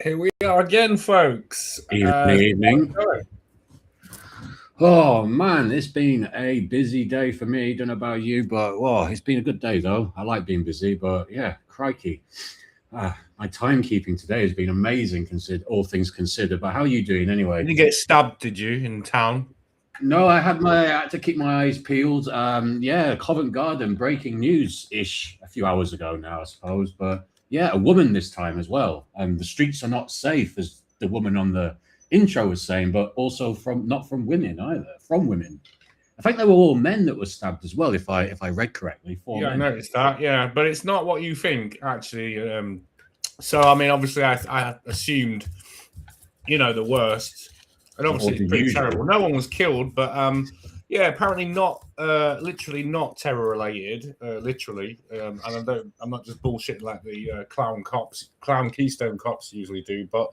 Here we are again, folks. Evening. Oh man, it's been a busy day for me. Don't know about you, but it's been a good day though. I like being busy, but yeah, crikey. My timekeeping today has been amazing, all things considered. But how are you doing anyway? Did you get stabbed, did you, in town? No, I had to keep my eyes peeled. Covent Garden breaking news-ish a few hours ago now, I suppose. But yeah, a woman this time as well. The streets are not safe, as the woman on the intro was saying, but also not from women either, from women. I think they were all men that were stabbed as well, if I read correctly. I noticed that. Yeah, but it's not what you think, actually. So I mean, obviously, I assumed, the worst, and obviously it's pretty terrible. No one was killed, but apparently not, literally not terror related, literally. And I'm not just bullshitting like the clown Keystone cops usually do, but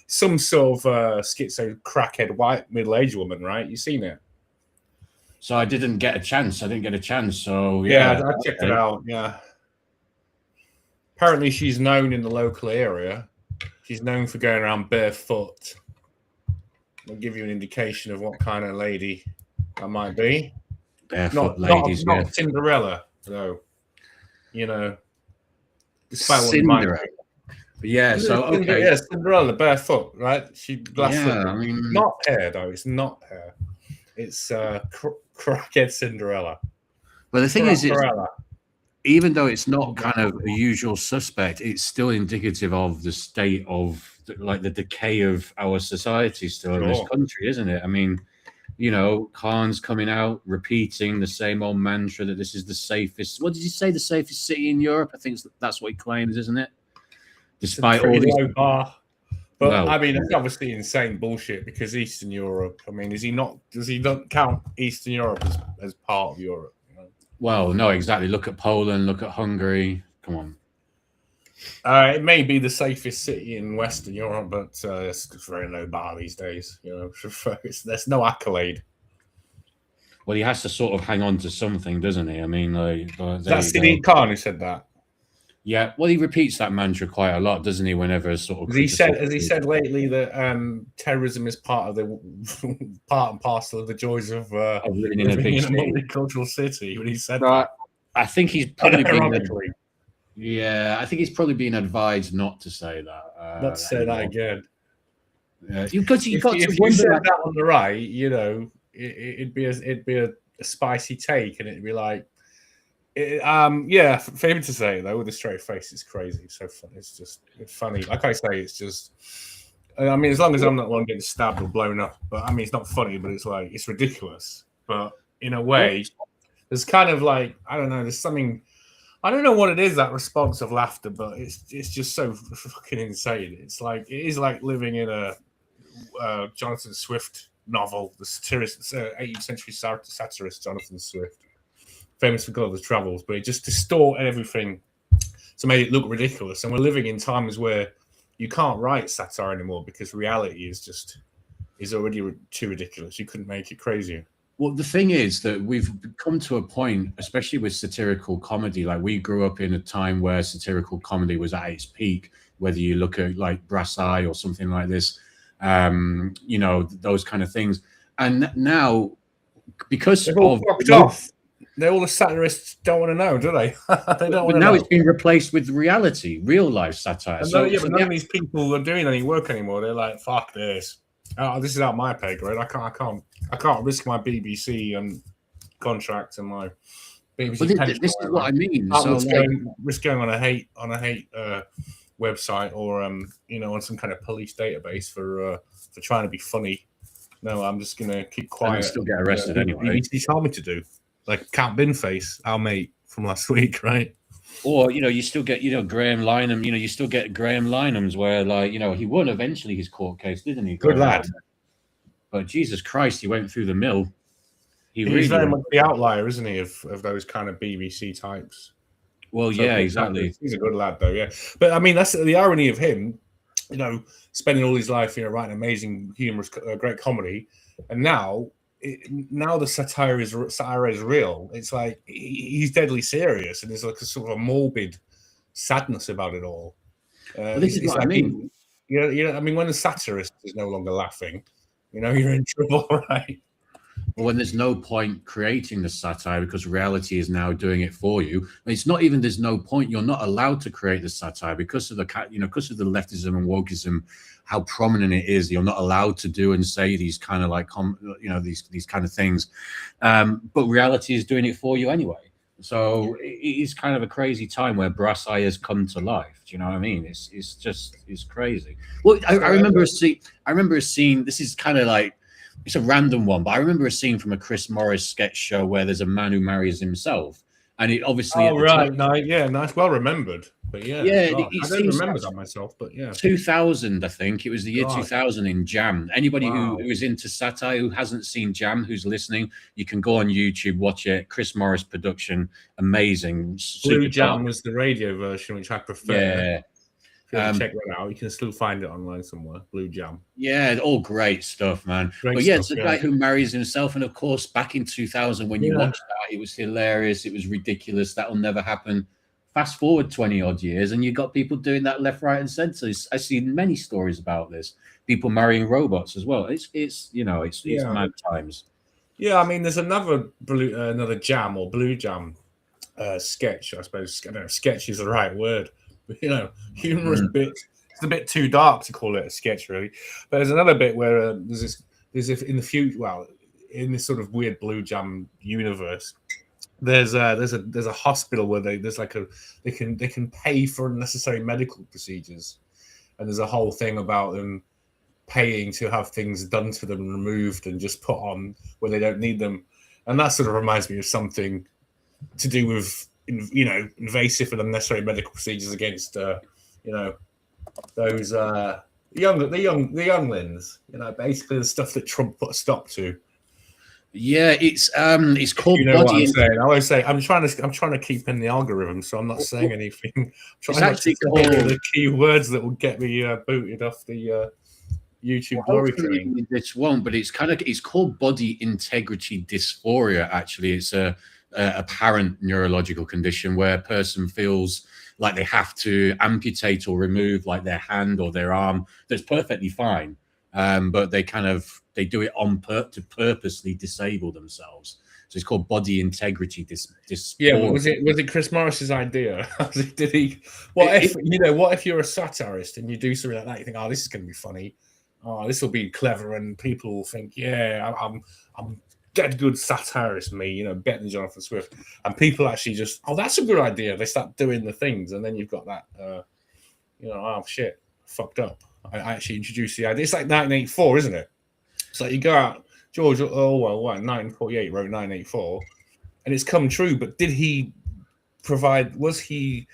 some sort of schizo crackhead white middle-aged woman, right? You seen it? So I didn't get a chance. So yeah, I checked it out. Yeah. Apparently, she's known in the local area. She's known for going around barefoot. I'll give you an indication of what kind of lady that might be. Barefoot ladies, not Cinderella, though. Despite what Cinderella. Yeah, so okay. Yeah, Cinderella, barefoot, right? She barefoot. Yeah, I mean, not hair though. It's not hair. It's crackhead Cinderella. But the thing is, even though it's not kind of a usual suspect, it's still indicative of the state of the decay of our society still in this country, isn't it? I mean, Khan's coming out repeating the same old mantra that this is the safest. What did you say? The safest city in Europe? I think that's what he claims, isn't it? Despite all these low bar. But I mean, it's obviously insane bullshit because Eastern Europe. I mean, does he not count Eastern Europe as part of Europe? Well, no, exactly. Look at Poland. Look at Hungary. Come on. It may be the safest city in Western Europe, but it's very low bar these days. There's no accolade. Well, he has to sort of hang on to something, doesn't he? I mean, that's Siddharth Khan who said that. Yeah, well, he repeats that mantra quite a lot, doesn't he? Whenever sort of he said lately that terrorism is part and parcel of the joys of living in a big multicultural city. When he said that, I think he's probably I think he's probably been advised not to say that. Not to say that again. Yeah, because if you said that on the right, it'd be a spicy take, and it'd be like. For him to say it though with a straight face, it's crazy. It's so funny. It's funny. Like I say, it's just. I mean, as long as I'm not one getting stabbed or blown up, but I mean, it's not funny, but it's ridiculous. But in a way, there's kind of like I don't know. There's something. I don't know what it is, that response of laughter, but it's just so fucking insane. It is like living in a Jonathan Swift novel, the satirist, 18th century satirist Jonathan Swift. Famous for Gulliver's Travels, but it just distorted everything to make it look ridiculous. And we're living in times where you can't write satire anymore because reality is already too ridiculous. You couldn't make it crazier. Well, the thing is that we've come to a point, especially with satirical comedy, like we grew up in a time where satirical comedy was at its peak, whether you look at like Brass Eye or something like this, those kind of things. And now, because they're all fucked off. All the satirists don't want to know, do they? They don't want to know. Now it's been replaced with reality, real life satire. But none of these people are doing any work anymore. They're like, "Fuck this! This is out my pay grade. I can't risk my BBC contract and my BBC pension. This is what I mean. So risk going on a hate website or on some kind of police database for trying to be funny. No, I'm just gonna keep quiet. And still get arrested anyway. He told me to do, like Cat Binface, our mate from last week, right? Or you still get Graham Lynham. You still get Graham Lynham's where he won eventually his court case, didn't he? Good lad. But Jesus Christ, he went through the mill. He's very much the outlier, isn't he, of those kind of BBC types? Well, so, yeah, exactly. He's a good lad, though, yeah. But I mean, that's the irony of him, spending all his life, writing amazing, humorous, great comedy, and now the satire is real. It's like he's deadly serious, and there's like a sort of a morbid sadness about it all. Well, this is what I mean. I mean, when the satirist is no longer laughing, you're in trouble, right? Well, when there's no point creating the satire because reality is now doing it for you. It's not even there's no point. You're not allowed to create the satire because of the because of the leftism and wokeism, how prominent it is. You're not allowed to do and say these kind of like these kind of things, but reality is doing it for you anyway. So it's kind of a crazy time where brass eye has come to life. Do you know what I mean? It's crazy. Well, I remember a scene. This is kind of like. It's a random one, but I remember a scene from a Chris Morris sketch show where there's a man who marries himself, and it obviously. Oh right, nice, well remembered. But yeah, I don't remember that myself, but yeah. 2000, I think it was the year 2000 in Jam. Anybody who is into satire who hasn't seen Jam, who's listening, you can go on YouTube, watch it. Chris Morris production, amazing. Blue Jam was the radio version, which I prefer. Yeah. Check that out. You can still find it online somewhere. Blue Jam. Yeah, all great stuff, man. It's a guy who marries himself, and of course, back in 2000, when you watched that, it was hilarious. It was ridiculous. That'll never happen. Fast forward 20 odd years, and you got people doing that left, right, and center. I've seen many stories about this. People marrying robots as well. It's mad times. Yeah, I mean, there's another Jam or Blue Jam sketch. I suppose I don't know. Sketch is the right word. Humorous bit. It's a bit too dark to call it a sketch, really. But there's another bit where there's in the future. Well, in this sort of weird Blue Jam universe, there's a hospital where they can pay for unnecessary medical procedures, and there's a whole thing about them paying to have things done to them removed and just put on where they don't need them, and that sort of reminds me of something to do with. Invasive and unnecessary medical procedures against, those younglings. Basically the stuff that Trump put a stop to. Yeah, it's called. What I'm saying? I always say I'm trying to keep in the algorithm, so I'm not saying anything. I'm trying not to say the key words that will get me booted off the YouTube glory train. This won't, but it's called body integrity dysphoria. Actually, it's a apparent neurological condition where a person feels like they have to amputate or remove like their hand or their arm. That's perfectly fine, but they do it to purposely disable themselves. So it's called body integrity dysphoria. Yeah, was it Chris Morris's idea? Did he? What if you're a satirist and you do something like that? You think, oh, this is going to be funny. Oh, this will be clever, and people will think, yeah, I'm dead good satirist, me, better than Jonathan Swift. And people actually just, oh, that's a good idea. They start doing the things, and then you've got that, oh shit, fucked up. I actually introduced the idea. It's like 1984, isn't it? It's like you go out, George Orwell, 1948 wrote 1984, and it's come true. But did he provide? Was he?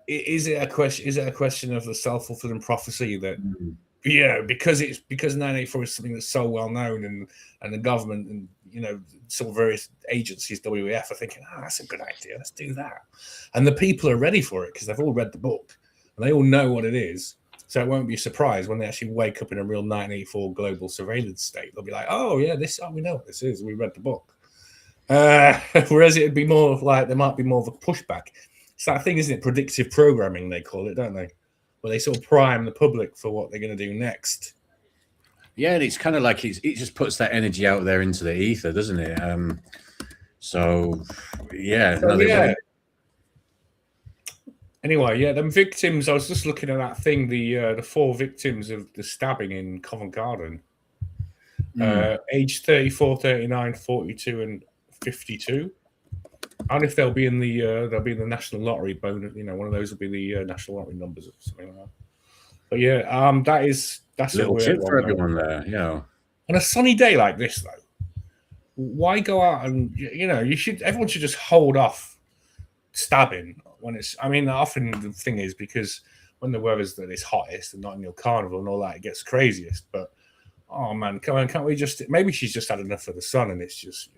Is it a question? Is it a question of the self-fulfilling prophecy that? Because 1984 is something that's so well known, and the government and sort of various agencies, WEF, are thinking, that's a good idea, let's do that. And the people are ready for it because they've all read the book and they all know what it is. So it won't be a surprise when they actually wake up in a real 1984 global surveillance state. They'll be like, oh yeah, we know what this is. We read the book. Whereas it'd be more like there might be more of a pushback. It's that thing, isn't it? Predictive programming, they call it, don't they? Where they sort of prime the public for what they're going to do next. Yeah, and it's kind of like it just puts that energy out there into the ether, doesn't it? Anyway, them victims. I was just looking at that thing. The 4 victims of the stabbing in Covent Garden, age 34, 39, 42, and 52. And if they'll be in the national lottery bonus, one of those will be the national lottery numbers or something like that. But yeah, that's a little a weird tip one. for everyone there. On a sunny day like this, though, why go out and everyone should just hold off stabbing when it's. I mean, often the thing is because when the weather's at its hottest and Notting Hill Carnival and all that, it gets craziest. But oh man, come on, can't we just? Maybe she's just had enough of the sun and it's just.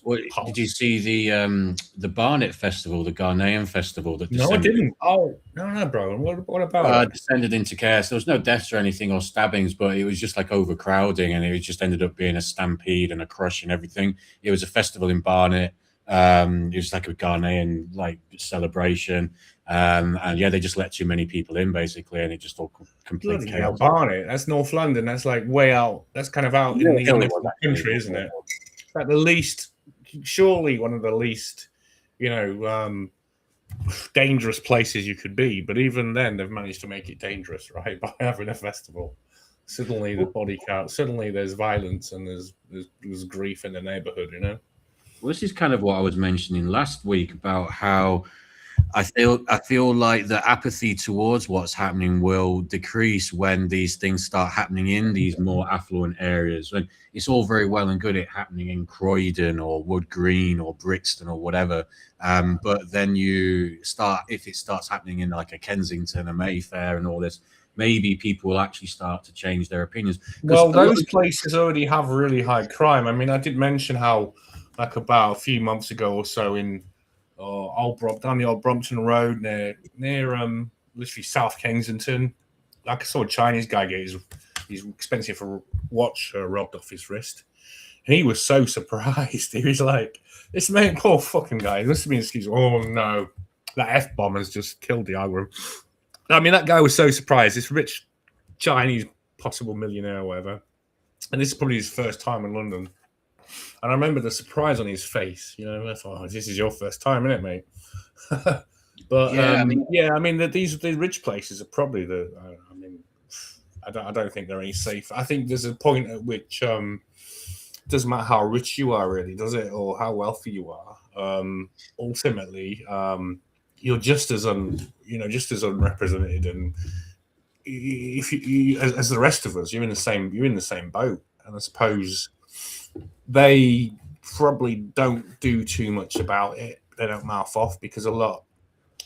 Well, did you see the Barnet Festival, the Ghanaian festival that No, I didn't. Oh, no, bro. What about it? Descended into chaos. There was no deaths or anything or stabbings, but it was just like overcrowding, and it just ended up being a stampede and a crush and everything. It was a festival in Barnet. It was like a Ghanaian like celebration, and yeah, they just let too many people in basically, and it just all completely chaos. Barnet, that's North London. That's like way out. That's kind of out in the country, isn't it? At the least, surely one of the least, dangerous places you could be. But even then, they've managed to make it dangerous, right? By having a festival. Suddenly, the body count. Suddenly, there's violence and there's grief in the neighborhood. Well, this is kind of what I was mentioning last week about how I feel like the apathy towards what's happening will decrease when these things start happening in these more affluent areas. And it's all very well and good it happening in Croydon or Wood Green or Brixton or whatever. But then if it starts happening in like a Kensington, a Mayfair and all this, maybe people will actually start to change their opinions. Well, those places already have really high crime. I mean, I did mention how like about a few months ago or so in down the old Brompton Road near literally South Kensington. Like I saw a Chinese guy get his expensive watch robbed off his wrist, and he was so surprised. He was like, "This man, poor fucking guy." It must have been an excuse. Oh no, that F-bomb has just killed the algorithm. I mean, that guy was so surprised. This rich Chinese possible millionaire or whatever, and this is probably his first time in London. And I remember the surprise on his face. I thought, "Oh, this is your first time, isn't it, mate?" But yeah, I mean, these rich places are probably I don't think they're any safe. I think there's a point at which it doesn't matter how rich you are, really, does it, or how wealthy you are. Ultimately, you're just as unrepresented, and if you as the rest of us, you're in the same boat. And I suppose they probably don't do too much about it. They don't mouth off because a lot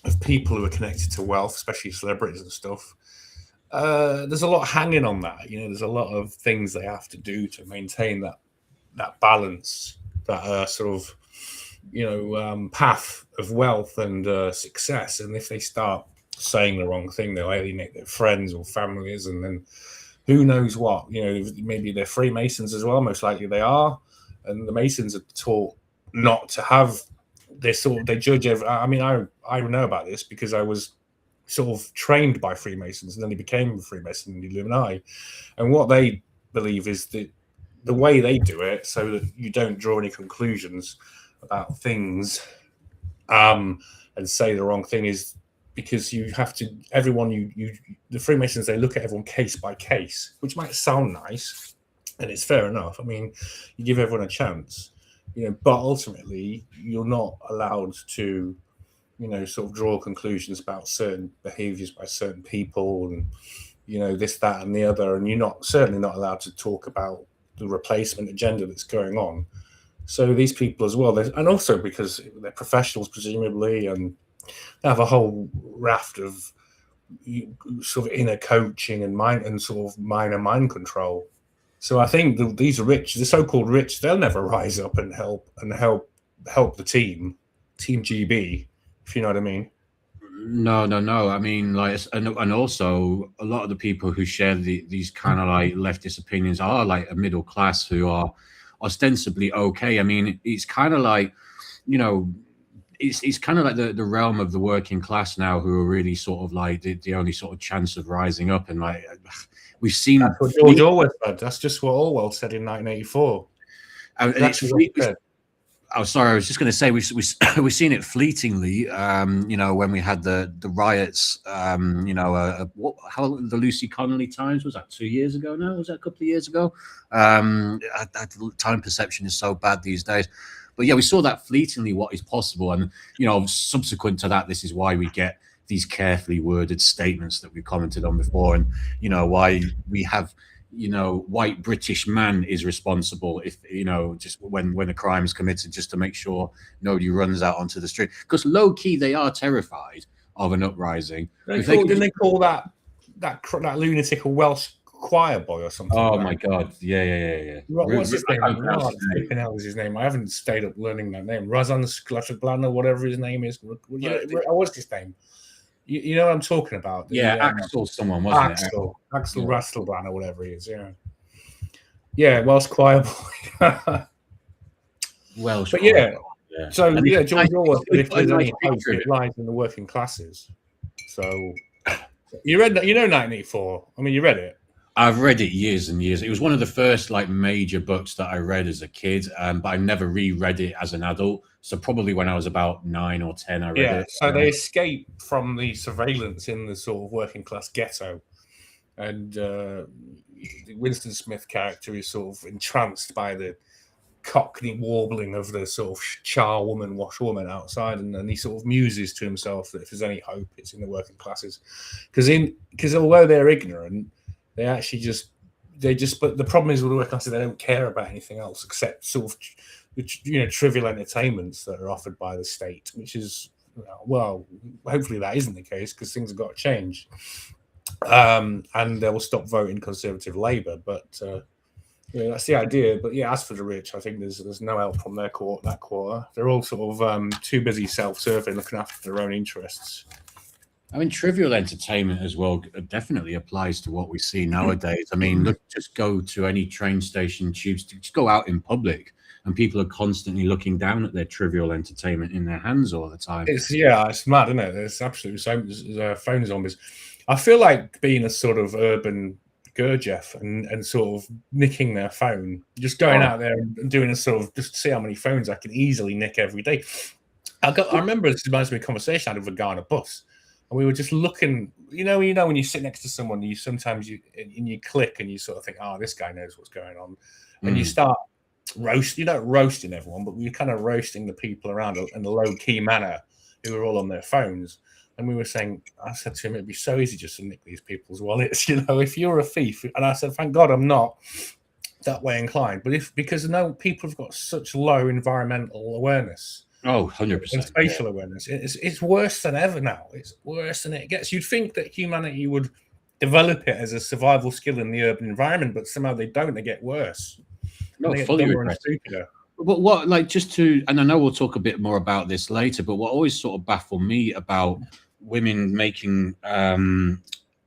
of people who are connected to wealth, especially celebrities and stuff, there's a lot hanging on that. There's a lot of things they have to do to maintain that balance, that sort of path of wealth and success. And if they start saying the wrong thing, they'll alienate their friends or families, and then who knows what. Maybe they're Freemasons as well. Most likely they are. And the Masons are taught not to have this sort of, they judge I mean, I know about this because I was sort of trained by Freemasons and then he became a Freemason in the Illuminati. And what they believe is that the way they do it, so that you don't draw any conclusions about things and say the wrong thing, is because you have to, the Freemasons, they look at everyone case by case, which might sound nice. And it's fair enough. I mean, you give everyone a chance, but ultimately you're not allowed to, sort of draw conclusions about certain behaviors by certain people and, this, that, and the other. And you're certainly not allowed to talk about the replacement agenda that's going on. So these people as well, and also because they're professionals, presumably, and they have a whole raft of sort of inner coaching and sort of minor mind control. So I think these rich, the so-called rich, they'll never rise up and help the team GB, if you know what I mean. No. I mean, like, and also a lot of the people who share these kind of like leftist opinions are like a middle class who are ostensibly okay. I mean, it's kind of like, it's kind of like the realm of the working class now who are really sort of like the only sort of chance of rising up. And like, we've seen that's what George Orwell said. That's just what Orwell said in 1984. And it's oh, sorry, I was just going to say we've seen it fleetingly. When we had the riots. How the Lucy Connolly times, was that 2 years ago now? Was that a couple of years ago? Time perception is so bad these days. But yeah, we saw that fleetingly what is possible, and subsequent to that, this is why we get these carefully worded statements that we commented on before, and why we have white British man is responsible if just when a crime is committed, just to make sure nobody runs out onto the street, because low key they are terrified of an uprising. Didn't they call that lunatic a Welsh choir boy or something? Oh my god, yeah. What's his name? Flipping hell is his name? I haven't stayed up learning that name. Razan Sklataglan, whatever his name is. What's his name? You know what I'm talking about? Axel someone, wasn't it? Axel Rastelbran or whatever he is, Yeah, Welsh choir boy. Welsh. But yeah. So George Orwell, if there's any hope, it lies in the working classes. So you read that, 1984. I mean, you read it. I've read it years and years. It was one of the first major books that I read as a kid, but I never reread it as an adult. So probably when I was about 9 or 10, I read it. So they escape from the surveillance in the sort of working class ghetto, and Winston Smith character is sort of entranced by the cockney warbling of the sort of charwoman, washwoman outside, and he sort of muses to himself that if there's any hope, it's in the working classes, because although they're ignorant, they actually but the problem is with the working classes, they don't care about anything else except sort of trivial entertainments that are offered by the state, which is hopefully that isn't the case, because things have got to change, and they will stop voting Conservative Labour, but that's the idea. But as for the rich, I think there's no help from that quarter. They're all sort of too busy self-serving, looking after their own interests. I mean, trivial entertainment as well definitely applies to what we see nowadays. I mean, just go to any train station, tubes, just go out in public, and people are constantly looking down at their trivial entertainment in their hands all the time. It's mad, isn't it? It's absolutely so. Phone zombies. I feel like being a sort of urban Gurdjieff and sort of nicking their phone, just going out there and doing a sort of just see how many phones I can easily nick every day. I remember this reminds me of a conversation I had with a guy on a bus. And we were just looking, when you sit next to someone, you click and you sort of think, oh, this guy knows what's going on. And you start roasting, you're not roasting everyone, but we're kind of roasting the people around in a low key manner who are all on their phones. And we were saying, I said to him, it'd be so easy just to nick these people's wallets, if you're a thief. And I said, thank God I'm not that way inclined. But because people have got such low environmental awareness. Oh, 100%. And spatial awareness. It's worse than ever now. It's worse than it gets. You'd think that humanity would develop it as a survival skill in the urban environment, but somehow they don't. They get worse. Not fully stupider. But what, and I know we'll talk a bit more about this later, but what always sort of baffled me about women making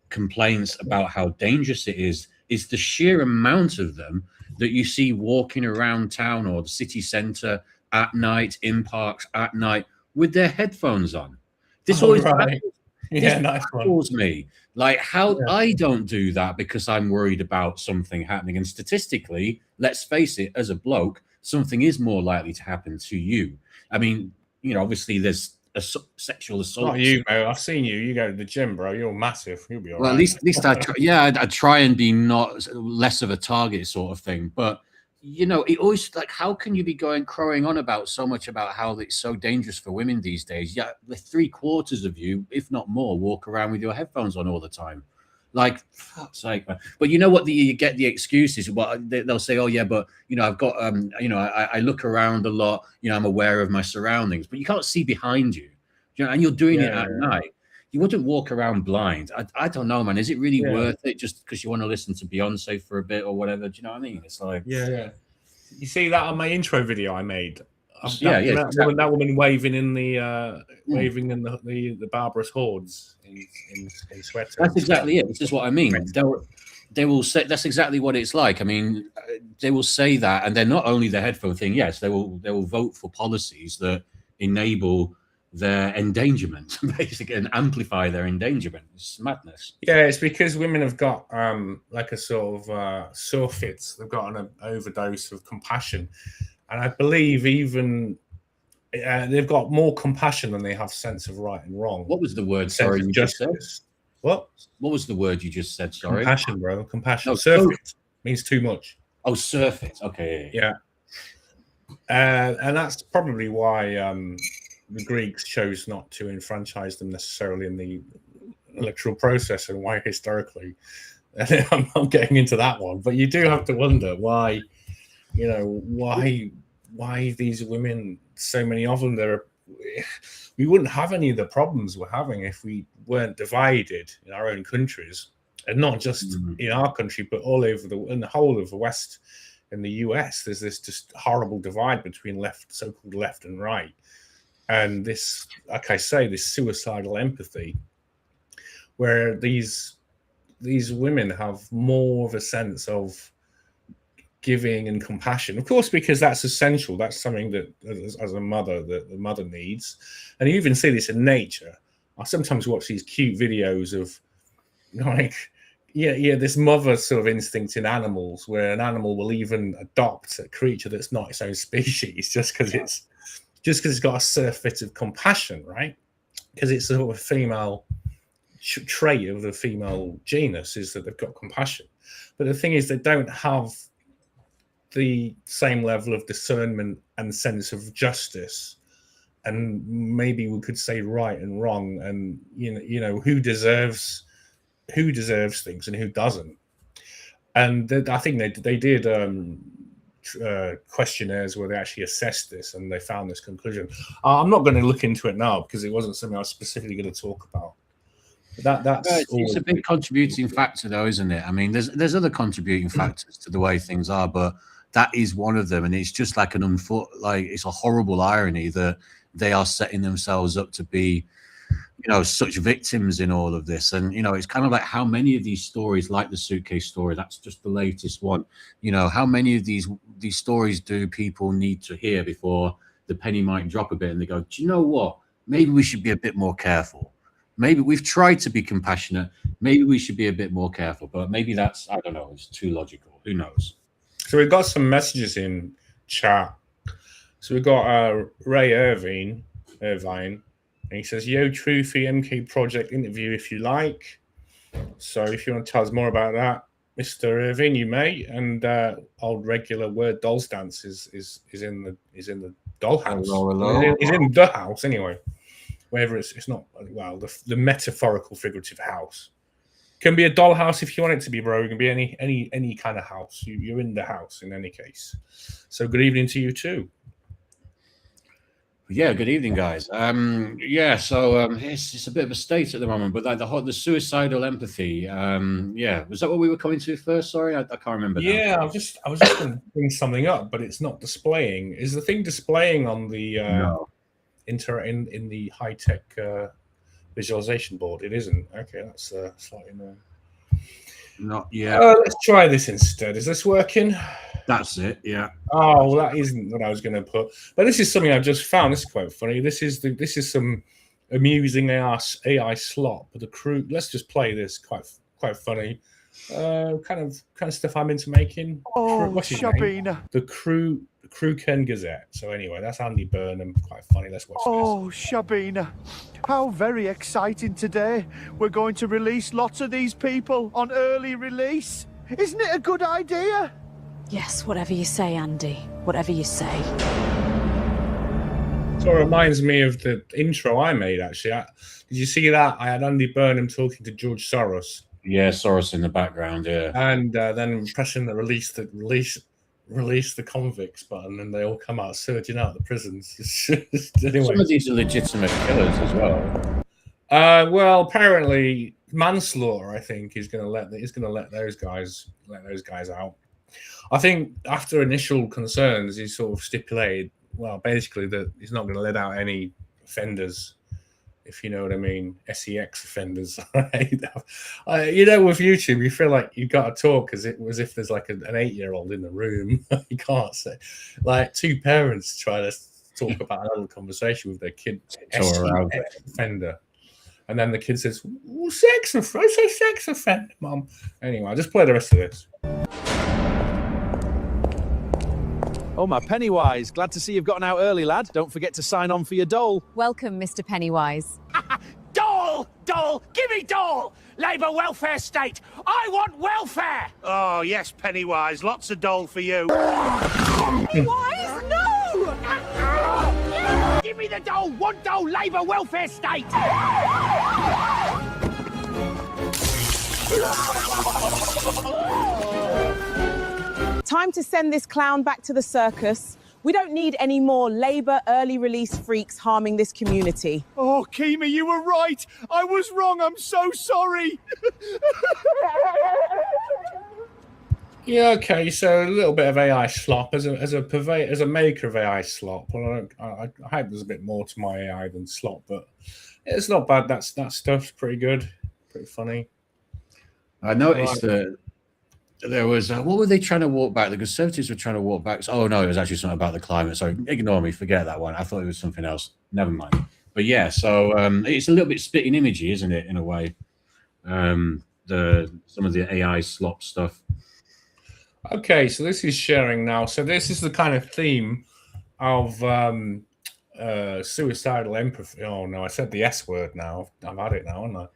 complaints about how dangerous it is the sheer amount of them that you see walking around town or the city centre at night, in parks at night, with their headphones on. This always baffles me. How I don't do that because I'm worried about something happening. And statistically, let's face it, as a bloke, something is more likely to happen to you. I mean, obviously there's a sexual assault. Not you, bro. I've seen you. You go to the gym, bro. You're massive. You'll be all right. Well, at least I try. I try and be less of a target sort of thing. But it always how can you be crowing on about so much about how it's so dangerous for women these days? Yeah, 3/4 of you, if not more, walk around with your headphones on all the time. Fuck's sake, man. But you know what? You get the excuses. Well, they'll say, "Oh yeah, but I've got I look around a lot. I'm aware of my surroundings." But you can't see behind you. And you're doing it at night. You wouldn't walk around blind. I don't know, man. Is it really worth it just because you want to listen to Beyonce for a bit or whatever? Do you know what I mean? It's like You see that on my intro video I made. That woman waving in the barbarous hordes in sweaters. That's exactly it. This is what I mean. They will say that's exactly what it's like. I mean, they will say that, and they're not only the headphone thing. Yes, they will vote for policies that enable their endangerment, basically, and amplify their endangerment. It's madness. Yeah, it's because women have got a sort of surfeit. They've got an overdose of compassion. And I believe even they've got more compassion than they have sense of right and wrong. What was the word? Sorry, you just said. What was the word you just said? Sorry. Compassion, bro. Compassion. No, surfeit means too much. Oh, surfeit. Okay. Yeah. And that's probably why the Greeks chose not to enfranchise them necessarily in the electoral process, and why historically. I'm not getting into that one, but you do have to wonder why, why these women, so many of them, we wouldn't have any of the problems we're having if we weren't divided in our own countries, and not just in our country, but all over in the whole of the West. In the US, there's this just horrible divide between so-called left and right, and this, like I say, this suicidal empathy, where these women have more of a sense of giving and compassion, of course, because that's essential. That's something that, as a mother, that the mother needs. And you even see this in nature. I sometimes watch these cute videos of, this mother sort of instinct in animals, where an animal will even adopt a creature that's not its own species just because it's got a surfeit of compassion, right? Because it's sort of a female trait of the female genus, is that they've got compassion. But the thing is, they don't have the same level of discernment and sense of justice, and maybe we could say right and wrong, and who deserves things and who doesn't. And I think they did questionnaires where they actually assessed this, and they found this conclusion. I'm not going to look into it now because it wasn't something I was specifically going to talk about. It's a big contributing factor, though, isn't it? I mean, there's other contributing factors to the way things are, but that is one of them. And it's just like it's a horrible irony that they are setting themselves up to be, such victims in all of this. And it's kind of like, how many of these stories, like the suitcase story, that's just the latest one. How many of these stories do people need to hear before the penny might drop a bit, and they go, do you know what? Maybe we should be a bit more careful. Maybe we've tried to be compassionate. Maybe we should be a bit more careful. But maybe that's, I don't know, it's too logical. Who knows? So we've got some messages in chat. So we've got Ray Irvine, and he says, "Yo, Truthy, MK Project interview if you like." So if you want to tell us more about that, Mr. Irvine, you may. And old regular Word Dolls Dance is in the dollhouse. Hello. He's in the house anyway. Whether it's not, well, the metaphorical figurative house can be a dollhouse if you want it to be, bro. It can be any kind of house. You're in the house in any case. So good evening to you too. Yeah, good evening, guys. So it's a bit of a state at the moment, but like the suicidal empathy. Was that what we were coming to first? Sorry, I can't remember. Yeah, I was just going to bring something up, but it's not displaying. Is the thing displaying on the No. in the high-tech visualization board? It isn't. Okay, that's slightly annoying. Not yet. Let's try this instead. Is this working? That's it. Yeah. Oh, well, that isn't what I was going to put. But this is something I've just found. This is quite funny. This is some amusing AI slop. But the crew. Let's just play this. Quite funny. Kind of stuff I'm into making. Oh, Shabina. The Crew Ken Gazette. So anyway, that's Andy Burnham. Quite funny. Let's watch this. Oh, Shabina. How very exciting today. We're going to release lots of these people on early release. Isn't it a good idea? Yes, whatever you say, Andy. Whatever you say. So it reminds me of the intro I made, actually. Did you see that? I had Andy Burnham talking to George Soros. Yeah, Soros in the background, yeah. And then pressing the release the convicts button, and they all come out surging out of the prisons. Anyway. Some of these are legitimate killers as well. Well, apparently manslaughter, I think, is going to let those guys out. I think after initial concerns, he sort of stipulated, well, basically that he's not going to let out any offenders, if you know what I mean, SEX offenders. With YouTube, you feel like you've got to talk as if there's like an 8-year-old in the room. You can't say, like, two parents try to talk about another conversation with their kid, SEX offender. And then the kid says, sex offender, Mum. Anyway, I'll just play the rest of this. Oh, my Pennywise. Glad to see you've gotten out early, lad. Don't forget to sign on for your dole. Welcome, Mr. Pennywise. Dole! Dole! Give me dole! Labour welfare state! I want welfare! Oh, yes, Pennywise. Lots of dole for you. Pennywise, no! Give me the dole! Want dole! Labour welfare state! Time to send this clown back to the circus. We don't need any more Labour early release freaks harming this community. Oh, Keema, you were right. I was wrong. I'm so sorry. Yeah, okay. So a little bit of AI slop as a maker of AI slop. Well, I hope there's a bit more to my AI than slop, but it's not bad. That stuff's pretty good, pretty funny. I noticed that there was what were they trying to walk back? The Conservatives were trying to walk back. Oh no, it was actually something about the climate. So ignore me, forget that one. I thought it was something else. Never mind. But yeah, so it's a little bit spitting imagey, isn't it? In a way, some of the AI slop stuff. Okay, so this is sharing now. So this is the kind of theme of suicidal empathy. Oh no, I said the S word now. I've had it now, haven't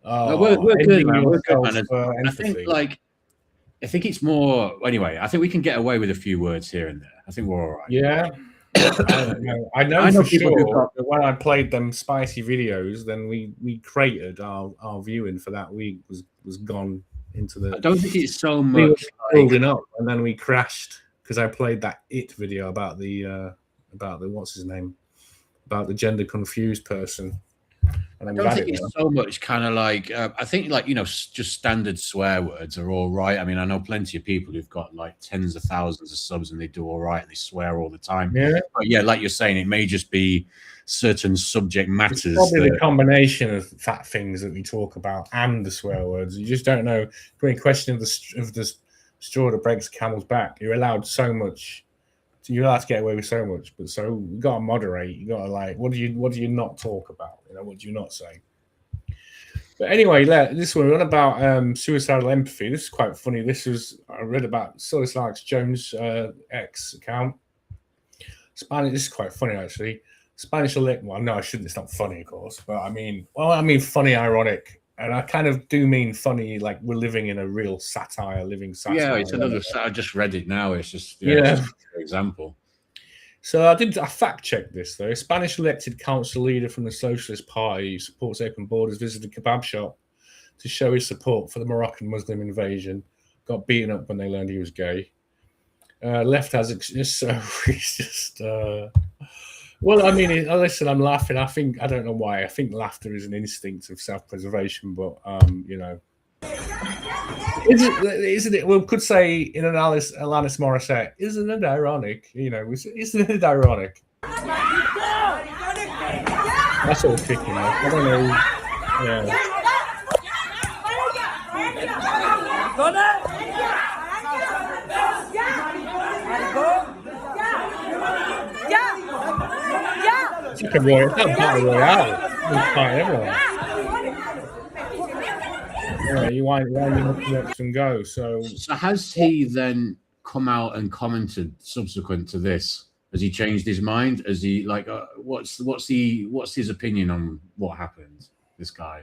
I? We're good, man. We're good, man. I think it's more. Anyway, I think we can get away with a few words here and there. I think we're all right. Yeah. I know for sure that when I played them spicy videos, then we created our viewing for that week was gone into the. I don't think it's so much building up, and then we crashed because I played that It video about the what's his name, about the gender confused person. And I don't think it's so much kind of like I think like just standard swear words are all right. I mean, I know plenty of people who've got like tens of thousands of subs and they do all right and they swear all the time. Yeah, but yeah, like you're saying, it may just be certain subject matters. It's probably the combination of fat things that we talk about and the swear words. You just don't know. Great question of the straw that breaks the camel's back. You're allowed so much. You're allowed to get away with so much, but so you got to moderate. You got to like, what do you not talk about? What do you not say? But anyway, this one about suicidal empathy. This is quite funny. I read about Silas Alex Jones' X account. Spanish. This is quite funny actually. Spanish elect. Well, no, I shouldn't. It's not funny, of course. But I mean funny, ironic. And I kind of do mean funny, like we're living in a real living satire. Yeah, it's another. I just read it now. It's just it's just an example. So I fact checked this though. A Spanish elected council leader from the Socialist Party who supports open borders visited a kebab shop to show his support for the Moroccan Muslim invasion. Got beaten up when they learned he was gay. Left has so he's just. Well, I mean, listen, I'm laughing. I don't know why. I think laughter is an instinct of self-preservation, but isn't it? We could say in Alanis Morissette, isn't it ironic? Isn't it ironic? That's all kicking off. I don't know. Yeah. It's like a battle royale. You fight everyone. Yeah, you wind up and go. So has he then come out and commented subsequent to this? Has he changed his mind? Has he like what's his opinion on what happened? This guy.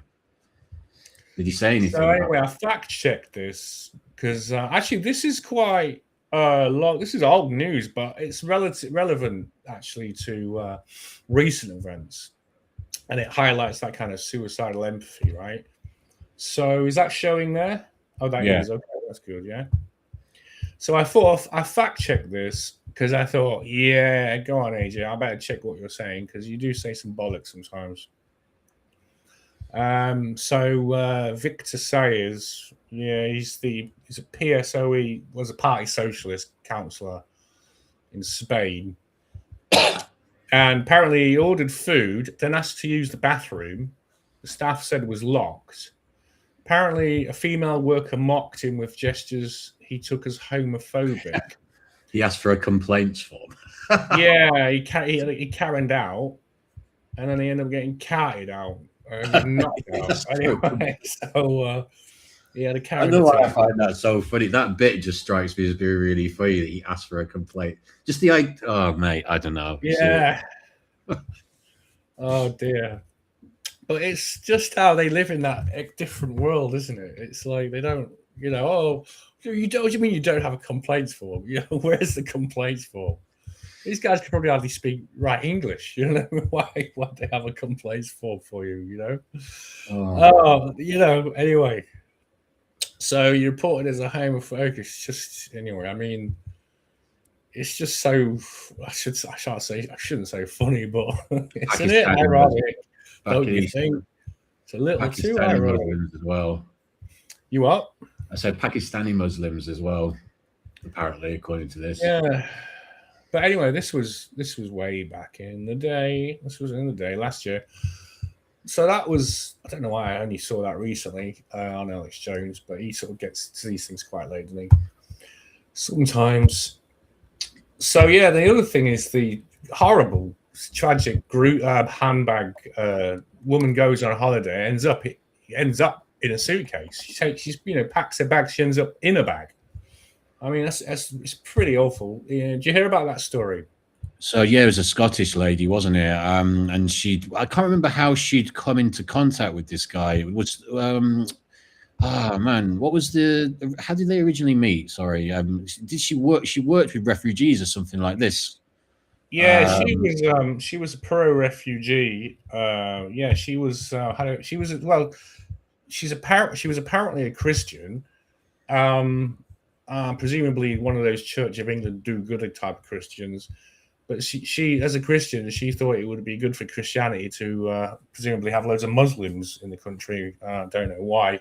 Did he say anything? So anyway, I fact checked this because actually this is quite long. This is old news, but it's relevant actually to recent events, and it highlights that kind of suicidal empathy, right? So is that showing there? Oh, that is okay. That's good. Yeah. So I thought I fact checked this because I thought, yeah, go on, AJ. I better check what you're saying because you do say some bollocks sometimes. So Victor Sayers, he's a PSOE, was a party socialist councillor in Spain, and apparently he ordered food, then asked to use the bathroom. The staff said it was locked. Apparently, a female worker mocked him with gestures he took as homophobic. He asked for a complaints form. Yeah, he carried out, and then he ended up getting carted out. Knocked out. Anyway, so he had a carrot. I know why I find that so funny. That bit just strikes me as being really funny that he asked for a complaint. Just oh mate, I don't know. Yeah. Oh dear. But it's just how they live in that different world, isn't it? It's like they don't, you know, oh, you don't. What do you mean you don't have a complaints form? You know, where's the complaints form? These guys could probably hardly speak right English. You know why they have a complaints form for you? You know. Anyway. So you reported as a homophobic. Just anyway. I mean, it's just so. I shouldn't say funny, but it's a bit ironic. Don't you think? It's a little too ironic Muslims as well. You what? I said Pakistani Muslims as well. Apparently, according to this. Yeah. But anyway, this was way back in the day. This was in the day last year. So that was, I don't know why I only saw that recently on Alex Jones, but he sort of gets to these things quite late, doesn't he? Sometimes. So yeah, the other thing is the horrible, tragic handbag. Woman goes on a holiday, ends up in a suitcase. She packs her bag. She ends up in a bag. I mean, it's pretty awful. Yeah, did you hear about that story? So yeah, it was a Scottish lady, wasn't it? And I can't remember how she'd come into contact with this guy. It was what was how did they originally meet? Sorry, did she work? She worked with refugees or something like this. Yeah, she was a pro-refugee. She was she was apparently a Christian. Presumably one of those Church of England do-gooder type of Christians. But she, as a Christian, she thought it would be good for Christianity to presumably have loads of Muslims in the country. Don't know why.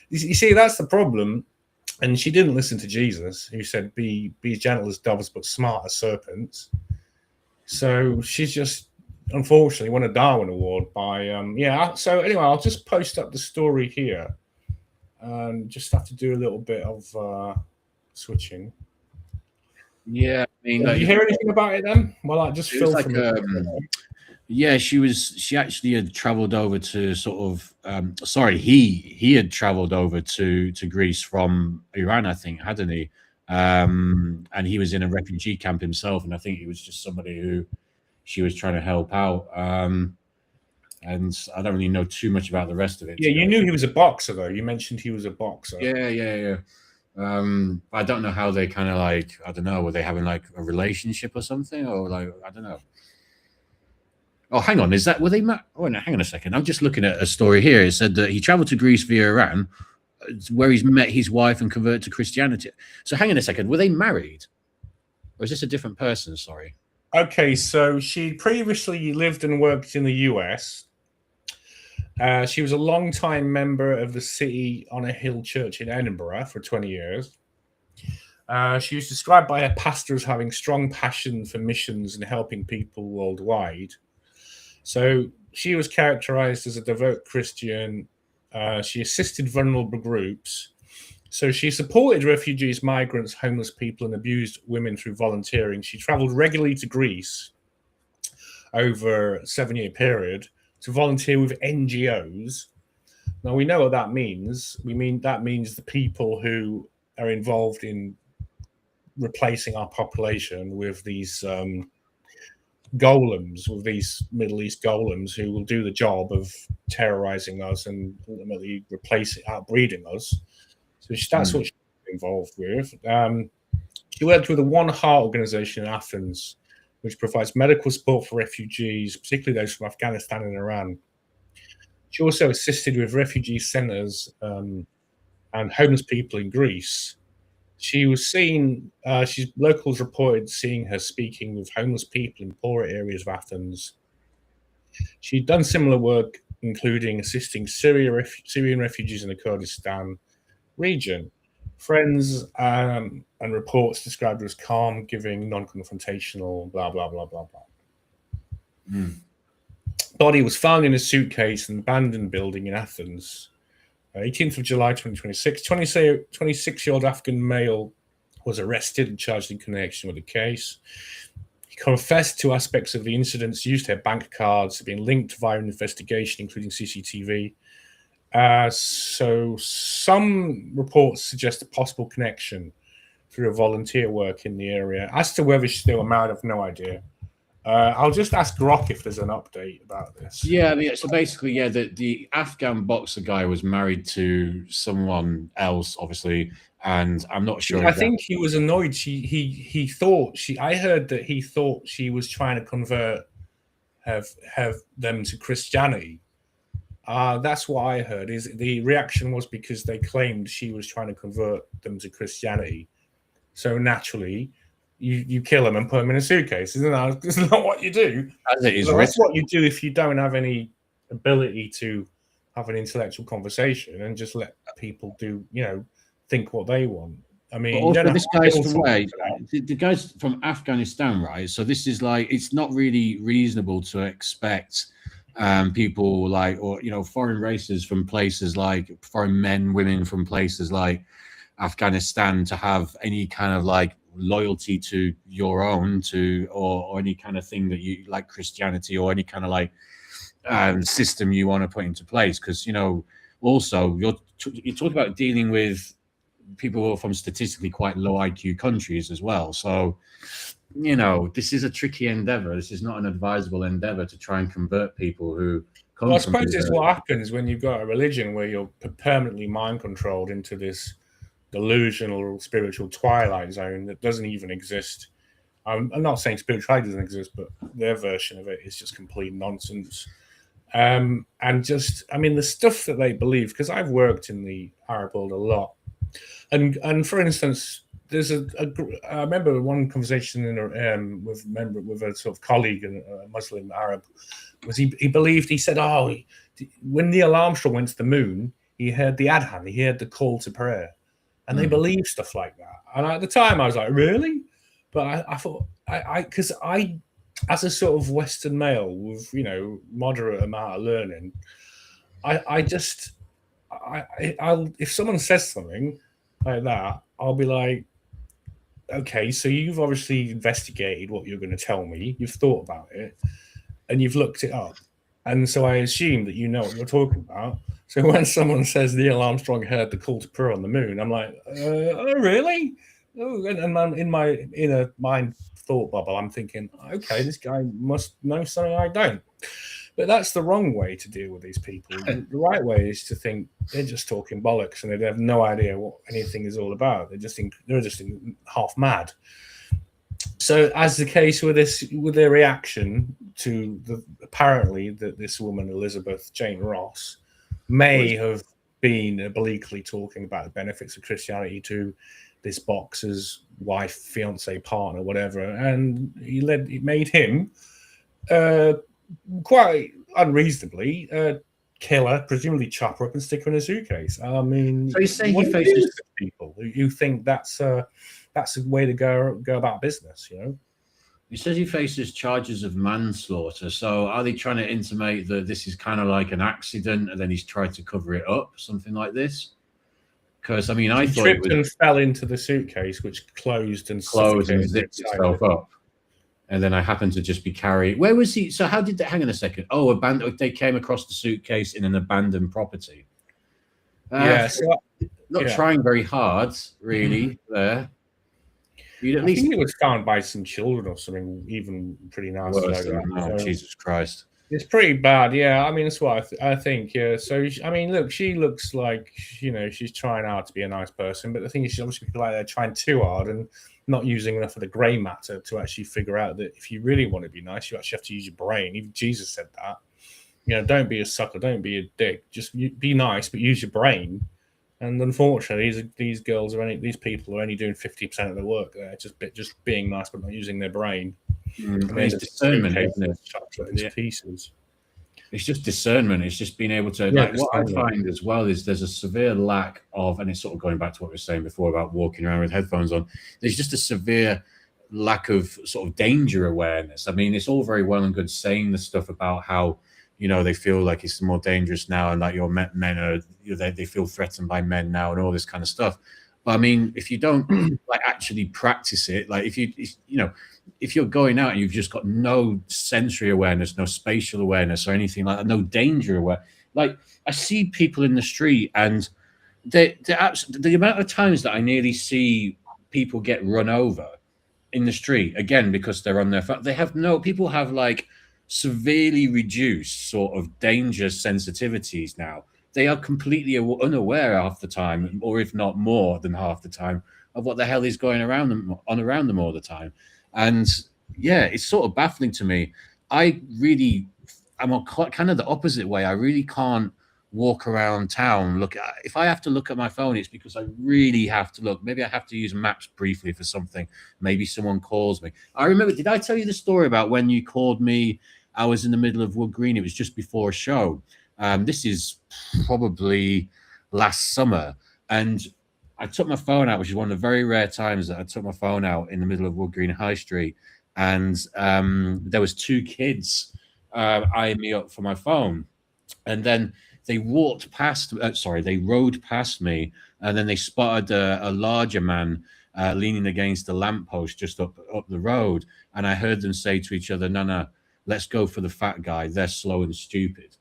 You see, that's the problem. And she didn't listen to Jesus, who said, be gentle as doves, but smart as serpents. So she's just, unfortunately, won a Darwin Award by, So anyway, I'll just post up the story here. And just have to do a little bit of switching. Yeah, I mean, did you hear anything about it then? Well, I just feel like yeah, she actually had traveled over to he had traveled over to Greece from Iran, I think, hadn't he? And he was in a refugee camp himself, and I think he was just somebody who she was trying to help out. And I don't really know too much about the rest of it. Yeah, you knew he was a boxer, though. You mentioned he was a boxer. Yeah. I don't know how they kind of I don't know, were they having a relationship or something, or I don't know. Oh, hang on, were they hang on a second. I'm just looking at a story here. It said that he traveled to Greece via Iran, where he's met his wife and converted to Christianity. So hang on a second, were they married? Or is this a different person? Sorry. Okay, so she previously lived and worked in the US. She was a long-time member of the City on a Hill Church in Edinburgh for 20 years. She was described by her pastor as having strong passion for missions and helping people worldwide. So she was characterized as a devout Christian. She assisted vulnerable groups. So she supported refugees, migrants, homeless people, and abused women through volunteering. She traveled regularly to Greece over a 7-year period to volunteer with NGOs. Now, we know what that means. That means the people who are involved in replacing our population with these golems, with these Middle East golems who will do the job of terrorizing us and ultimately outbreeding us. So that's what she's involved with. She worked with the One Heart organization in Athens, which provides medical support for refugees, particularly those from Afghanistan and Iran. She also assisted with refugee centers and homeless people in Greece. She was seen, locals reported seeing her speaking with homeless people in poorer areas of Athens. She'd done similar work, including assisting Syrian refugees in the Kurdistan region. Friends and reports described her as calm, giving, non-confrontational, blah, blah, blah, blah, blah. Body was found in a suitcase in an abandoned building in Athens. 18th of July 2026, 26-year-old Afghan male was arrested and charged in connection with the case. He confessed to aspects of the incidents, used her bank cards, being linked via an investigation, including CCTV. So some reports suggest a possible connection through a volunteer work in the area. As to whether they were married, I have no idea. I'll just ask Grok if there's an update about this. Yeah, I mean, so basically, yeah, the Afghan boxer guy was married to someone else, obviously, and I'm not sure. I think he was annoyed. He thought I heard that he thought she was trying to convert have them to Christianity. That's what I heard. Is the reaction was because they claimed she was trying to convert them to Christianity. So naturally, you kill them and put them in a suitcase. Isn't that? Isn't that what you do? As it is, that's what you do if you don't have any ability to have an intellectual conversation and just let people do, think what they want. I mean, also, this guy's from where? The guy's from Afghanistan, right? So this is like, it's not really reasonable to expect people like, or foreign races from places like, foreign men, women from places like Afghanistan to have any kind of like loyalty to your own, or any kind of thing that you like, Christianity, or any kind of like system you want to put into place. Because also you're talking about dealing with people who are from statistically quite low IQ countries as well. So this is a tricky endeavor. This is not an advisable endeavor to try and convert people who come. Well, I suppose it's what happens when you've got a religion where you're permanently mind controlled into this delusional or spiritual twilight zone that doesn't even exist. I'm not saying spirituality doesn't exist, but their version of it is just complete nonsense. And just, I mean, the stuff that they believe, because I've worked in the Arab world a lot, and for instance, there's I remember one conversation with a sort of colleague, a Muslim Arab, was he believed, he said, when Neil Armstrong went to the moon, he heard the adhan, he heard the call to prayer. And they believe stuff like that. And at the time, I was like, really? But I thought, because I, as a sort of Western male with, moderate amount of learning, I'll if someone says something like that, I'll be like, okay, so you've obviously investigated what you're going to tell me. You've thought about it and you've looked it up. And so I assume that you know what you're talking about. So when someone says Neil Armstrong heard the call to prayer on the moon, I'm like, oh, really? Oh, and in my inner mind thought bubble, I'm thinking, okay, this guy must know something I don't. But that's the wrong way to deal with these people. The right way is to think they're just talking bollocks and they have no idea what anything is all about. They're just half mad. So, as the case with their reaction to apparently that this woman Elizabeth Jane Ross may have been obliquely talking about the benefits of Christianity to this boxer's wife, fiance, partner, whatever, and it made him quite unreasononly kill her, presumably chop her up and stick her in a suitcase. I mean, so you say he faces people who think that's a way to go about business, He says he faces charges of manslaughter. So are they trying to intimate that this is kind of like an accident and then he's tried to cover it up, something like this? Because, I mean, I thought tripped and fell into the suitcase, which closed and zipped itself up. And then I happened to just be carrying. Where was he? So how did they? Hang on a second. Oh, they came across the suitcase in an abandoned property. Not trying very hard, really, there. I think it was found by some children or something, even pretty nasty. Jesus Christ. It's pretty bad, yeah. I mean, that's what I think, yeah. So, I mean, look, she looks like, she's trying hard to be a nice person, but the thing is, she's obviously like they're trying too hard and not using enough of the grey matter to actually figure out that if you really want to be nice, you actually have to use your brain. Even Jesus said that. Don't be a sucker, don't be a dick. Just be nice, but use your brain. And unfortunately, these people are only doing 50% of the work there, just being nice but not using their brain. It's discernment, isn't it? Pieces. It's just discernment. It's just being able to. What I find as well is there's a severe lack of, and it's sort of going back to what we were saying before about walking around with headphones on. There's just a severe lack of sort of danger awareness. I mean, it's all very well and good saying the stuff about how they feel like it's more dangerous now, and like your men are, they feel threatened by men now, and all this kind of stuff. But I mean, if you don't like actually practice it, like if you're going out and you've just got no sensory awareness, no spatial awareness or anything like that, no danger aware. Like I see people in the street, and the amount of times that I nearly see people get run over in the street again because they're on their phone. People have like severely reduced sort of danger sensitivities now. They are completely unaware half the time, or if not more than half the time, of what the hell is going around them all the time. And yeah, it's sort of baffling to me. I'm on kind of the opposite way. I really can't walk around town. If I have to look at my phone, it's because I really have to look. Maybe I have to use maps briefly for something. Maybe someone calls me. I remember, did I tell you the story about when you called me? I was in the middle of Wood Green. It was just before a show. This is probably last summer. And I took my phone out, which is one of the very rare times that I took my phone out in the middle of Wood Green High Street. And there was 2 kids eyeing me up for my phone. And then they rode past me, and then they spotted a larger man leaning against a lamppost just up the road. And I heard them say to each other, no, let's go for the fat guy. They're slow and stupid.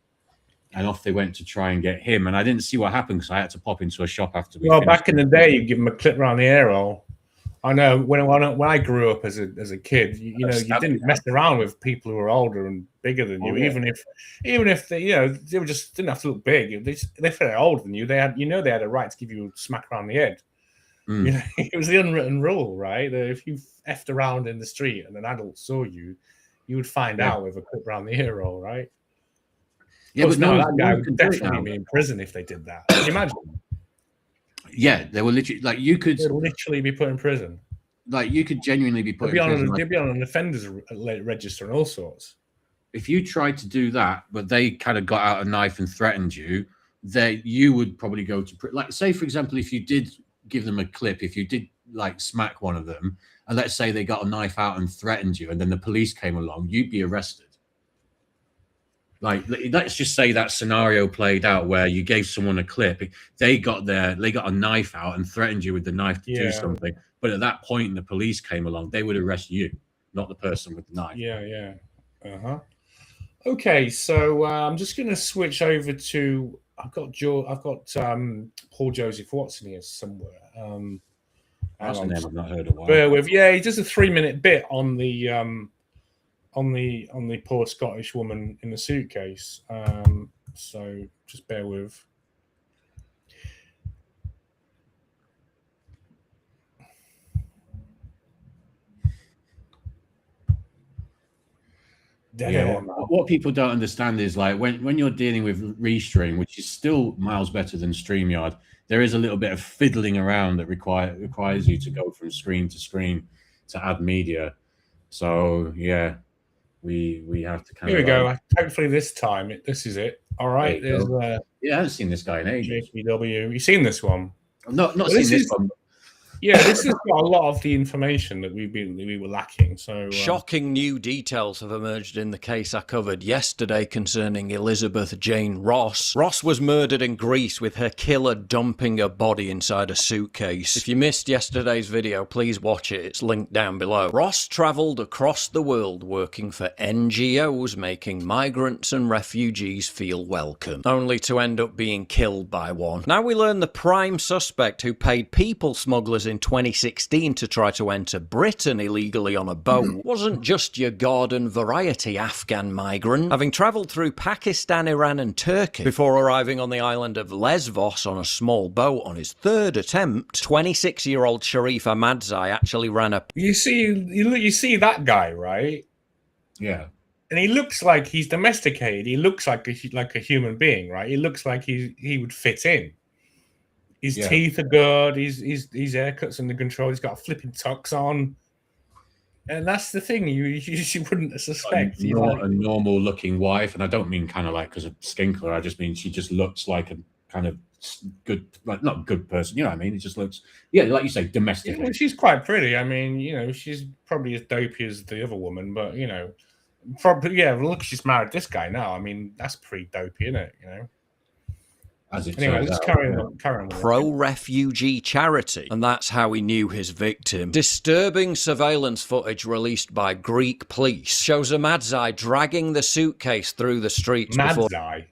And off they went to try and get him. And I didn't see what happened because I had to pop into a shop after we finished. Back in the day, you give them a clip around the ear hole. I know when I grew up as a kid, you didn't mess around with people who were older and bigger than you, even if they, they just didn't have to look big. If they're older than you, they had a right to give you a smack around the head. It was the unwritten rule, right? That if you effed around in the street and an adult saw you, you would find out with a clip around the ear hole, right? Yeah, but no, that guy would definitely be in prison if they did that. Can you imagine? Yeah, they were literally like they'd literally be put in prison. Like you could genuinely be put in prison. They'd be on an offenders register and all sorts. If you tried to do that, but they kind of got out a knife and threatened you, you would probably go to like, say for example, if you did give them a clip, if you did like smack one of them, and let's say they got a knife out and threatened you, and then the police came along, you'd be arrested. Like, let's just say that scenario played out where you gave someone a clip, they got a knife out and threatened you with the knife to do something. But at that point, the police came along, they would arrest you, not the person with the knife. Yeah. Okay, so I'm just going to switch over to. I've got Paul Joseph Watson here somewhere. That's a name I've not heard of. Bear with, he does a 3-minute bit on the poor Scottish woman in the suitcase. So just bear with. Yeah, what people don't understand is like when you're dealing with Restream, which is still miles better than StreamYard, there is a little bit of fiddling around that requires you to go from screen to screen to add media. So yeah, we have to kind of. Here we go. Hopefully this time this is it. All right. I haven't seen this guy in ages. JPW. You seen this one? Not seen this one. Yeah, this has got a lot of the information that we were lacking. So shocking new details have emerged in the case I covered yesterday concerning Elizabeth Jane Ross. Ross was murdered in Greece with her killer dumping her body inside a suitcase. If you missed yesterday's video, please watch it. It's linked down below. Ross travelled across the world working for NGOs, making migrants and refugees feel welcome, only to end up being killed by one. Now we learn the prime suspect who paid people smugglers in 2016 to try to enter Britain illegally on a boat wasn't just your garden variety Afghan migrant. Having travelled through Pakistan, Iran and Turkey before arriving on the island of Lesbos on a small boat on his 3rd attempt, 26-year-old Sharif Ahmadzai actually ran a... You see that guy, right? Yeah. And he looks like he's domesticated. He looks like a human being, right? He looks like he would fit in. His teeth are good. His haircut's under control. He's got a flipping tux on, and that's the thing you wouldn't suspect. Not a normal looking wife, and I don't mean kind of like because of skin color. I just mean she just looks like a kind of good, like not good person. You know what I mean? It just looks, like you say, domestic. Yeah, well, she's quite pretty. I mean, she's probably as dopey as the other woman, but probably look, she's married this guy now. I mean, that's pretty dopey, isn't it? Anyway, let's carry on. Pro-refugee charity, and that's how he knew his victim. Disturbing surveillance footage released by Greek police shows Ahmadzai dragging the suitcase through the streets. Madzai.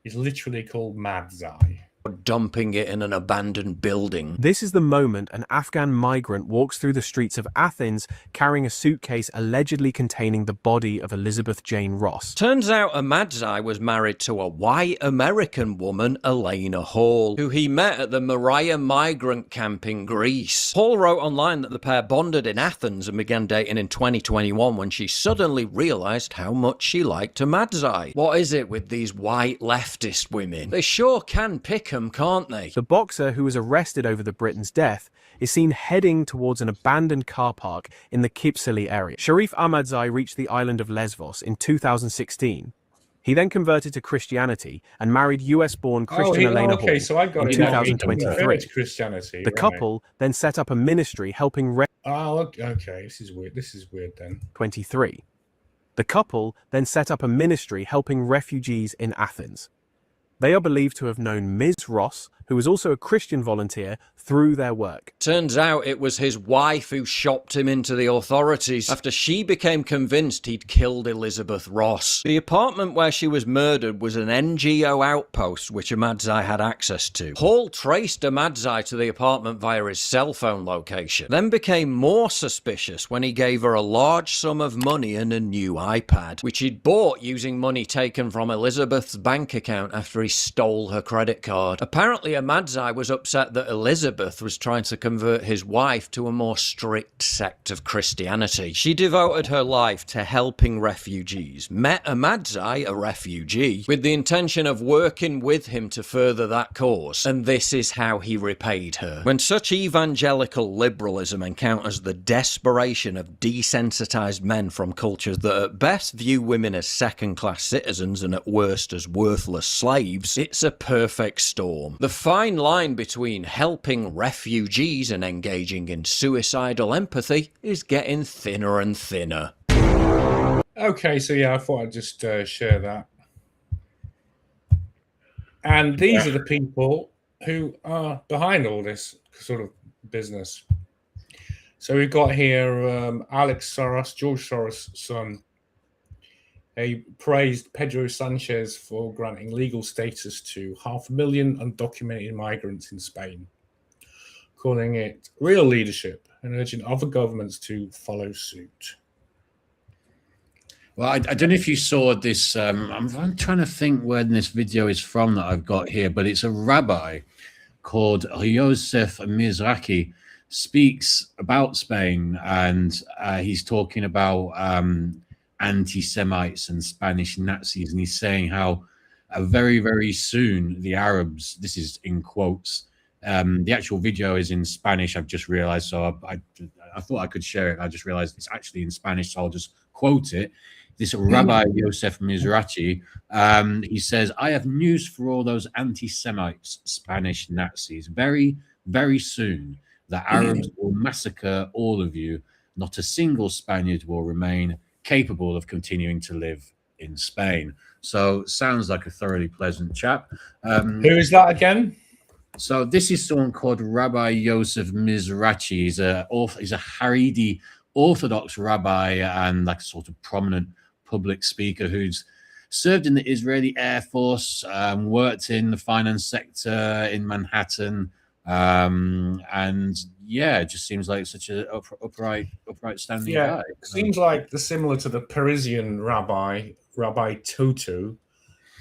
He's literally called Madzai. dumping it in an abandoned building. This is the moment an Afghan migrant walks through the streets of Athens carrying a suitcase allegedly containing the body of Elizabeth Jane Ross. Turns out Ahmadzai was married to a white American woman, Elena Hall, who he met at the Moria migrant camp in Greece. Hall wrote online that the pair bonded in Athens and began dating in 2021 when she suddenly realised how much she liked Ahmadzai. What is it with these white leftist women? They sure can pick them, can't they? The boxer who was arrested over the Britain's death is seen heading towards an abandoned car park in the Kypsili area. Sharif Ahmadzai reached the island of Lesvos in 2016. He then converted to Christianity and married US-born Christian Elena Hall in 2023. Christianity. The couple then set up a ministry helping okay, this is weird then. 23. The couple then set up a ministry helping refugees in Athens. They are believed to have known Ms. Ross, who was also a Christian volunteer, through their work. Turns out it was his wife who shopped him into the authorities after she became convinced he'd killed Elizabeth Ross. The apartment where she was murdered was an NGO outpost which Ahmadzai had access to. Hall traced Ahmadzai to the apartment via his cell phone location, then became more suspicious when he gave her a large sum of money and a new iPad, which he'd bought using money taken from Elizabeth's bank account after he stole her credit card. Apparently Ahmadzai was upset that Elizabeth was trying to convert his wife to a more strict sect of Christianity. She devoted her life to helping refugees, met Ahmadzai, a refugee, with the intention of working with him to further that cause, and this is how he repaid her. When such evangelical liberalism encounters the desperation of desensitized men from cultures that at best view women as second-class citizens and at worst as worthless slaves, it's a perfect storm. The fine line between helping refugees and engaging in suicidal empathy is getting thinner and thinner. Okay, so yeah, I thought I'd just share that. And these are the people who are behind all this sort of business. So we've got here Alex Soros, George Soros' son. He praised Pedro Sanchez for granting legal status to 500,000 undocumented migrants in Spain, calling it real leadership and urging other governments to follow suit. Well, I don't know if you saw this. I'm trying to think when this video is from that I've got here, but it's a rabbi called Yosef Mizrahi speaks about Spain, and he's talking about anti-Semites and Spanish Nazis, and he's saying how very, very soon the Arabs, this is in quotes, the actual video is in Spanish, I've just realized, so I thought I could share it. I just realized it's actually in Spanish, so I'll just quote it. This Rabbi Yosef Mizrahi, he says, "I have news for all those anti-Semites, Spanish Nazis. Very, very soon, the Arabs will massacre all of you. Not a single Spaniard will remain capable of continuing to live in Spain." So sounds like a thoroughly pleasant chap. Who is that again? So this is someone called Rabbi Yosef Mizrahi. He's a Haredi Orthodox rabbi and like a sort of prominent public speaker who's served in the Israeli Air Force, worked in the finance sector in Manhattan, and yeah, it just seems like such an upright standing guy. Seems like similar to the Parisian Rabbi Tutu.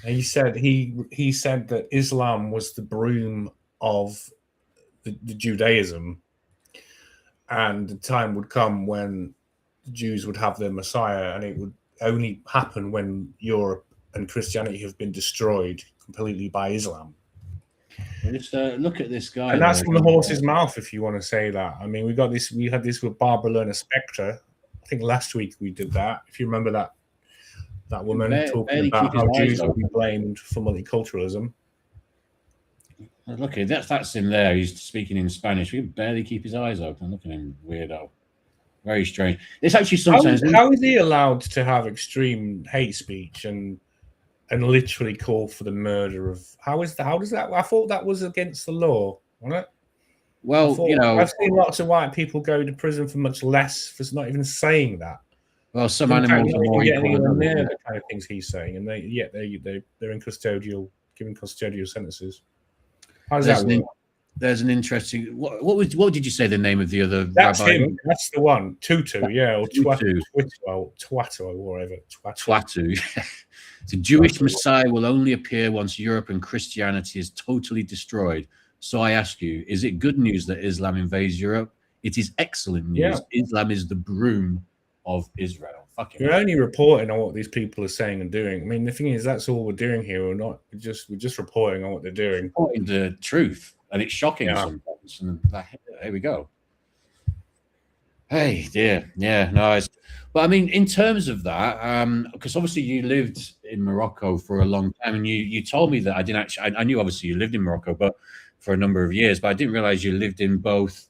He said that Islam was the broom of the Judaism, and the time would come when the Jews would have their Messiah, and it would only happen when Europe and Christianity have been destroyed completely by Islam. Just look at this guy, and that's from the horse's mouth, if you want to say that. I mean, we had this with Barbara Lerner Spectre. I think last week we did that. If you remember that woman talking about how Jews will be blamed for multiculturalism. Look, that's in there. He's speaking in Spanish. He can barely keep his eyes open. Look at him, weirdo. Very strange. It's actually sometimes. How is he allowed to have extreme hate speech and literally call for the murder of? How does that? I thought that was against the law, wasn't it? Well, I've seen lots of white people go to prison for much less for not even saying that. Well, some animals are more equal than others. The kind of things he's saying, and they're in giving custodial sentences. How does that work? There's an interesting. What did you say the name of the other That's rabbi? him. That's the one. Tutu, yeah, or Tutu. Twatu, or whatever. Twatu. The Jewish Messiah will only appear once Europe and Christianity is totally destroyed. So I ask you, is it good news that Islam invades Europe? It is excellent news. Yeah. Islam is the broom of Israel. We're only reporting on what these people are saying and doing. I mean, the thing is, that's all we're doing here. We're just reporting on what they're doing. Reporting the truth, and it's shocking sometimes. And here we go. Hey, dear, yeah, nice. But I mean, in terms of that, because obviously you lived in Morocco for a long time, and you told me that I knew obviously you lived in Morocco, but for a number of years, but I didn't realize you lived in both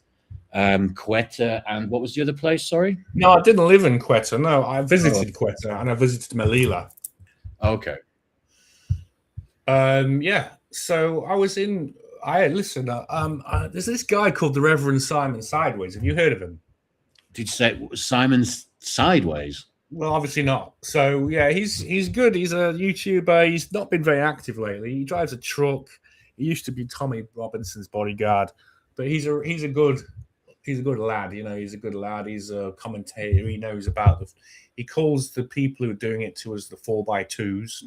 Quetta and what was the other place? Sorry. No, I didn't live in Quetta. No, I visited Quetta and I visited Melilla. Okay. Yeah. So I was in. There's this guy called the Reverend Simon Sideways. Have you heard of him? Did you say Simon Sideways? Well, obviously not. So yeah, he's good. He's a YouTuber. He's not been very active lately. He drives a truck. He used to be Tommy Robinson's bodyguard, but he's a good lad. You know, he's a good lad. He's a commentator. He knows about he calls the people who are doing it to us the 4x2s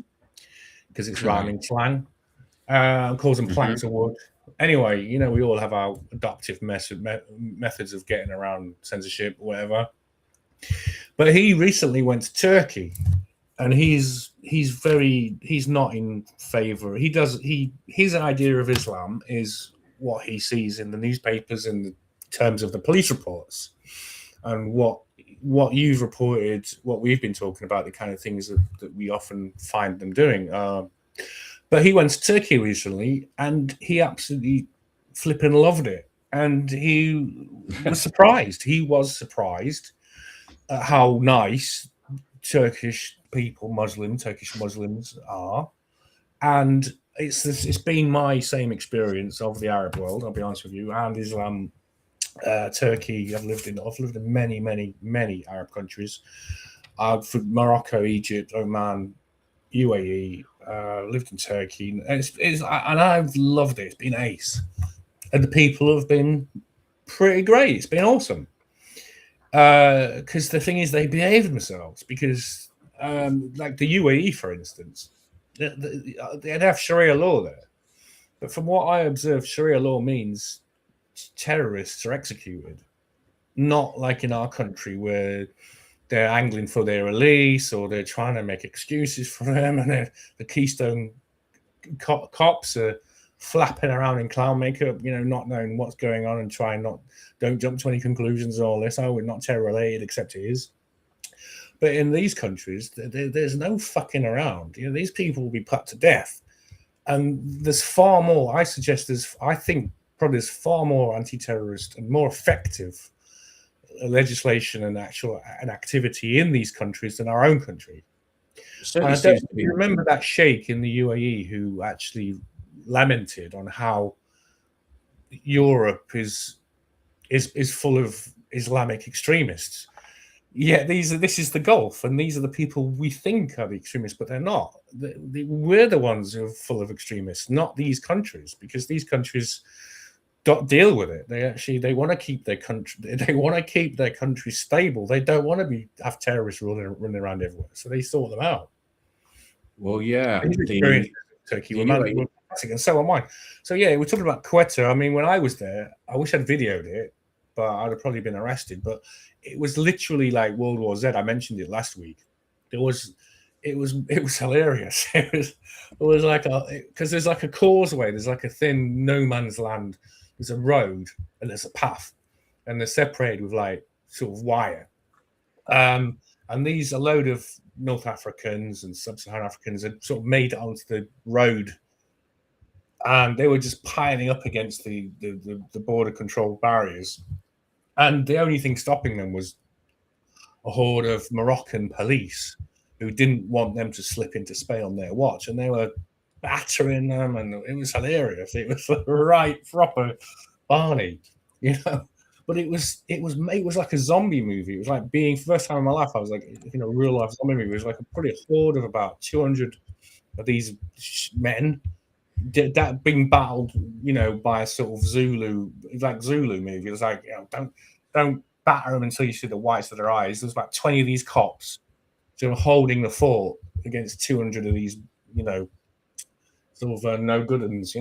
because it's rhyming slang. Calls them planks of wood. Anyway, you know, we all have our adoptive methods of getting around censorship or whatever. But he recently went to Turkey, and he's not in favor. His idea of Islam is what he sees in the newspapers in terms of the police reports, and what you've reported, what we've been talking about, the kind of things that we often find them doing. But he went to Turkey recently, and he absolutely flipping loved it. And he was surprised. He was surprised at how nice Turkish Muslims are. And it's been my same experience of the Arab world, I'll be honest with you, and Islam. Turkey. I've lived in many, many, many Arab countries. From Morocco, Egypt, Oman, UAE. Lived in Turkey, and I've loved it. It's been ace, and the people have been pretty great. It's been awesome. Because the thing is, they behave themselves. Because, like the UAE, for instance, they have Sharia law there, but from what I observed, Sharia law means terrorists are executed, not like in our country where they're angling for their release or they're trying to make excuses for them, and the Keystone cops are flapping around in clown makeup, you know, not knowing what's going on and don't jump to any conclusions and all this. Oh, we're not terror related, except it is. But in these countries, there's no fucking around. You know, these people will be put to death, and there's far more. I think probably there's far more anti-terrorist and more effective legislation and activity in these countries than our own country. You remember that sheikh in the UAE who actually lamented on how Europe is full of Islamic extremists. Yeah, this is the Gulf, and these are the people we think are the extremists, but they're not. We're the ones who are full of extremists, not these countries, because these countries don't deal with it. They want to keep their country. They want to keep their country stable. They don't want to have terrorists running around everywhere. So they sort them out. Well, yeah, Turkey, and so am I. So yeah, we're talking about Quetta. I mean, when I was there, I wish I'd videoed it, but I'd have probably been arrested. But it was literally like World War Z. I mentioned it last week. It was hilarious. It was like because there's like a causeway. There's like a thin no man's land. There's a road and there's a path, and they're separated with like sort of wire. And these a load of North Africans and Sub-Saharan Africans had sort of made it onto the road, and they were just piling up against the border control barriers. And the only thing stopping them was a horde of Moroccan police who didn't want them to slip into Spain on their watch, and they were battering them, and it was hilarious. It was right proper Barney, you know. But it was like a zombie movie. It was like being first time in my life. I was like, you know, real life zombie movie. It was like a horde of about 200 of these men that being battled, by a sort of Zulu, like Zulu movie. It was like, don't batter them until you see the whites of their eyes. There was about 20 of these cops sort of holding the fort against 200 of these, sort of no good uns,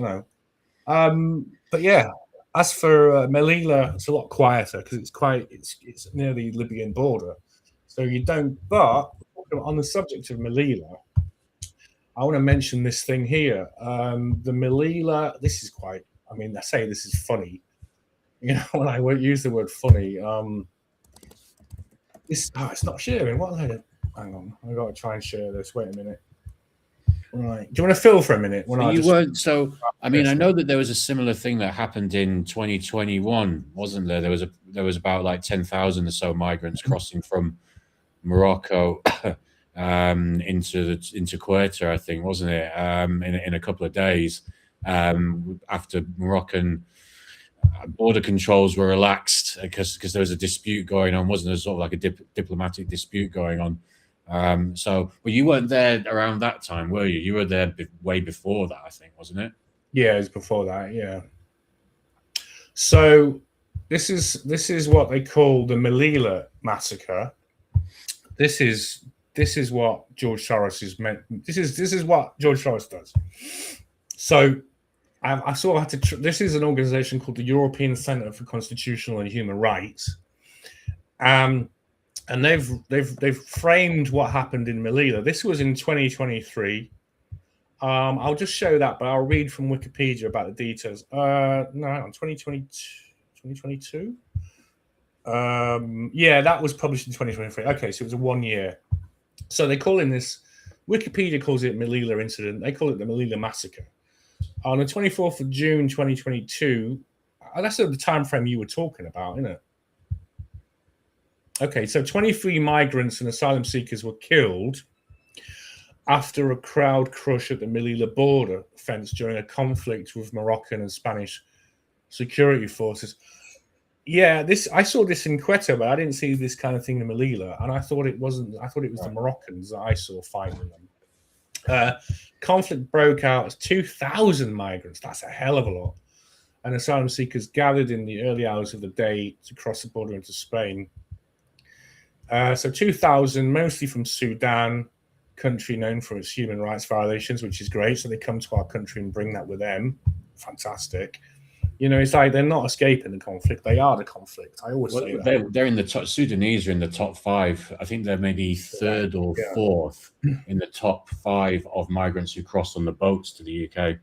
But yeah, as for Melilla, it's a lot quieter because it's near the Libyan border, so you don't. But on the subject of Melilla, I want to mention this thing here. The Melilla. This is quite. I mean, I say this is funny. When I use the word funny, it's not sharing. What? Hang on, I got to try and share this. Wait a minute. Right. Do you want to fill for a minute? I mean, I know that there was a similar thing that happened in 2021, wasn't there? There was about like 10,000 or so migrants crossing from Morocco into Quetta, I think, wasn't it? In a couple of days after Moroccan border controls were relaxed because there was a dispute going on, wasn't there? Sort of like a diplomatic dispute going on. Well, you weren't there around that time, were you? You were there way before that, I think, wasn't it? Yeah, it was before that. Yeah. So this is what they call the Melilla massacre. This is what George Soros is meant. This is what George Soros does. So I sort of had to. This is an organization called the European Centre for Constitutional and Human Rights. And they've framed what happened in Melilla. This was in 2023. I'll just show that, but I'll read from Wikipedia about the details. No, 2022. Yeah, that was published in 2023. Okay, so it was a 1 year. So they call in this. Wikipedia calls it Melilla incident. They call it the Melilla massacre. On the 24th of June 2022. That's the time frame you were talking about, isn't it? Okay, so 23 migrants and asylum seekers were killed after a crowd crush at the Melilla border fence during a conflict with Moroccan and Spanish security forces. Yeah, I saw this in Quetta, but I didn't see this kind of thing in Melilla, and I thought it was the Moroccans that I saw fighting them. Conflict broke out as 2,000 migrants. That's a hell of a lot. And asylum seekers gathered in the early hours of the day to cross the border into Spain. So 2,000, mostly from Sudan, country known for its human rights violations, which is great. So they come to our country and bring that with them. Fantastic. It's like they're not escaping the conflict. They are the conflict. I always say that. They're in the top. Sudanese are in the top 5. I think they're maybe third or fourth in the top 5 of migrants who crossed on the boats to the UK.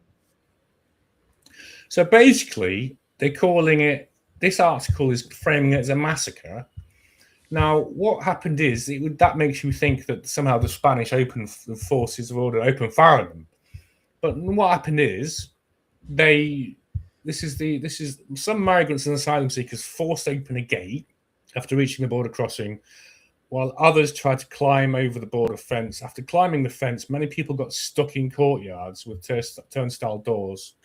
So basically, they're calling it. This article is framing it as a massacre. Now, what happened is that makes you think that somehow the Spanish open forces have ordered open fire on them. But what happened is some migrants and asylum seekers forced open a gate after reaching the border crossing, while others tried to climb over the border fence. After climbing the fence, many people got stuck in courtyards with turnstile doors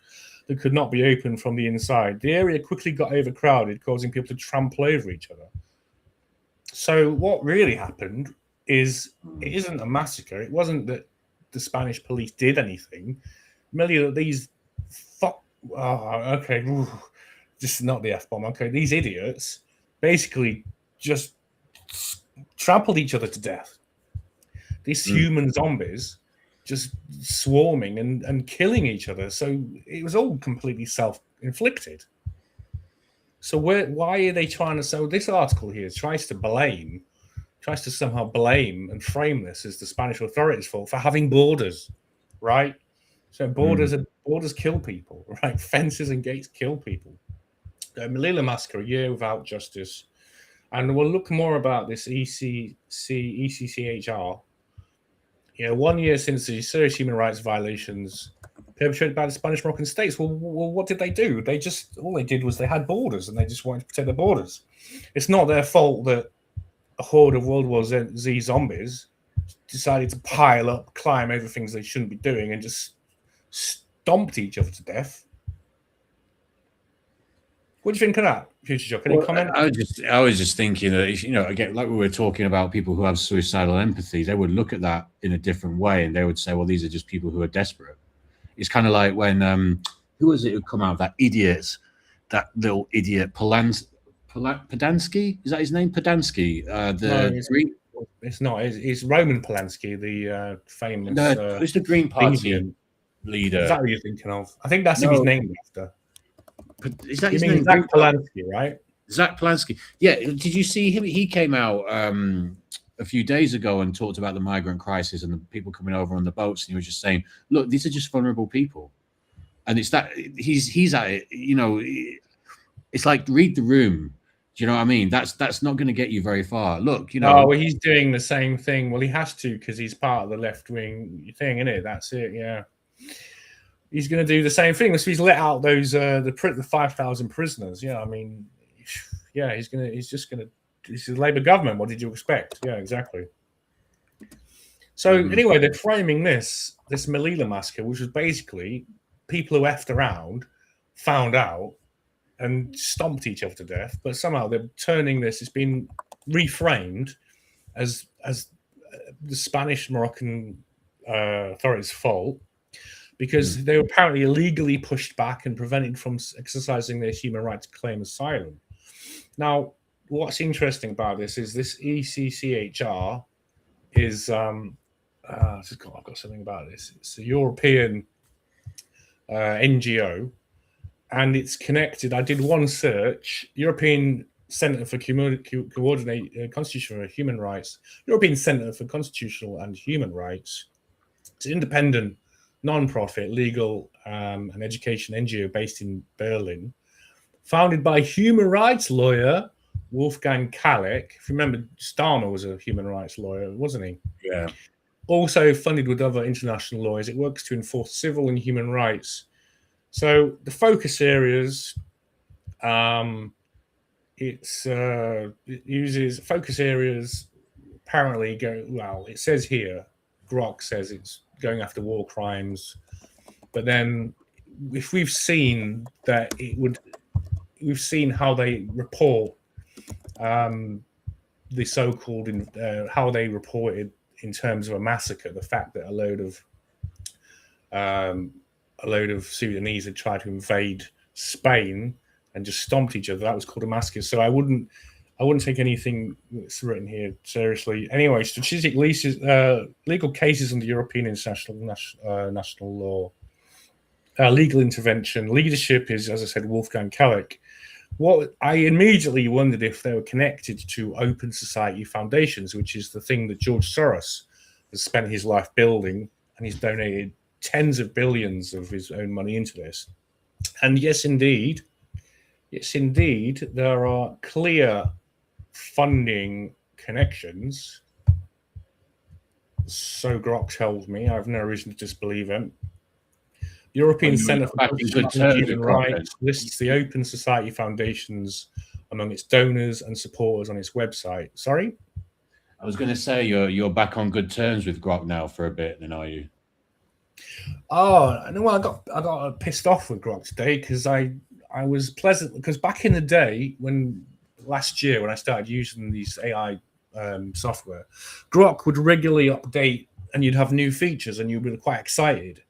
that could not be opened from the inside. The area quickly got overcrowded, causing people to trample over each other. So what really happened is it isn't a massacre. It wasn't that the Spanish police did anything. Merely these just not the F-bomb. Okay, these idiots basically just trampled each other to death. These human zombies just swarming and killing each other. So it was all completely self-inflicted. So why are they trying to? So this article here tries to somehow blame and frame this as the Spanish authorities' fault for having borders, right? So borders kill people, right? Fences and gates kill people. The Melilla massacre, a year without justice, and we'll look more about this ECCHR. 1 year since the serious human rights violations perpetrated by the Spanish Moroccan states. Well, what did they do? All they did was they had borders and they just wanted to protect their borders. It's not their fault that a horde of World War Z zombies decided to pile up, climb over things they shouldn't be doing, and just stomped each other to death. What do you think of that, Future Jock? Any comment? I was just thinking that, again, like we were talking about people who have suicidal empathy, they would look at that in a different way and they would say, well, these are just people who are desperate. It's kind of like when who was it who come out? That little idiot Polanski. Is that his name? Polanski. It's not. It's Roman Polanski, the famous. Who's the Green Party Indian leader? Is that what you're thinking of? I think that's who he's named after. Is that you his mean name? Zach Polanski, right? Zach Polanski. Yeah. Did you see him? He came out a few days ago and talked about the migrant crisis and the people coming over on the boats, and he was just saying, "Look, these are just vulnerable people," and it's that he's at it. You know, it's like read the room. Do you know what I mean? That's not going to get you very far. Look, you know. Oh, well, he's doing the same thing. Well, he has to because he's part of the left wing thing, isn't it? That's it. Yeah. He's going to do the same thing. So he's let out those the 5,000 prisoners. Yeah, I mean, yeah, he's just gonna. This is Labour government. What did you expect? Yeah, exactly. So anyway, they're framing this Melilla massacre, which was basically people who effed around, found out, and stomped each other to death. But somehow they're turning this. It's been reframed as the Spanish Moroccan authorities' fault. Because they were apparently illegally pushed back and prevented from exercising their human right to claim asylum. Now, what's interesting about this is this ECCHR is I've got something about this. It's a European NGO, and it's connected. I did one search: European Centre for Constitutional Human Rights, European Centre for Constitutional and Human Rights. It's an independent, non-profit, legal and education NGO based in Berlin, founded by human rights lawyer Wolfgang Kalek. If you remember, Starmer was a human rights lawyer, wasn't he? Yeah. Also funded with other international lawyers. It works to enforce civil and human rights. So the focus areas, it uses focus areas. Apparently, it says here, Grok says it's going after war crimes, but then if we've seen that we've seen how they report the so-called how they reported in terms of a massacre, the fact that a load of Sudanese had tried to invade Spain and just stomped each other, that was called a massacre. So I wouldn't take anything that's written here seriously. Anyway, strategic legal cases under European international national law, legal intervention, leadership is, as I said, Wolfgang Kalek. What I immediately wondered if they were connected to Open Society Foundations, which is the thing that George Soros has spent his life building, and he's donated tens of billions of his own money into this. And yes, indeed, there are clear funding connections. So Grok tells me. I have no reason to disbelieve him. European Centre for Human Rights lists the Open Society Foundations among its donors and supporters on its website. Sorry? I was going to say you're back on good terms with Grok now for a bit, then, are you? Oh, no, well, I got pissed off with Grok today because I was pleasant, because back in the day last year when I started using these AI software, Grok would regularly update and you'd have new features and you'd be quite excited.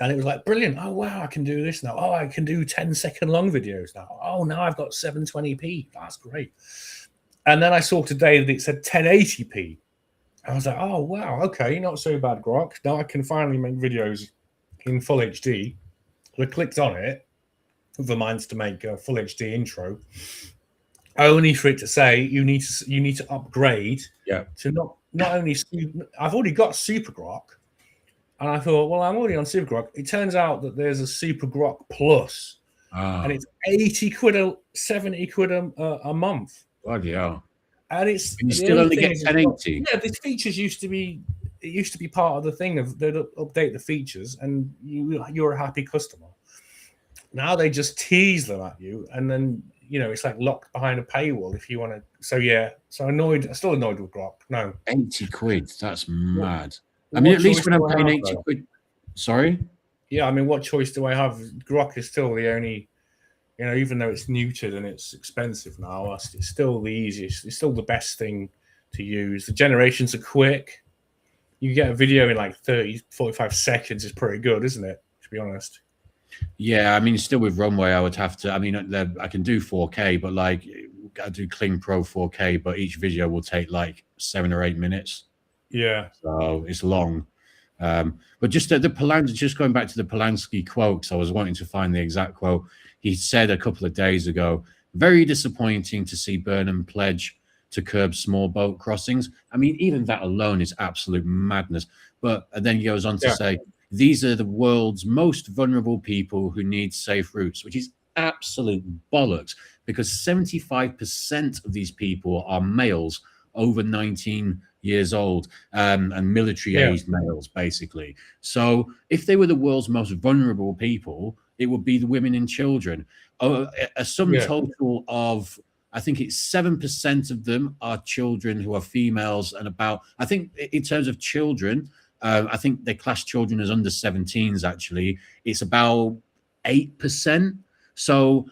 And it was like, brilliant. Oh, wow, I can do this now. Oh, I can do 10-second long videos now. Oh, now I've got 720p. That's great. And then I saw today that it said 1080p. I was like, oh, wow, okay, not so bad, Grok. Now I can finally make videos in full HD. I clicked on it with the minds to make a full HD intro, only for it to say you need to upgrade to not only I've already got Super Grok. And I thought, well, I'm already on Super Grok. It turns out that there's a Super Grok Plus, and it's 80 quid, 70 quid a month. Bloody hell. And it's you still only get 1080. Yeah, these features used to be part of the thing of they'd update the features, and you're a happy customer. Now they just tease them at you, and then it's like locked behind a paywall if you want to. So yeah, so still annoyed with Grok. No, 80 quid. That's mad. I mean, at least when I'm paying 80 quid. Sorry? Yeah, I mean, what choice do I have? Grok is still the only, even though it's neutered and it's expensive now, it's still the easiest. It's still the best thing to use. The generations are quick. you get a video in like 30, 45 seconds is pretty good, isn't it? To be honest. Yeah, I mean, still with Runway, I would have to. I mean, I can do 4K, but like I do Kling Pro 4K, but each video will take like 7 or 8 minutes. Yeah, so it's long. But just the Polanski, just going back to the Polanski quote, because I was wanting to find the exact quote. He said a couple of days ago, "Very disappointing to see Burnham pledge to curb small boat crossings." I mean, even that alone is absolute madness. But then he goes on to say, "These are the world's most vulnerable people who need safe routes," which is absolute bollocks, because 75% of these people are males over 19 years old, and military-aged males, basically. So if they were the world's most vulnerable people, it would be the women and children. A sum total of, I think it's 7% of them are children who are females, and about, I think in terms of children, I think they class children as under 17s, actually. It's about 8%. So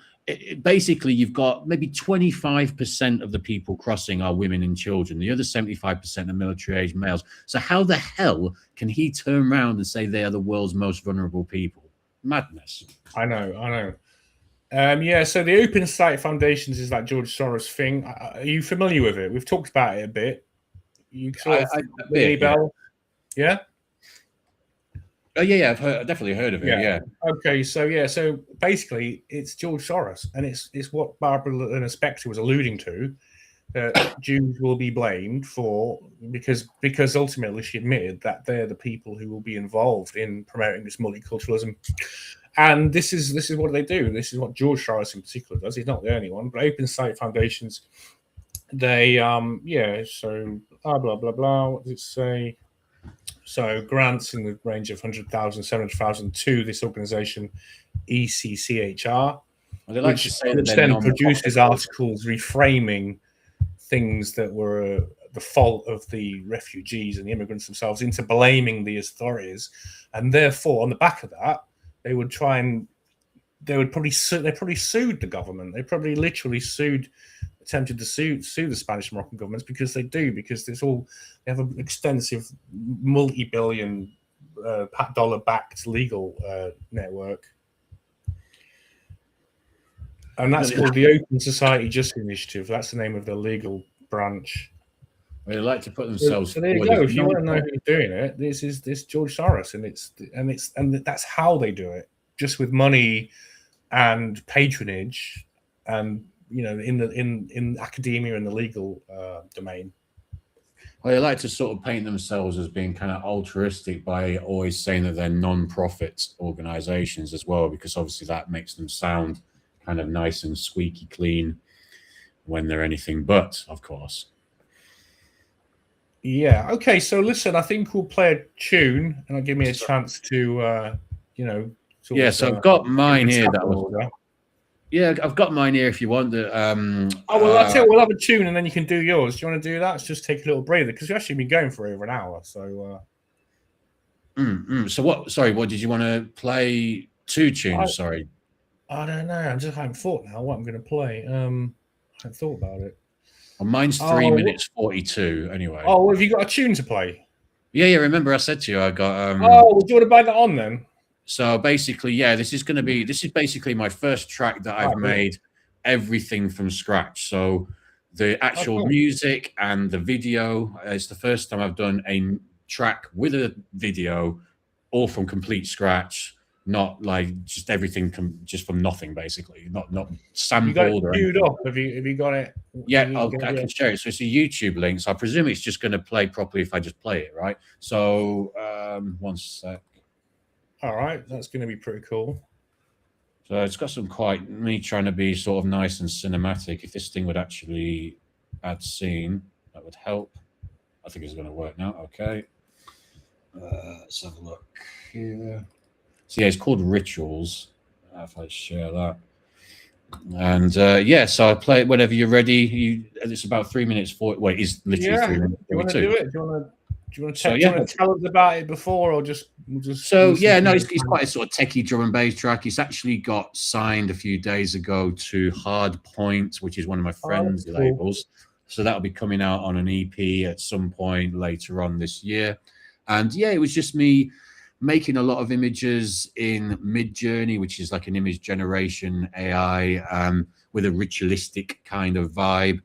basically, you've got maybe 25% of the people crossing are women and children. The other 75% are military-aged males. So how the hell can he turn around and say they are the world's most vulnerable people? Madness. I know. Yeah, so the Open Society Foundations is that George Soros thing. Are you familiar with it? We've talked about it a bit. You sort of, Bell? Yeah? Oh, yeah, I've definitely heard of it, yeah. Okay, so basically, it's George Soros, and it's what Barbara Lena Spector was alluding to. Jews will be blamed for, because ultimately she admitted that they're the people who will be involved in promoting this multiculturalism. And this is what they do. This is what George Soros in particular does. He's not the only one, but Open Society Foundations, they so blah blah blah. What does it say? So grants in the range of 100,000, 700,000 to this organization, ECCHR, which then produces articles reframing things that were the fault of the refugees and the immigrants themselves into blaming the authorities, and therefore on the back of that they probably sued the government. They probably literally attempted to sue the Spanish and Moroccan governments, because they have an extensive multi-billion dollar backed legal network, and that's called the Open Society Justice Initiative. That's the name of the legal branch. They like to put themselves. So there you go. If you want to know who's doing it, this is George Soros, and that's how they do it, just with money and patronage, and in academia and the legal domain. Well, they like to sort of paint themselves as being kind of altruistic by always saying that they're non-profit organizations as well, because obviously that makes them sound kind of nice and squeaky clean when they're anything but, of course. Yeah. Okay. So listen, I think we'll play a tune, and it'll give me a chance to, So I've got mine here. I've got mine here. If you want the. That's it. We'll have a tune, and then you can do yours. Do you want to do that? Let's just take a little breather, because we've actually been going for over an hour. So. So what? Sorry, what did you want to play? 2 tunes. Sorry. I don't know. I haven't thought now what I'm going to play. I haven't thought about it. Well, mine's 3 minutes 42. Anyway. Oh, have you got a tune to play? Yeah. Remember, I said to you, I got. Do you want to buy that on then? So basically, this is basically my first track that I've made everything from scratch. So the actual music and the video, it's the first time I've done a track with a video, all from complete scratch. Not like just everything just from nothing, basically. Not sampled. You got it queued up. Have you got it? Yeah, I can share it. So it's a YouTube link. So I presume it's just going to play properly if I just play it, right? So 1 sec. All right, that's going to be pretty cool. So it's got some me trying to be sort of nice and cinematic. If this thing would actually add scene, that would help. I think it's going to work now. Okay. Let's have a look here. So it's called Rituals. If I share that. And so I play it whenever you're ready. It's about 3 minutes 40. Wait, it's literally 3 minutes 42. Do you want to do it? Do you want to tell us about it before, or just? It's quite a sort of techie drum and bass track. It's actually got signed a few days ago to Hard Point, which is one of my friends' labels. So that'll be coming out on an EP at some point later on this year. And yeah, it was just me making a lot of images in Midjourney, which is like an image generation AI with a ritualistic kind of vibe.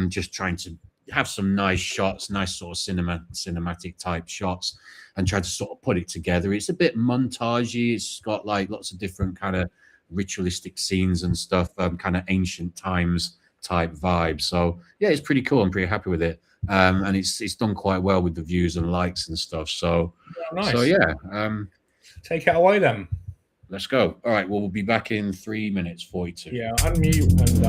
Just trying to have some nice shots, nice sort of cinematic type shots, and try to sort of put it together. It's a bit montagey. It's got like lots of different kind of ritualistic scenes and stuff, kind of ancient times type vibe. So yeah, it's pretty cool. I'm pretty happy with it. And it's done quite well with the views and likes and stuff. So, nice. So yeah. Take it away then. Let's go. All right. Well, we'll be back in 3 minutes 42. Yeah, unmute and.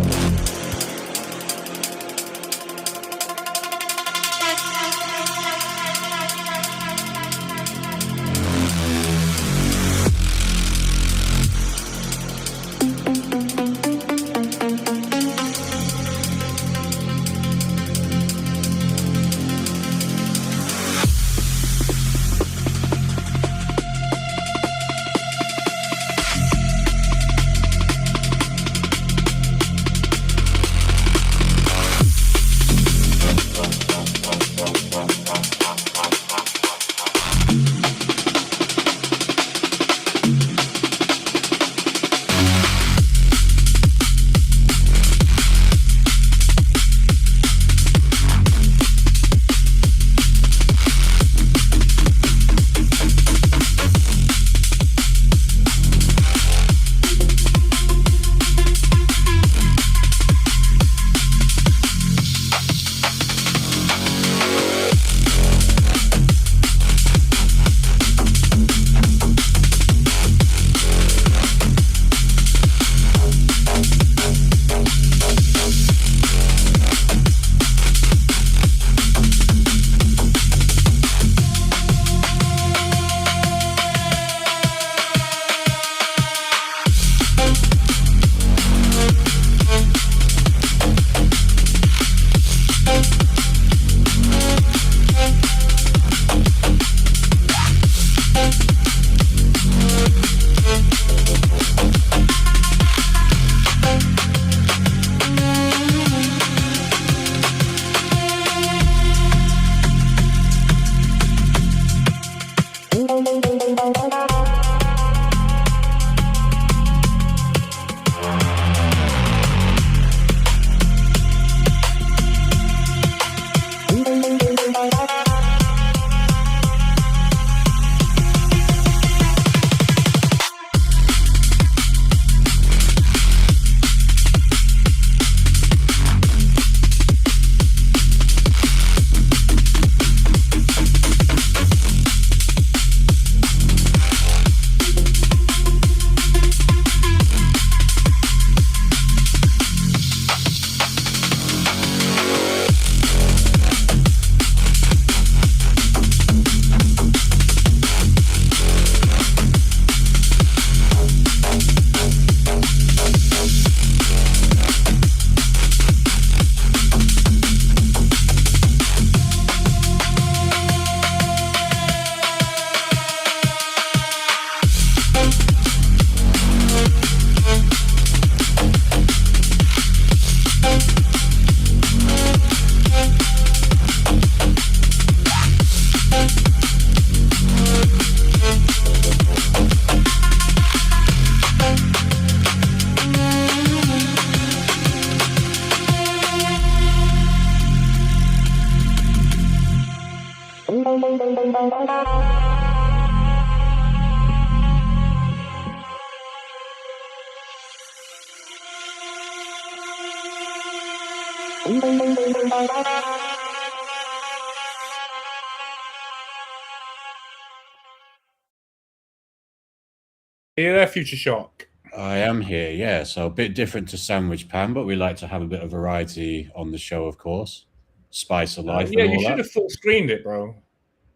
Are you there, Future Shock? I am here, yeah. So a bit different to Sandwich Pan, but we like to have a bit of variety on the show, of course. Spice of life. Yeah, and all you should that. have full screened it, bro.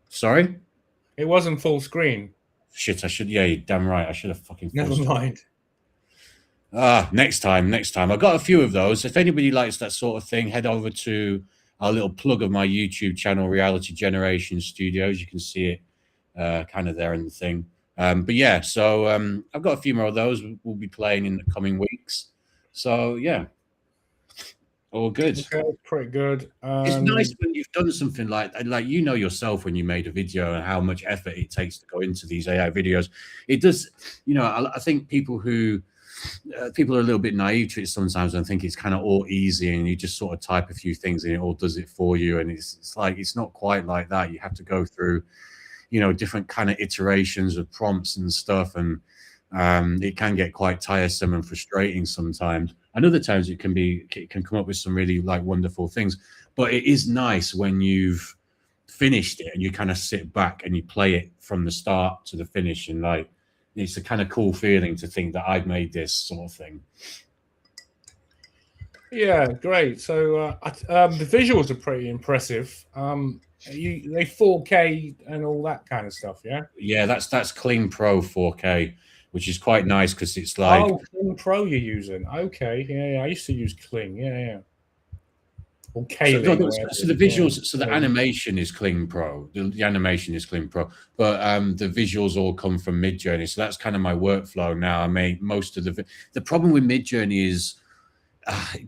Sorry? It wasn't full screen. Shit, I should. Yeah, you're damn right. I should have fucking. Never mind. Next time. I've got a few of those. If anybody likes that sort of thing, head over to our little plug of my YouTube channel, Reality Generation Studios. You can see it kind of there in the thing. But yeah, so I've got a few more of those we'll be playing in the coming weeks. So yeah. All good. Okay, pretty good. It's nice when you've done something like you know yourself when you made a video and how much effort it takes to go into these AI videos. It does, you know. I think people are a little bit naive to it sometimes and think it's kind of all easy and you just sort of type a few things and it all does it for you. And it's like it's not quite like that. You have to go through, you know, different kind of iterations of prompts and stuff, and it can get quite tiresome and frustrating sometimes. And other times it can come up with some really like wonderful things. But it is nice when you've finished it and you kind of sit back and you play it from the start to the finish, and like it's a kind of cool feeling to think that I've made this sort of thing. Yeah, great. So the visuals are pretty impressive. They 4K and all that kind of stuff, yeah. Yeah, that's Clean Pro 4K, which is quite nice because it's like Clean Pro you're using. Okay, yeah. I used to use Clean, yeah. Or K-Link, so the visuals, so the animation is Clean Pro. The animation is Clean Pro, but the visuals all come from Midjourney. So that's kind of my workflow now. I make most of the problem with Midjourney is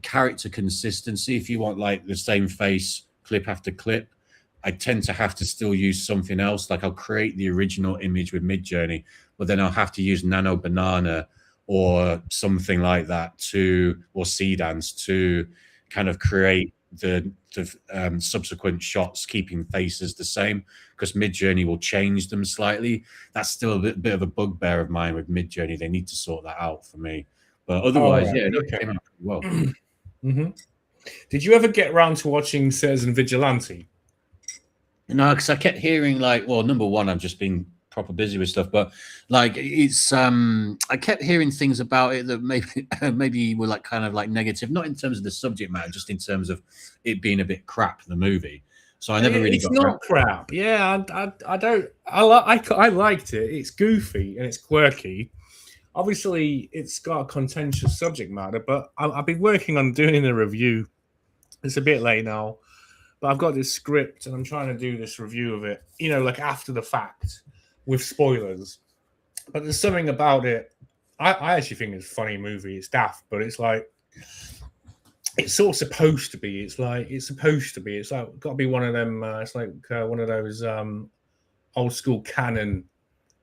character consistency. If you want like the same face clip after clip, I tend to have to still use something else. Like I'll create the original image with Midjourney, but then I'll have to use Nano Banana or something like that or Seedance to kind of create the subsequent shots, keeping faces the same, because Midjourney will change them slightly. That's still a bit of a bugbear of mine with Midjourney. They need to sort that out for me. But otherwise, it came out pretty well. Mm-hmm. Did you ever get around to watching Citizen Vigilante? No, because I kept hearing like, well, number one, I've just been proper busy with stuff, but like it's I kept hearing things about it that maybe were like kind of like negative, not in terms of the subject matter, just in terms of it being a bit crap, the movie. So I never really got. It's not crap. Yeah, I don't. I liked it. It's goofy and it's quirky. Obviously, it's got a contentious subject matter, but I've been working on doing a review. It's a bit late now, but I've got this script and I'm trying to do this review of it, you know, like after the fact with spoilers. But there's something about it. I actually think it's a funny movie. It's daft, but it's like, it's sort of supposed to be. It's like got to be one of them. It's like one of those old school canon,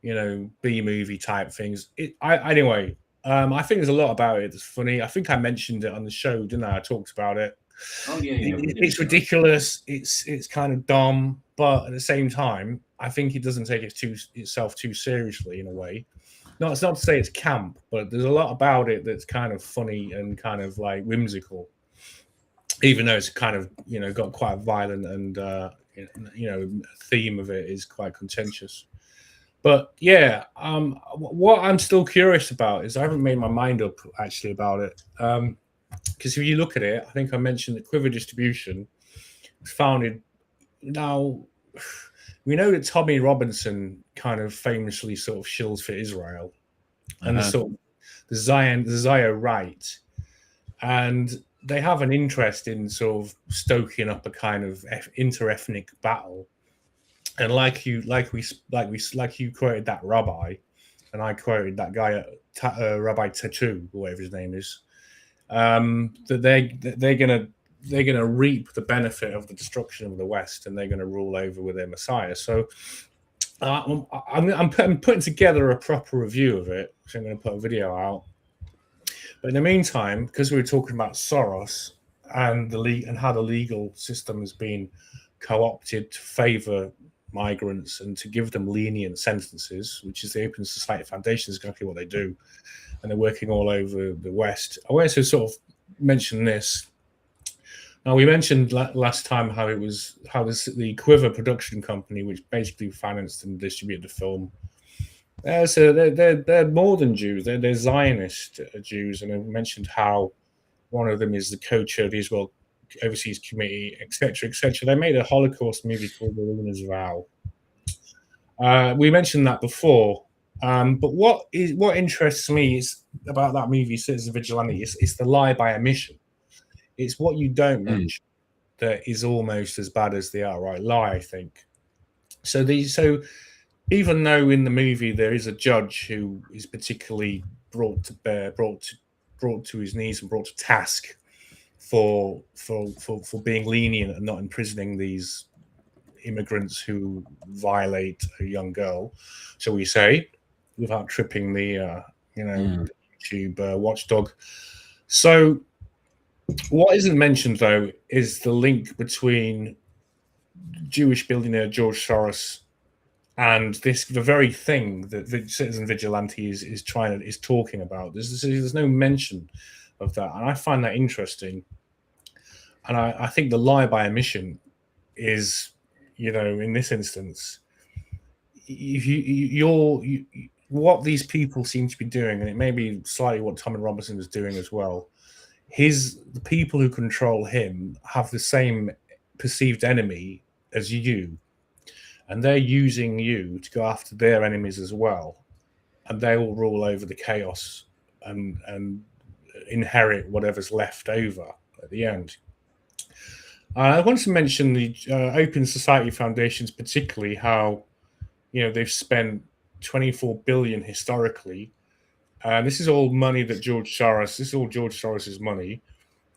you know, B movie type things. Anyway, I think there's a lot about it that's funny. I think I mentioned it on the show, didn't I? I talked about it. Oh yeah. It's ridiculous. It's kind of dumb, but at the same time, I think it doesn't take itself too seriously in a way. No, it's not to say it's camp, but there's a lot about it that's kind of funny and kind of like whimsical, even though it's kind of, you know, got quite violent and you know, theme of it is quite contentious. But yeah, what I'm still curious about is I haven't made my mind up actually about it. Because if you look at it, I think I mentioned that Quiver Distribution was founded. Now, we know that Tommy Robinson kind of famously sort of shills for Israel and the sort of the Zio right. And they have an interest in sort of stoking up a kind of inter-ethnic battle. And like you quoted that rabbi, and I quoted that guy, Rabbi Tattoo, whatever his name is. That they're gonna reap the benefit of the destruction of the West, and they're gonna rule over with their Messiah. So I'm putting together a proper review of it, which I'm going to put a video out. But in the meantime, because we were talking about Soros and how the legal system has been co-opted to favour migrants and to give them lenient sentences, which is the Open Society Foundation, is exactly what they do. And they're working all over the West. I wanted to sort of mention this. Now, we mentioned last time how the Quiver production company, which basically financed and distributed the film. So they're more than Jews. They're Zionist Jews, and I mentioned how one of them is the co-chair of the Israel Overseas Committee, etc., etc. They made a Holocaust movie called The Luna's Vow. We mentioned that before. But what interests me is about that movie, Citizen Vigilante, it's the lie by omission. It's what you don't mention that is almost as bad as the outright lie, I think. So even though in the movie there is a judge who is particularly brought to his knees and brought to task for being lenient and not imprisoning these immigrants who violate a young girl, shall we say, without tripping the the YouTube watchdog. So what isn't mentioned though is the link between Jewish billionaire George Soros and the very thing that the Citizen Vigilante is talking about. There's no mention of that, and I find that interesting. And I think the lie by omission is, in this instance, what these people seem to be doing, and it may be slightly what Tom and Robinson is doing as well. The people who control him have the same perceived enemy as you, and they're using you to go after their enemies as well, and they will rule over the chaos and inherit whatever's left over at the end. I want to mention the Open Society Foundations, particularly how they've spent 24 billion historically. This is all money that George Soros's money.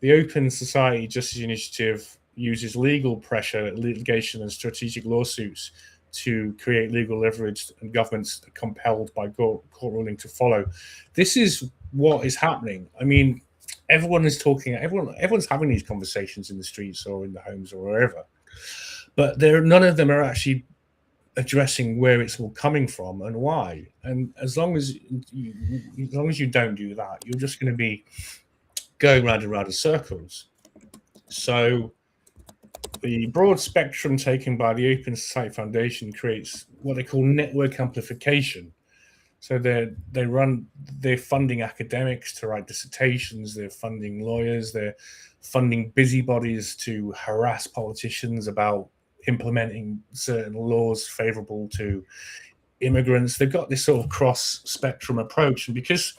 The Open Society Justice Initiative uses legal pressure, litigation, and strategic lawsuits to create legal leverage, and governments are compelled by court ruling to follow. This is what is happening. I mean, everyone's having these conversations in the streets or in the homes or wherever, but none of them are actually addressing where it's all coming from and why. And as long as you don't do that, you're just going to be going round and round in circles. So the broad spectrum taken by the Open Society Foundation creates what they call network amplification. So they're funding academics to write dissertations, they're funding lawyers, they're funding busybodies to harass politicians about implementing certain laws favorable to immigrants. They've got this sort of cross-spectrum approach, and because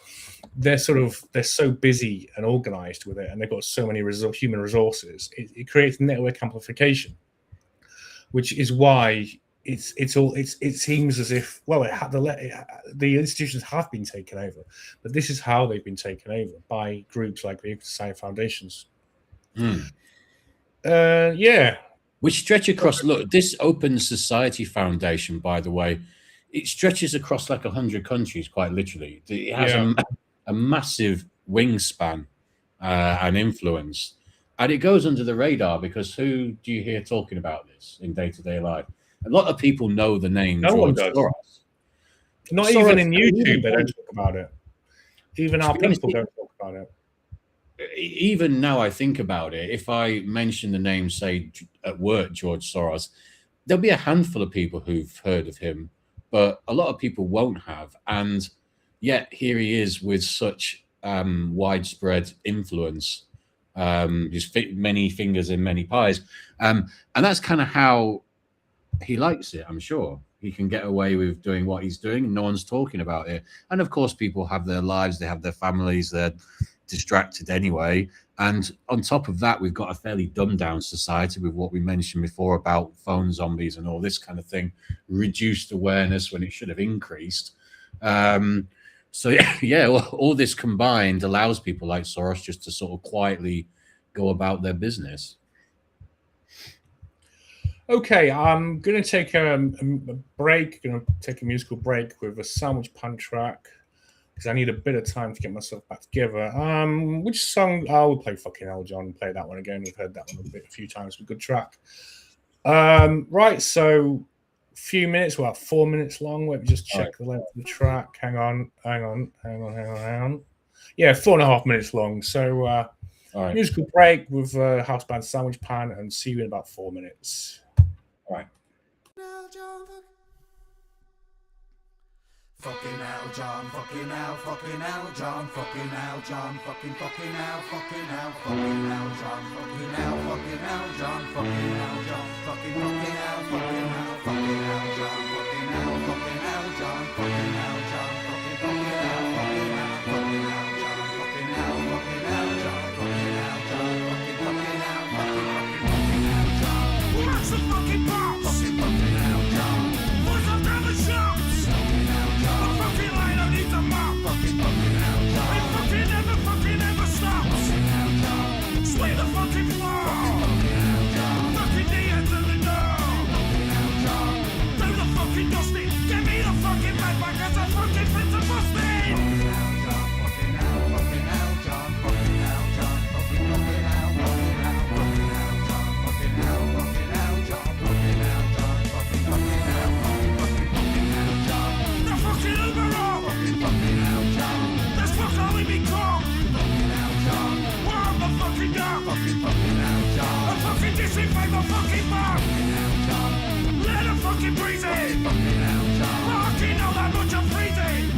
they're so busy and organized with it, and they've got so many human resources, it creates network amplification, which is why it seems as if the institutions have been taken over, but this is how they've been taken over by groups like the Open Society Foundations. Which stretch across. Look, this Open Society Foundation, by the way, it stretches across like 100 countries, quite literally. It has a massive wingspan and influence, and it goes under the radar because who do you hear talking about this in day-to-day life? A lot of people know the name. No one does. Soros. Not even in YouTube, they don't talk about it. Even our people don't talk about it. Even now I think about it, if I mention the name, say, at work, George Soros, there'll be a handful of people who've heard of him, but a lot of people won't have. And yet here he is with such widespread influence, just many fingers in many pies. And that's kind of how he likes it, I'm sure. He can get away with doing what he's doing, and no one's talking about it. And of course, people have their lives, they have their families, they're distracted anyway. And on top of that, we've got a fairly dumbed down society with what we mentioned before about phone zombies and all this kind of thing, reduced awareness when it should have increased. So all this combined allows people like Soros just to sort of quietly go about their business. Okay, I'm going to take a break, going to take a musical break with a Sandwich Pan track, because I need a bit of time to get myself back together. Which song? We'll play Fucking Hell, John. Play that one again. We've heard that one a few times. A good track. Right, so a few minutes, 4 minutes long. Let me just check the length of the track. Hang on. Yeah, 4.5 minutes long. So musical break with house band Sandwich Pan, and see you in about 4 minutes. All right. Fucking hell, John, fucking hell, fucking hell, John, fucking hell, John, fucking hell, fucking hell, fucking hell, John, fucking hell, John, fucking hell, John, fucking hell, fucking hell, John, fucking hell, John, fucking hell, John, fucking hell, John, fucking hell, John, fucking hell, John, fucking hell, John, fucking hell, John. What's the fucking boss? Fucking hell, John. What's up, never shops? Fucking hell, John. It fucking never stops. Fucking hell, John. Sweet the fucking bomb. Let her fucking breathe in. Fucking know that much I'm freezing.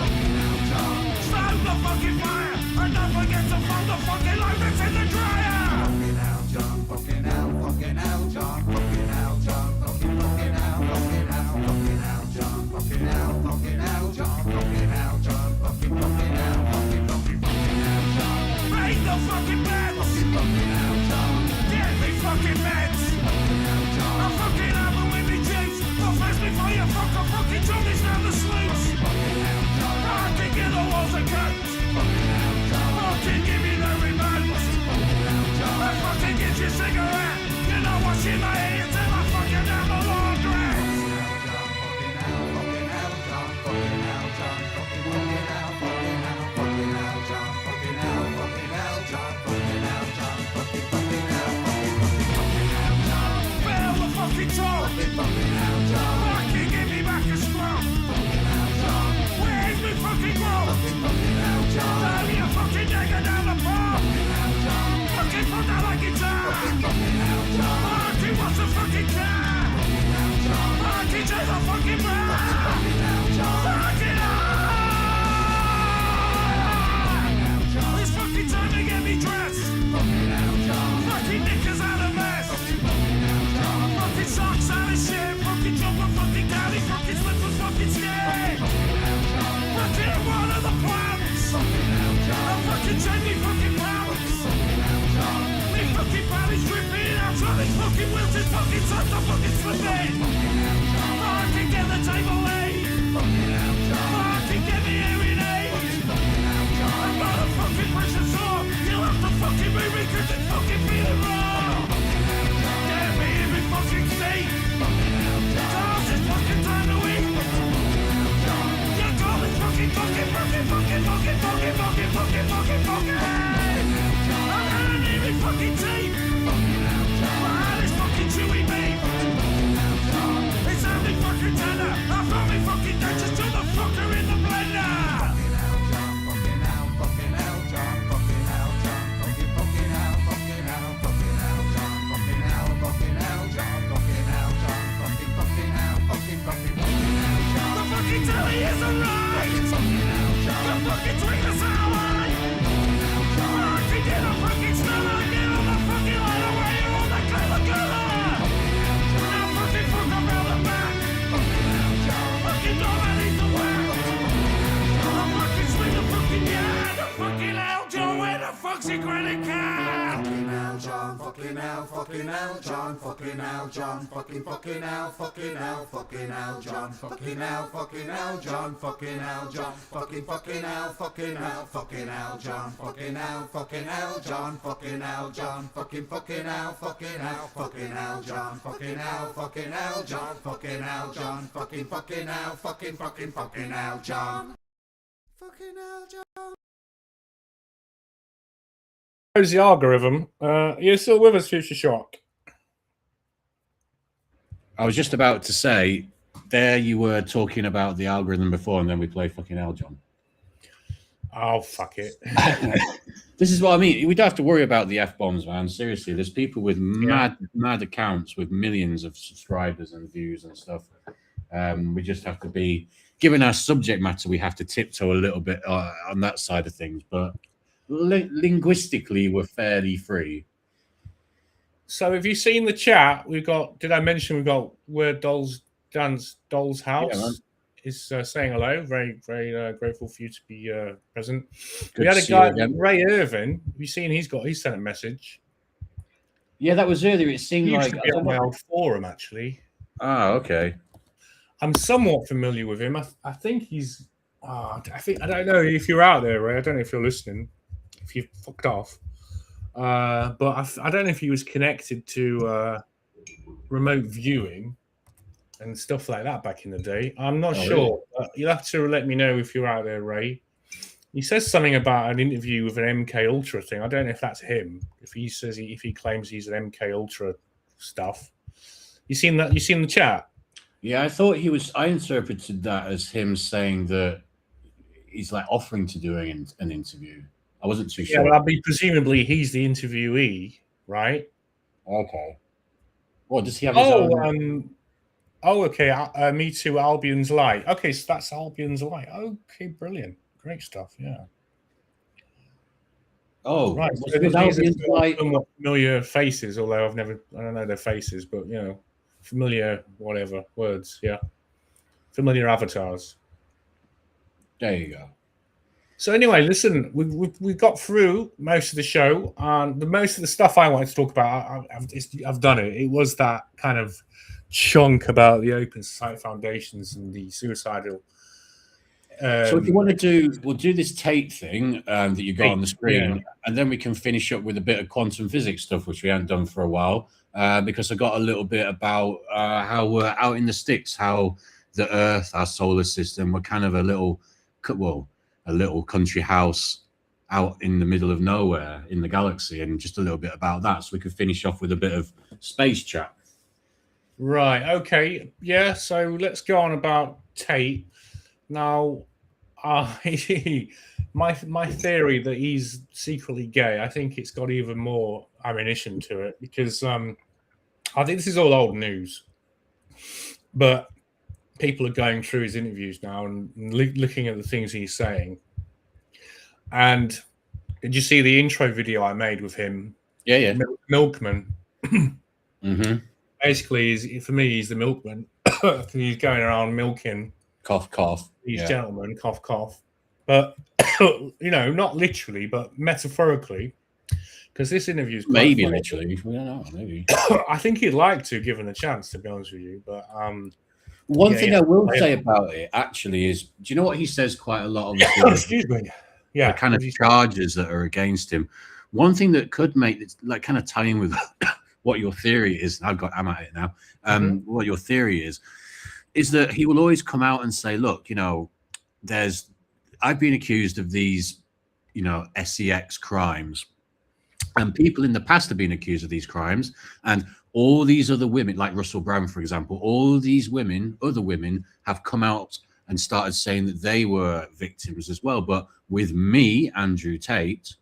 Stoke the fucking fire. And don't forget to fold the fucking load that's in the dryer. Fucking hell, John. Fucking hell, fucking hell, John. Fucking hell, John. Fucking hell, fucking hell, fucking hell, John. Fucking hell, fucking hell, John. Fucking hell, John. Fucking hell, fucking hell, John. Make the fucking beds. Fucking hell, John. Get me fucking beds. Fucking hell, John. I'm fucking over with me juice. But first before you fucking jummies down the slopes. Fucking hell, John. Fucking get the walls of coats. Fucking hell, John. Fucking give me the remote. Fucking hell, John. I fucking get your cigarette. You know what's in my ear till I fucking down the laundry. Fucking hell, John. Fucking hell, John. Fucking hell, fucking hell, fucking hell, John. Fucking hell, fucking hell, John. Fucking hell, John. Fucking hell, John. Fail the fucking talk. Fucking hell, John. Fucking give me back a scrum. Fucking hell, John. Where's me fucking growth? Fucking hell, John. Throw your fucking nigger down the pub. Fucking hell, John. Fucking put that like guitar. Fucking hell, John. Fucking what's a fucking car? Fucking hell, John. Fucking to the fucking bar. Fucking hell, John. Fucking it's fucking time to get me dressed. Fucking hell, John. Fucking knickers out of vest. Fucking hell, John. Fucking socks out of shit. Fucking jumper, fucking daddy, fucking slippers, fucking scared. Fucking hell, John. Fucking one of the plants. Fucking hell, John. I'm fucking 20 fucking pounds. Fucking hell, John. Me fucking body's dripping out on these fucking wilted fucking socks are fucking slipping. Fucking hell, John. Fucking get the table laid. Fucking hell, John. Fucking get me hearing aid. Fucking hell, John. I'm not a fucking precious sore. You'll have to fucking move me cause it's fucking feeling wrong. Fucking hell, John. Get me in me fucking seat. Fucking hell, John. Charles, it's fucking time to eat. Fucking hell, John. Your goal is fucking. I'm gonna need me fucking teeth. Behind this fucking chewy meat. It's only fucking tender. I found me fucking dentures to the fucker in the blender. Fucking hell, John. Fucking hell, John. Fucking hell, fucking hell, fucking hell, John. Fucking hell, fucking hell, John. Fucking hell, John. Fucking hell, fucking hell, John. The fucking telly isn't right. Fucking hell, John. The fucking tweeters are right. I can get a fucking smell. I get on the fucking light away. All that colour. Now fucking fuck around the back. Fucking don't need the whack. I'm fucking swing the fucking yard. The fucking hell, Joe. Where the fuck's your credit card? Fucking hell, John. Fucking hell, John. Fucking hell, John. Fucking hell, John. Fucking hell, John. Fucking hell, John. Fucking hell, John. Fucking hell, John. Fucking hell, John. Fucking hell, John. Fucking hell, John. Fucking hell, John. Fucking hell, John. Fucking hell, John. How's the algorithm? You're still with us, Future Shock? I was just about to say, there you were talking about the algorithm before, and then we play fucking hell, John. Oh, fuck it. This is what I mean. We don't have to worry about the F-bombs, man. Seriously, there's people with mad accounts with millions of subscribers and views and stuff. We just have to be, given our subject matter, we have to tiptoe a little bit on that side of things. But linguistically, we're fairly free. So have you seen the chat? Did I mention we've got where Doll's house is saying hello. Very, very grateful for you to be present. Good we had a to guy, see you again. Ray Irvin. Have you seen he sent a message? Yeah, that was earlier. It seemed He used like to be on my old forum, actually. Ah, okay. I'm somewhat familiar with him. I think he's. I don't know if you're out there, Ray. I don't know if you're listening. If you've fucked off. But I don't know if he was connected to remote viewing and stuff like that back in the day. I'm not sure. Really? You'll have to let me know if you're out there, Ray. He says something about an interview with an MK Ultra thing. I don't know if that's him. If he claims he's an MK Ultra stuff. You seen that? You seen the chat? Yeah, I interpreted that as him saying that he's like offering to do an interview. I wasn't too sure. Yeah, well, presumably he's the interviewee, right? Okay. What does he have his own? Okay. Me Too, Albion's Light. Okay, so that's Albion's Light. Okay, brilliant. Great stuff, yeah. Oh, right. So these are somewhat familiar faces, although I don't know their faces, but, familiar whatever words, yeah. Familiar avatars. There you go. So anyway, listen, we got through most of the show, and most of the stuff I wanted to talk about, I've done it. It was that kind of chunk about the Open Society Foundations and the suicidal. So if you want to do, we'll do this Tate thing that you got on the screen, and then we can finish up with a bit of quantum physics stuff, which we hadn't done for a while, because I got a little bit about how we're out in the sticks, how the Earth, our solar system, we're kind of a little country house out in the middle of nowhere in the galaxy, and just a little bit about that, so we could finish off with a bit of space chat. Right. Okay. Yeah. So let's go on about Tate. Now, my theory that he's secretly gay, I think it's got even more ammunition to it, because I think this is all old news, but people are going through his interviews now and looking at the things he's saying. And did you see the intro video I made with him? Yeah. Milkman. Mm-hmm. Basically, for me, he's the milkman. He's going around milking. Cough, cough. These gentlemen, cough, cough. But, not literally, but metaphorically, because this interview is maybe literally. We don't know, maybe. I think he'd like to, given a chance, to be honest with you. But one thing I will say about it, actually, is, do you know what he says quite a lot? Excuse me. Yeah. The kind of charges that are against him. One thing that could make it, kind of tie in with what your theory is, I'm at it now. What your theory is that he will always come out and say, look, I've been accused of these, SEX crimes, and people in the past have been accused of these crimes, and all these other women, like Russell Brand, for example, all these other women have come out and started saying that they were victims as well. But with me, Andrew Tate,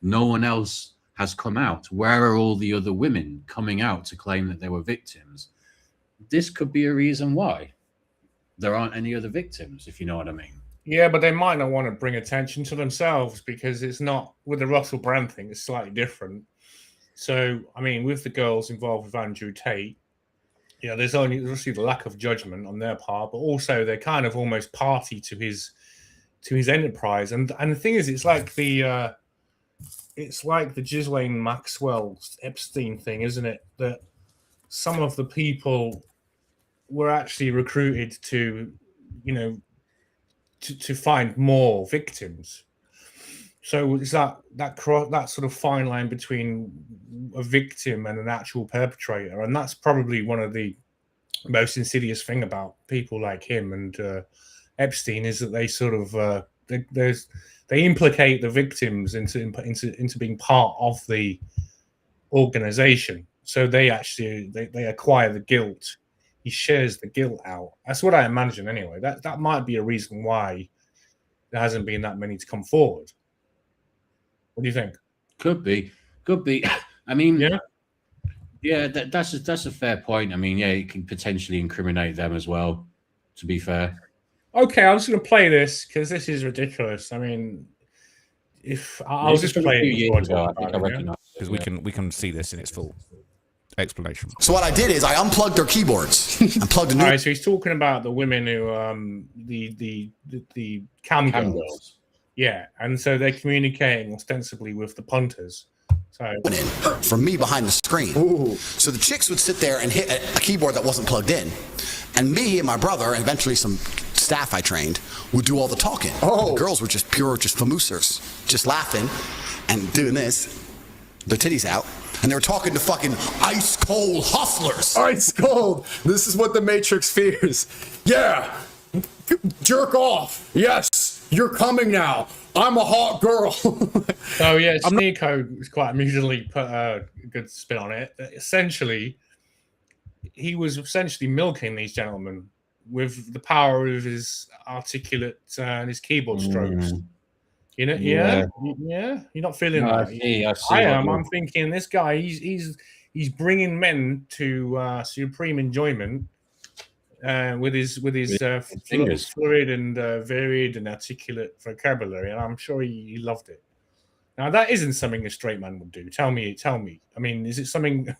no one else has come out. Where are all the other women coming out to claim that they were victims? This could be a reason why there aren't any other victims, if you know what I mean. Yeah, but they might not want to bring attention to themselves, because it's not, with the Russell Brand thing, it's slightly different. So, I mean, with the girls involved with Andrew Tate, there's obviously the lack of judgment on their part, but also they're kind of almost party to his enterprise. And the thing is, it's like the Ghislaine Maxwell Epstein thing, isn't it? That some of the people were actually recruited to find more victims. So it's that sort of fine line between a victim and an actual perpetrator, and that's probably one of the most insidious thing about people like him and Epstein, is that they sort of they implicate the victims into being part of the organization. So they acquire the guilt. He shares the guilt out. That's what I imagine anyway. That might be a reason why there hasn't been that many to come forward. What do you think? Could be. I mean, that's a fair point. I mean, it can potentially incriminate them as well, to be fair. Okay, I'm just going to play this because this is ridiculous. I mean, if I'll just play it because we can see this in its full explanation. So what I did is I unplugged their keyboards. Unplugged a new. All right, so he's talking about the women who the cam girls. Yeah, and so they're communicating ostensibly with the punters. So from me behind the screen. Ooh. So the chicks would sit there and hit a keyboard that wasn't plugged in, and me and my brother, and eventually some staff I trained, would do all the talking. Oh, the girls were just famoosers, just laughing and doing this, their titties out. And they were talking to fucking ice cold hustlers. Ice cold. This is what the Matrix fears. Yeah. Jerk off. Yes. You're coming now. I'm a hot girl. So yeah, Sneeko was quite amusingly put a good spin on it. Essentially, he was essentially milking these gentlemen with the power of his articulate and his keyboard strokes. You know, yeah. You're not feeling that. I see I am. I'm thinking this guy. He's he's bringing men to supreme enjoyment with his fluid and varied and articulate vocabulary, and I'm sure he loved it. Now that isn't something a straight man would do. Tell me. I mean, is it something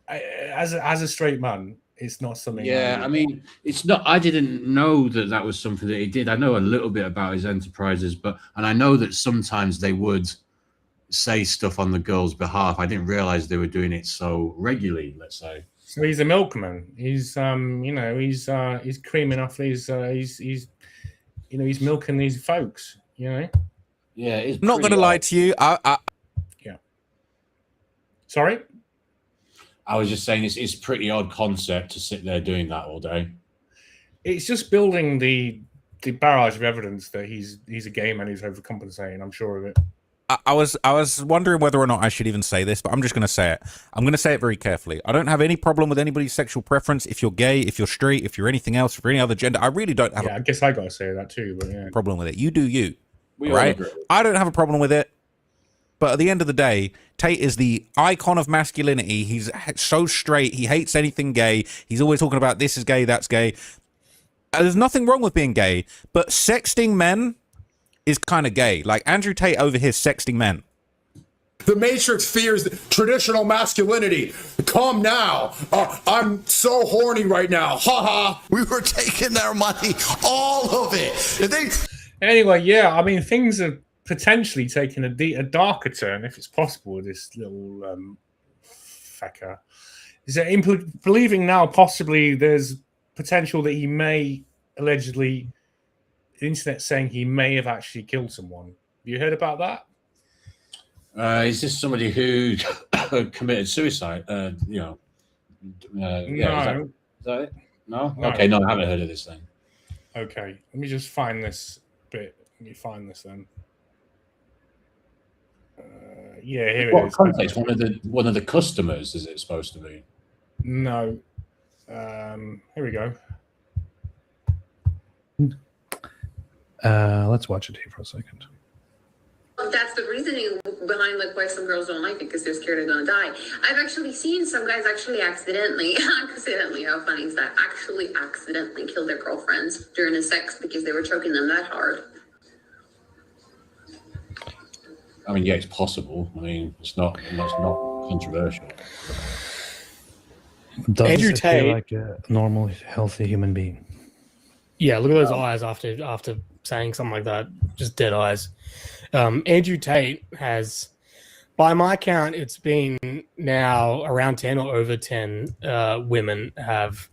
as a straight man? It's not something. Yeah, I mean, it's not. I didn't know that was something that he did. I know a little bit about his enterprises, and I know that sometimes they would say stuff on the girl's behalf. I didn't realize they were doing it so regularly. Let's say. So he's a milkman. He's he's creaming off these. He's milking these folks. Yeah, I'm not going to lie to you. Yeah. Sorry. I was just saying it's pretty odd concept to sit there doing that all day. It's just building the barrage of evidence that he's a gay man who's overcompensating. I'm sure of it. I was wondering whether or not I should even say this, but I'm just going to say it. I'm going to say it very carefully. I don't have any problem with anybody's sexual preference. If you're gay, if you're straight, if you're anything else, if you're any other gender, I really don't have. I guess I got to say that too, but yeah. Problem with it. You do you. We right? I don't have a problem with it. But at the end of the day, Tate is the icon of masculinity. He's so straight. He hates anything gay. He's always talking about this is gay, that's gay. There's nothing wrong with being gay, but sexting men is kind of gay. Like Andrew Tate over here sexting men. The Matrix fears traditional masculinity. Come now. I'm so horny right now. Ha ha. We were taking their money, all of it. Anyway, yeah, I mean, things are potentially taking a darker turn, if it's possible, with this little fecker. Is it believing now possibly there's potential that he may allegedly, the internet saying he may have actually killed someone. Have you heard about that? Is this somebody who committed suicide? Yeah, no. Is that it? No? Okay, no, I haven't heard of this thing. Okay, let me just find this bit. Let me find this then. Yeah, here it is. Context? One of the customers, is it supposed to be? No. Here we go. Let's watch it here for a second. That's the reasoning behind like why some girls don't like it, because they're scared they're gonna die. I've actually seen some guys accidentally, how funny is that? Accidentally kill their girlfriends during the sex because they were choking them that hard. I mean, yeah, it's possible. I mean, it's not controversial. Does Andrew it Tate, feel like a normal, healthy human being? Yeah, look at those eyes after saying something like that. Just dead eyes. Andrew Tate has, by my count, it's been now around 10 or over 10 women have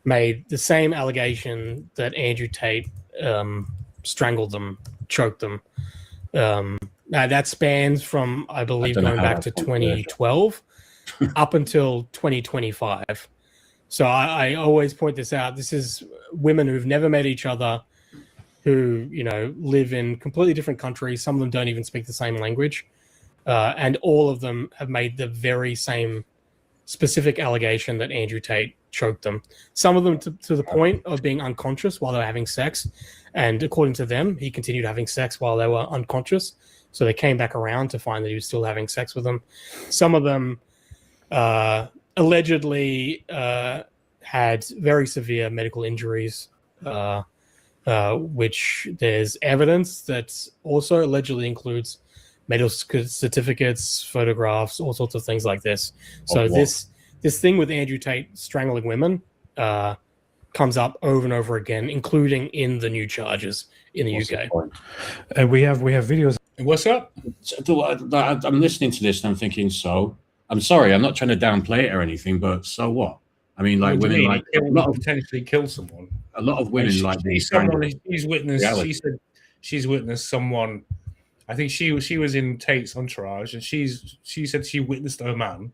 made the same allegation that Andrew Tate strangled them, choked them. Now that spans from, I believe, going back to 2012 up until 2025. So I always point this out. This is women who've never met each other, who, live in completely different countries. Some of them don't even speak the same language. And all of them have made the very same specific allegation that Andrew Tate choked them. Some of them to the point of being unconscious while they were having sex. And according to them, he continued having sex while they were unconscious. So they came back around to find that he was still having sex with them. Some of them allegedly had very severe medical injuries, which there's evidence that also allegedly includes medical certificates, photographs, all sorts of things like this. So this thing with Andrew Tate strangling women comes up over and over again, including in the new charges in the UK. And we have videos. What's up? I'm listening to this and I'm thinking, so I'm sorry, I'm not trying to downplay it or anything, but so what? I mean, like women like potentially kill someone. A lot of women like these. She's witnessed. She said she's witnessed someone. I think she was in Tate's entourage, and she said she witnessed a man,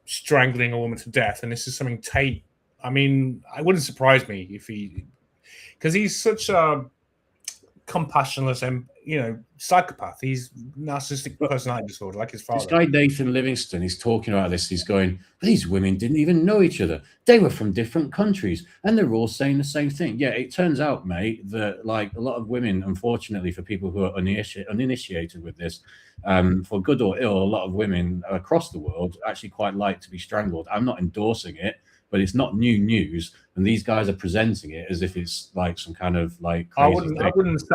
strangling a woman to death. And this is something Tate. I mean, it wouldn't surprise me if because he's such a compassionless and psychopath. He's narcissistic personality disorder, like his father. This guy Nathan Livingston, he's talking about this. He's going, these women didn't even know each other. They were from different countries, and they're all saying the same thing. Yeah, it turns out, mate, that like a lot of women, unfortunately, for people who are uninitiated with this, for good or ill, a lot of women across the world actually quite like to be strangled. I'm not endorsing it, but it's not new news, and these guys are presenting it as if it's like some kind of like crazy thing.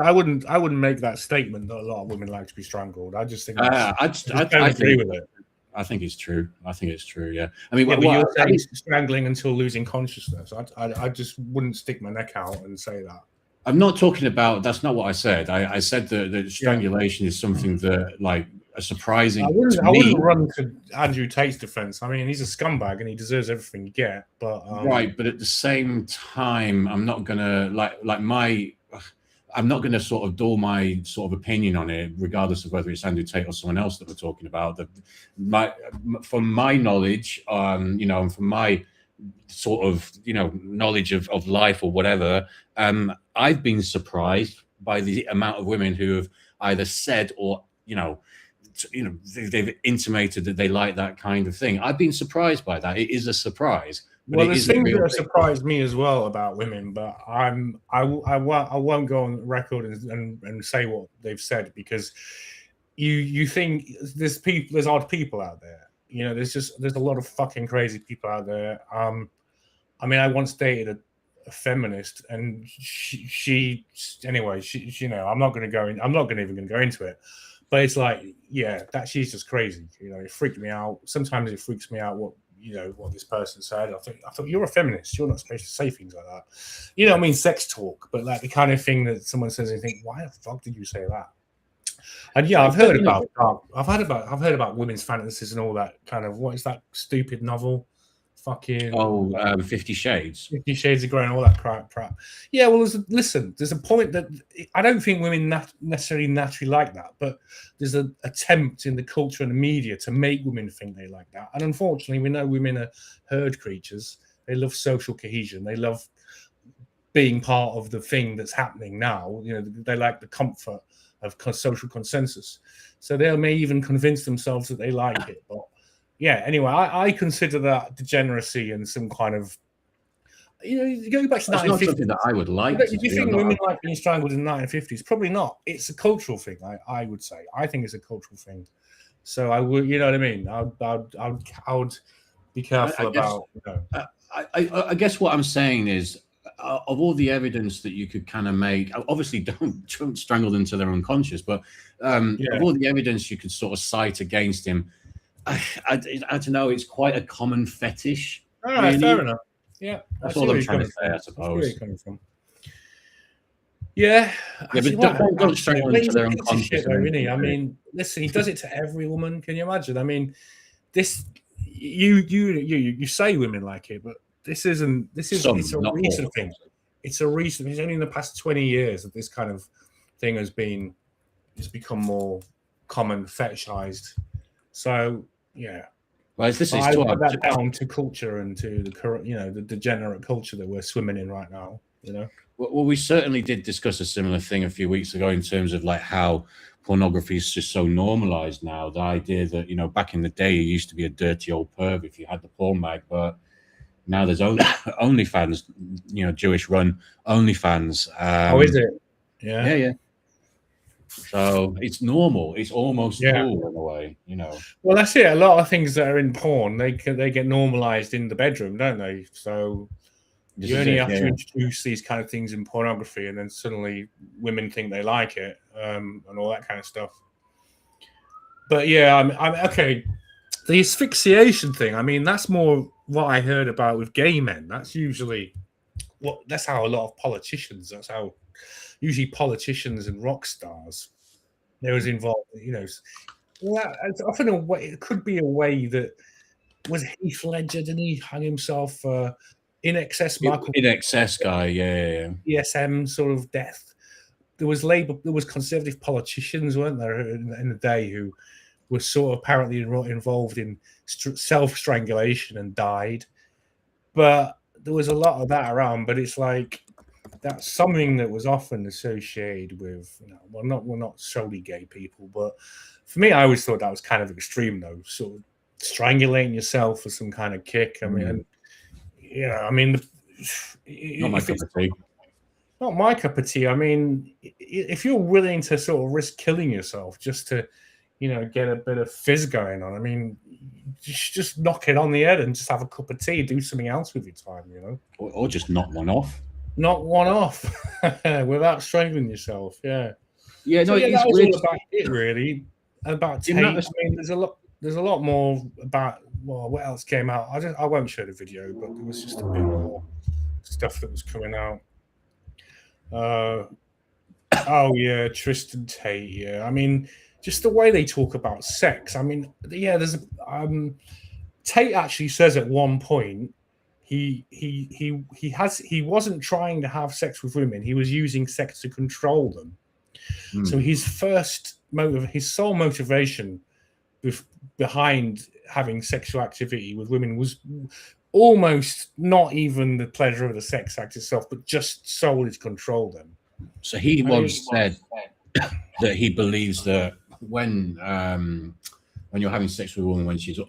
I wouldn't make that statement that a lot of women like to be strangled. I just think I don't agree with it. I think it's true. I think it's true. Yeah. I mean, but you're saying strangling until losing consciousness. I just wouldn't stick my neck out and say that. I'm not talking about. That's not what I said. I said that strangulation is something that like a surprising. I wouldn't run to Andrew Tate's defense. I mean, he's a scumbag and he deserves everything you get. But right, but at the same time, I'm not gonna I'm not going to sort of dull my sort of opinion on it, regardless of whether it's Andrew Tate or someone else that we're talking about. From my knowledge, and from my sort of knowledge of life or whatever, I've been surprised by the amount of women who have either said or they've intimated that they like that kind of thing. I've been surprised by that. It is a surprise. Well, there's things that have surprised me as well about women, but I won't go on record and say what they've said, because you think there's odd people out there. There's a lot of fucking crazy people out there. I mean, I once dated a feminist, and she anyway. I'm not even going to go into it. But it's like, yeah, that she's just crazy. It freaked me out. Sometimes it freaks me out what this person said. I thought you're a feminist. You're not supposed to say things like that. I mean, sex talk, but like the kind of thing that someone says and you think, why the fuck did you say that? And yeah, I've heard about women's fantasies and all that kind of, what is that stupid novel? Fucking 50 Shades. 50 Shades of Grey and all that crap. Yeah, well, there's a point that I don't think women necessarily naturally like that, but there's an attempt in the culture and the media to make women think they like that. And unfortunately, we know women are herd creatures. They love social cohesion. They love being part of the thing that's happening now. They like the comfort of social consensus. So they may even convince themselves that they like it, but yeah, anyway, I consider that degeneracy and some kind of, you go back to the 1950s. Not something that I would like. Do you think women like being strangled in the 1950s? Probably not. It's a cultural thing, I would say. I think it's a cultural thing. So I would, you know what I mean? I would be careful about. I guess what I'm saying is, of all the evidence that you could kind of make, obviously don't strangle them until they're unconscious, but of all the evidence you could sort of cite against him, I don't know. It's quite a common fetish. All right, really. fair enough. Yeah, that's all I'm trying to say, I suppose. Yeah, but don't strangle them until they're unconscious. I mean, listen, he does it to every woman. Can you imagine? I mean, this you say women like it, but it's a recent thing. It's only in the past 20 years that this kind of thing has become more common, fetishized. So yeah, well, I put that down to culture and to the current, the degenerate culture that we're swimming in right now. Well, we certainly did discuss a similar thing a few weeks ago in terms of like how pornography is just so normalized now. The idea that back in the day, you used to be a dirty old perv if you had the porn mag, but now there's OnlyFans, Jewish run OnlyFans. Oh, is it? Yeah. So it's normal. It's almost cool in a way, Well, that's it. A lot of things that are in porn, they get normalized in the bedroom, don't they? So you only have to introduce these kind of things in pornography, and then suddenly women think they like it, and all that kind of stuff. But yeah, I'm okay. The asphyxiation thing. I mean, that's more what I heard about with gay men. That's usually that's how a lot of politicians. That's how. Usually politicians and rock stars, they was involved, it's often a way, it could be a way that, was Heath Ledger, didn't he hang himself in excess? In excess guy, yeah. ESM sort of death. There was conservative politicians, weren't there, in the day, who were sort of apparently involved in self-strangulation and died. But there was a lot of that around, but it's like, that's something that was often associated with, well, not solely gay people, but for me, I always thought that was kind of extreme, though. Sort of strangulating yourself for some kind of kick. I mean, Not my cup of tea. Not my cup of tea. I mean, if you're willing to sort of risk killing yourself just to, get a bit of fizz going on, I mean, just knock it on the head and just have a cup of tea, do something else with your time, Or just knock one off. Knock one off without strangling yourself. Yeah. Yeah, no, that was weird. all about it, really. About Tate. I mean, there's a lot more about. Well, what else came out? I won't show the video, but there was just a bit more stuff that was coming out. Oh yeah, Tristan Tate. Yeah, I mean, just the way they talk about sex. I mean, yeah, there's Tate actually says at one point he wasn't trying to have sex with women. He was using sex to control them. So his sole motivation behind having sexual activity with women was almost not even the pleasure of the sex act itself, but just solely to control them. So he once said that he believes that when you're having sex with a woman when she's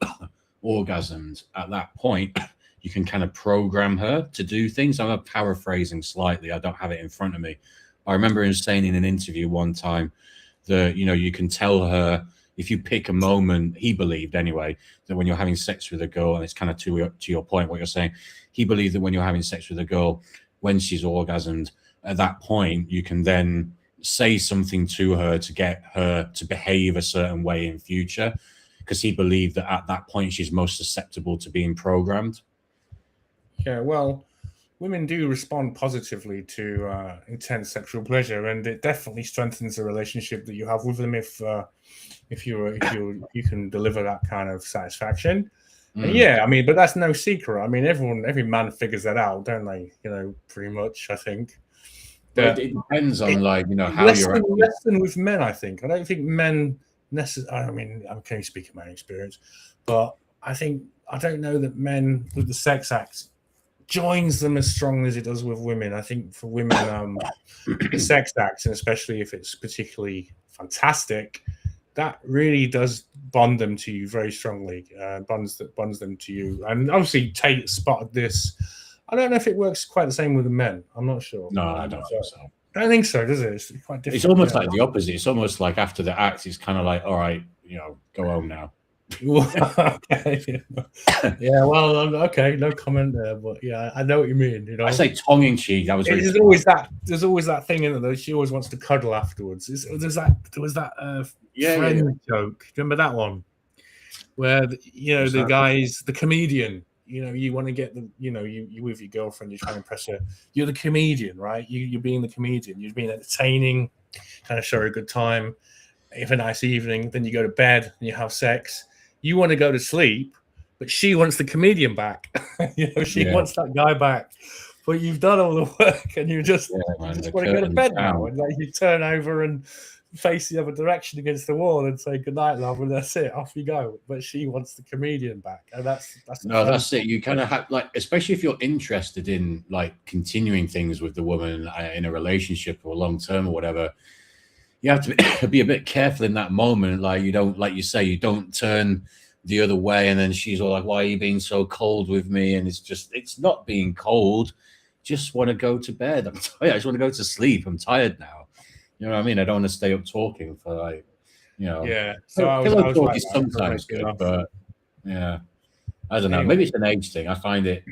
orgasmed, at that point you can kind of program her to do things. I'm paraphrasing slightly. I don't have it in front of me. I remember him saying in an interview one time that, you can tell her if you pick a moment, he believed anyway, that when you're having sex with a girl, and it's kind of to your point, what you're saying, he believed that when you're having sex with a girl, when she's orgasmed, at that point, you can then say something to her to get her to behave a certain way in future, because he believed that at that point, she's most susceptible to being programmed. Yeah, well, women do respond positively to intense sexual pleasure, and it definitely strengthens the relationship that you have with them if you can deliver that kind of satisfaction. And yeah, I mean, but that's no secret. I mean, every man figures that out, don't they? Pretty much, I think. But it depends on how less you're less than with men. I think. I don't think men necessarily. I mean, I can only speak of my experience, but I don't know that men with the sex act joins them as strongly as it does with women. I think for women, the sex act, and especially if it's particularly fantastic, that really does bond them to you very strongly. Bonds them to you. And obviously Tate spotted this. I don't know if it works quite the same with the men. I'm not sure. No, I don't think so. I don't think so, does it? It's quite different. It's almost like the opposite. It's almost like after the act, it's kind of like, all right, go home now. Okay. Yeah, well, okay, no comment there, but yeah, I know what you mean. I say tongue in cheek. That was there's always that thing in it though. She always wants to cuddle afterwards. There was that friend joke. Remember that one where the guy's the comedian. You want to get you with your girlfriend. You're trying to impress her. You're the comedian, right? You're being the comedian. You're being entertaining, kind of show her a good time. If a nice evening, then you go to bed and you have sex. You want to go to sleep, but she wants the comedian back. She wants that guy back. But you've done all the work, and you just want to go to bed now. And you turn over and face the other direction against the wall and say goodnight, love, and that's it. Off you go. But she wants the comedian back, and that's it. You kind of have especially if you're interested in continuing things with the woman in a relationship or long term or whatever. You have to be a bit careful in that moment. You don't, like you say, you don't turn the other way. And then she's all like, why are you being so cold with me? And it's not being cold. Just want to go to bed. I'm tired. I just want to go to sleep. I'm tired now. You know what I mean? I don't want to stay up talking for Yeah. So pillow talk is sometimes good, but yeah, I don't know. Anyway. Maybe it's an age thing. I find it.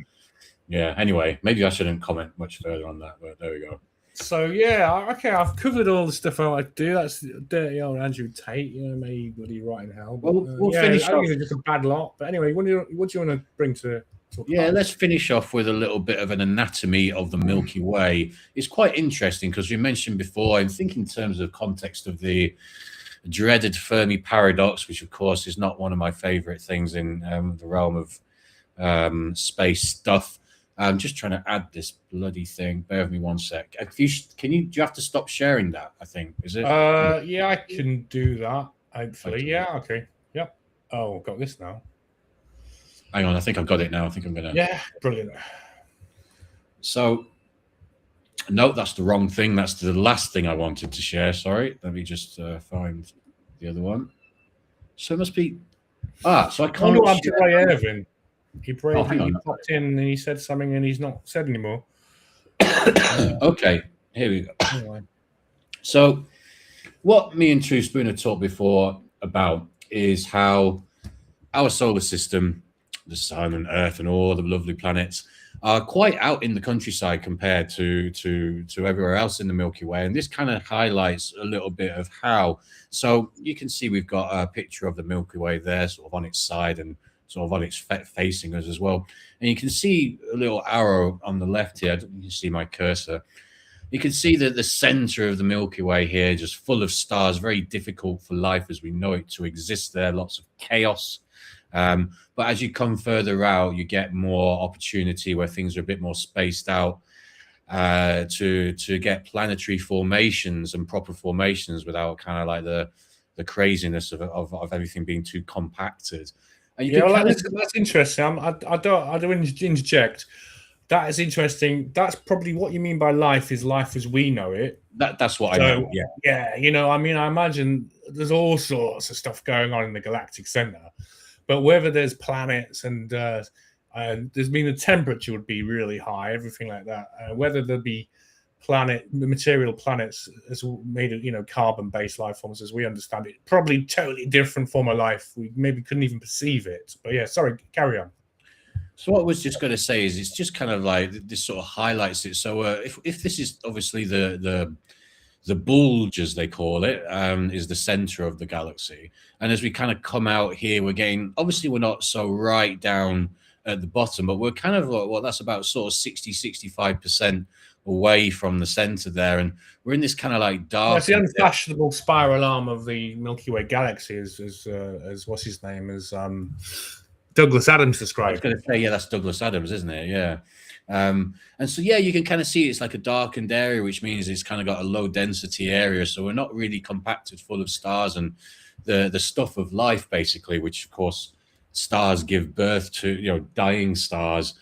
Yeah. Anyway, maybe I shouldn't comment much further on that, but there we go. So yeah, okay, I've covered all the stuff I like to do. That's dirty old Andrew Tate, maybe bloody right in hell. But, we'll finish I think off. it's just a bad lot. But anyway, what do you want to bring to talk about? Let's finish off with a little bit of an anatomy of the Milky Way. It's quite interesting because you mentioned before, I think in terms of context of the dreaded Fermi paradox, which of course is not one of my favorite things in the realm of space stuff. I'm just trying to add this bloody thing. Bear with me one sec. Do you have to stop sharing that? I think is it? Yeah, I can do that. Hopefully, yeah. Okay. Yep. Oh, got this now. Hang on, I think I've got it now. I think I'm gonna. Yeah, brilliant. So, No, that's the wrong thing. That's the last thing I wanted to share. Sorry. Let me just find the other one. So it must be... So I I can't... wonder what happened to Ray Irvin. He hang on. popped in and he said something and he's not said anymore. Okay, here we go. Anyway. So what me and True Spoon have talked before about is how our solar system, the sun and Earth and all the lovely planets, are quite out in the countryside compared to everywhere else in the Milky Way. And this kind of highlights a little bit of how. So you can see we've got a picture of the Milky Way there, sort of on its side and sort of on its facing us as well. And you can see a little arrow on the left here. You can see my cursor. You can see that the center of the Milky Way here, just full of stars, very difficult for life as we know it to exist there, lots of chaos. But as you come further out, you get more opportunity where things are a bit more spaced out to get planetary formations and proper formations without kind of like the craziness of everything being too compacted. And you that's interesting. I don't interject. That is interesting. That's probably what you mean by life is life as we know it. That's what I know. Yeah. Yeah. You know, I mean, I imagine there's all sorts of stuff going on in the galactic center. But whether there's planets and there's the temperature would be really high, everything like that. Whether there'd be material planets as made of, carbon-based life forms as we understand it, probably totally different form of life. We maybe couldn't even perceive it. But yeah, sorry, carry on. So what I was just going to say is it's just kind of like this sort of highlights it. So if this is obviously the bulge, as they call it, is the center of the galaxy. And as we kind of come out here, obviously we're not so right down at the bottom, but we're kind of, that's about sort of 60-65% away from the center there. And we're in this kind of like dark... It's the unfashionable spiral arm of the Milky Way galaxy, as what's his name, as Douglas Adams described. I was going to say, yeah, that's Douglas Adams, isn't it? Yeah. And so, yeah, you can kind of see it's like a darkened area, which means it's kind of got a low density area. So we're not really compacted full of stars and the stuff of life, basically, which, of course, stars give birth to, dying stars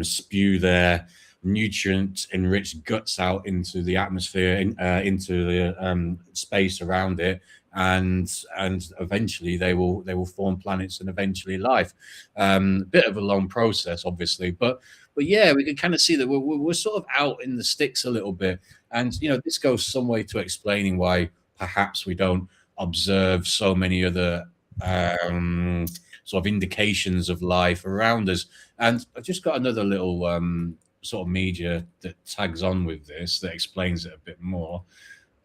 spew their nutrient-enriched guts out into the atmosphere, into the space around it. And eventually they will form planets and eventually life. Bit of a long process, obviously, but yeah, we can kind of see that we're sort of out in the sticks a little bit, and this goes some way to explaining why perhaps we don't observe so many other sort of indications of life around us. And I've just got another little sort of media that tags on with this that explains it a bit more.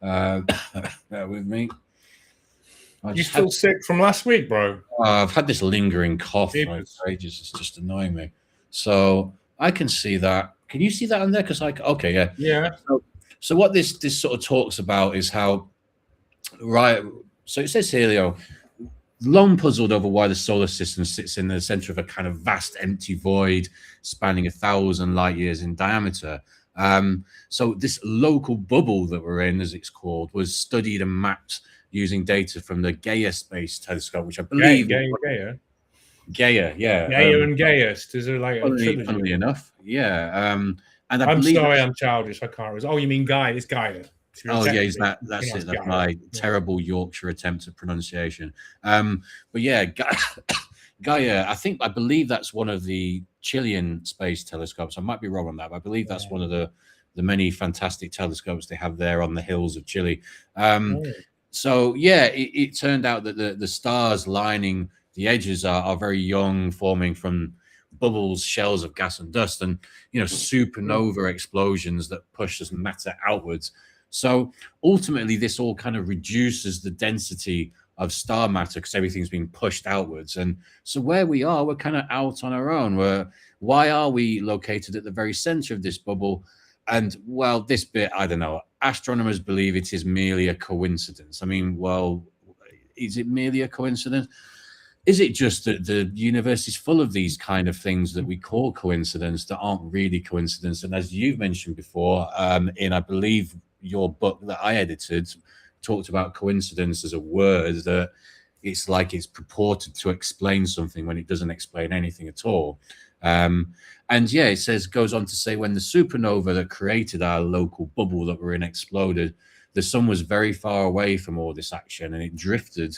Bear with me. You still sick from last week, bro? I've had this lingering cough for ages. It's just annoying me. So I can see that. Can you see that on there? Because okay, yeah. Yeah. So what this sort of talks about is how, right, so it says here, long puzzled over why the solar system sits in the center of a kind of vast empty void spanning 1,000 light years in diameter. So this local bubble that we're in, as it's called, was studied and mapped using data from the Gaia Space Telescope, which I believe... Gaia, yeah. Gaia and Gaius. Is there like a funnily enough, yeah. And I'm sorry, I'm childish. I can't. Oh, you mean Guy? It's Gaia. Oh, yeah, that's it. That's my terrible Yorkshire attempt at pronunciation. But yeah, Gaia, I believe that's one of the Chilean space telescopes. I might be wrong on that, but I believe that's one of the many fantastic telescopes they have there on the hills of Chile. So yeah, it turned out that the stars lining the edges are very young, forming from bubbles, shells of gas and dust, and supernova explosions that push this matter outwards. So ultimately, this all kind of reduces the density of star matter because everything's being pushed outwards. And so where we are, we're kind of out on our own. Why are we located at the very center of this bubble? And well, this bit, I don't know. Astronomers believe it is merely a coincidence. I mean, well, is it merely a coincidence? Is it just that the universe is full of these kind of things that we call coincidence that aren't really coincidence? And as you've mentioned before, in I believe your book that I edited, talked about coincidence as a word that it's like it's purported to explain something when it doesn't explain anything at all. And yeah, it goes on to say, when the supernova that created our local bubble that we're in exploded, the sun was very far away from all this action, and it drifted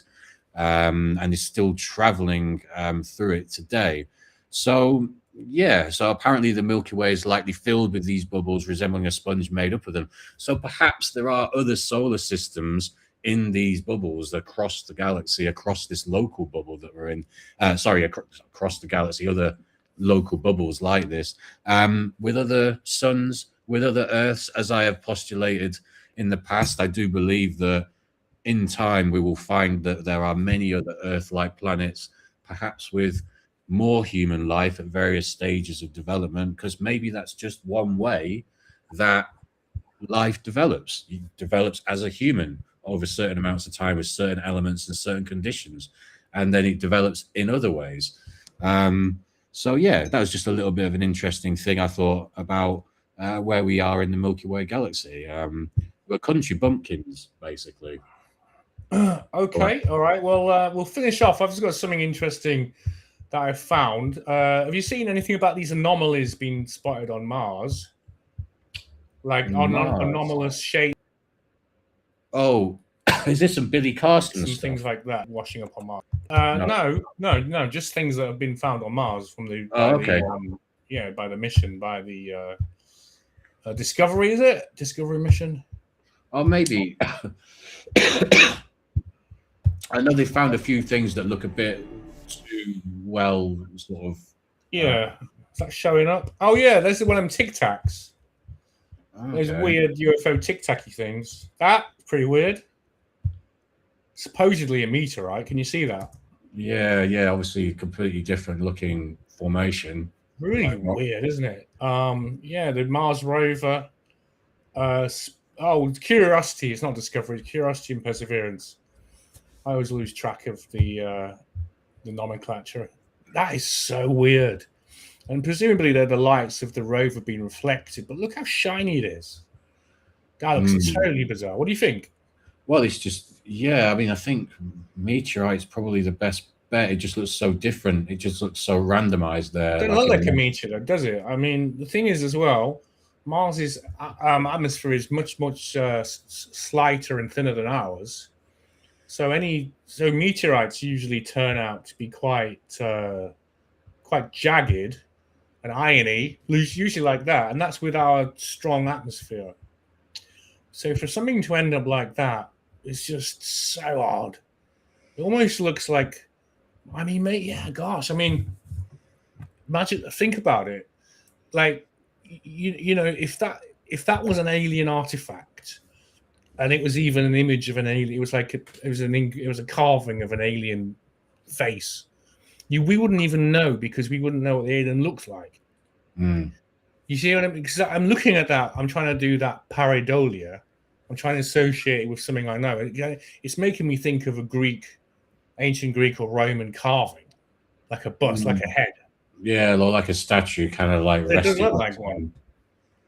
and is still traveling through it today. So yeah, so apparently the Milky Way is likely filled with these bubbles resembling a sponge made up of them. So perhaps there are other solar systems in these bubbles across the galaxy, across this local bubble that we're in. Across the galaxy, other local bubbles like this, with other suns, with other Earths, as I have postulated in the past. I do believe that in time we will find that there are many other Earth-like planets, perhaps with more human life at various stages of development, because maybe that's just one way that life develops. It develops as a human over certain amounts of time with certain elements and certain conditions, and then it develops in other ways. So yeah, that was just a little bit of an interesting thing I thought about where we are in the Milky Way galaxy. We're country bumpkins, basically. Okay, all right. Well, we'll finish off. I've just got something interesting that I found. Have you seen anything about these anomalies being spotted on Mars? Like anomalous shape. Oh, is this some Billy Carson Some stuff? things like that washing up on Mars. No, just things that have been found on Mars from the by the mission, by the Discovery. Is it Discovery mission? Oh, maybe. I know they found a few things that look a bit too well, sort of. Yeah, is that showing up? Oh yeah, there's one of them Tic Tacs. Those weird UFO Tic Tacky things. That's pretty weird. Supposedly a meteorite. Can you see that? Yeah. Obviously, completely different looking formation. Really weird, isn't it? The Mars rover. Curiosity. It's not Discovery. Curiosity and Perseverance. I always lose track of the nomenclature. That is so weird. And presumably they're the lights of the rover being reflected. But look how shiny it is. That looks totally bizarre. What do you think? Well, it's just, I mean, I think meteorite's probably the best bet. It just looks so different. It just looks so randomized there. It doesn't look like a meteor, does it? I mean, the thing is as well, Mars's atmosphere is much slighter and thinner than ours. So meteorites usually turn out to be quite jagged and irony, usually like that, and that's with our strong atmosphere. So for something to end up like that, it's just so odd. It almost looks like, I mean, mate, yeah, gosh, I mean, imagine, think about it. Like, you know, if that was an alien artifact, and it was even an image of an alien, it was like it was a carving of an alien face. We wouldn't even know, because we wouldn't know what the alien looks like. You see what I mean? Because I'm looking at that, I'm trying to do that pareidolia. I'm trying to associate it with something I know. It's making me think of ancient Greek or Roman carving, like a bust, like a head. Yeah, like a statue, kind of like. It does look like one.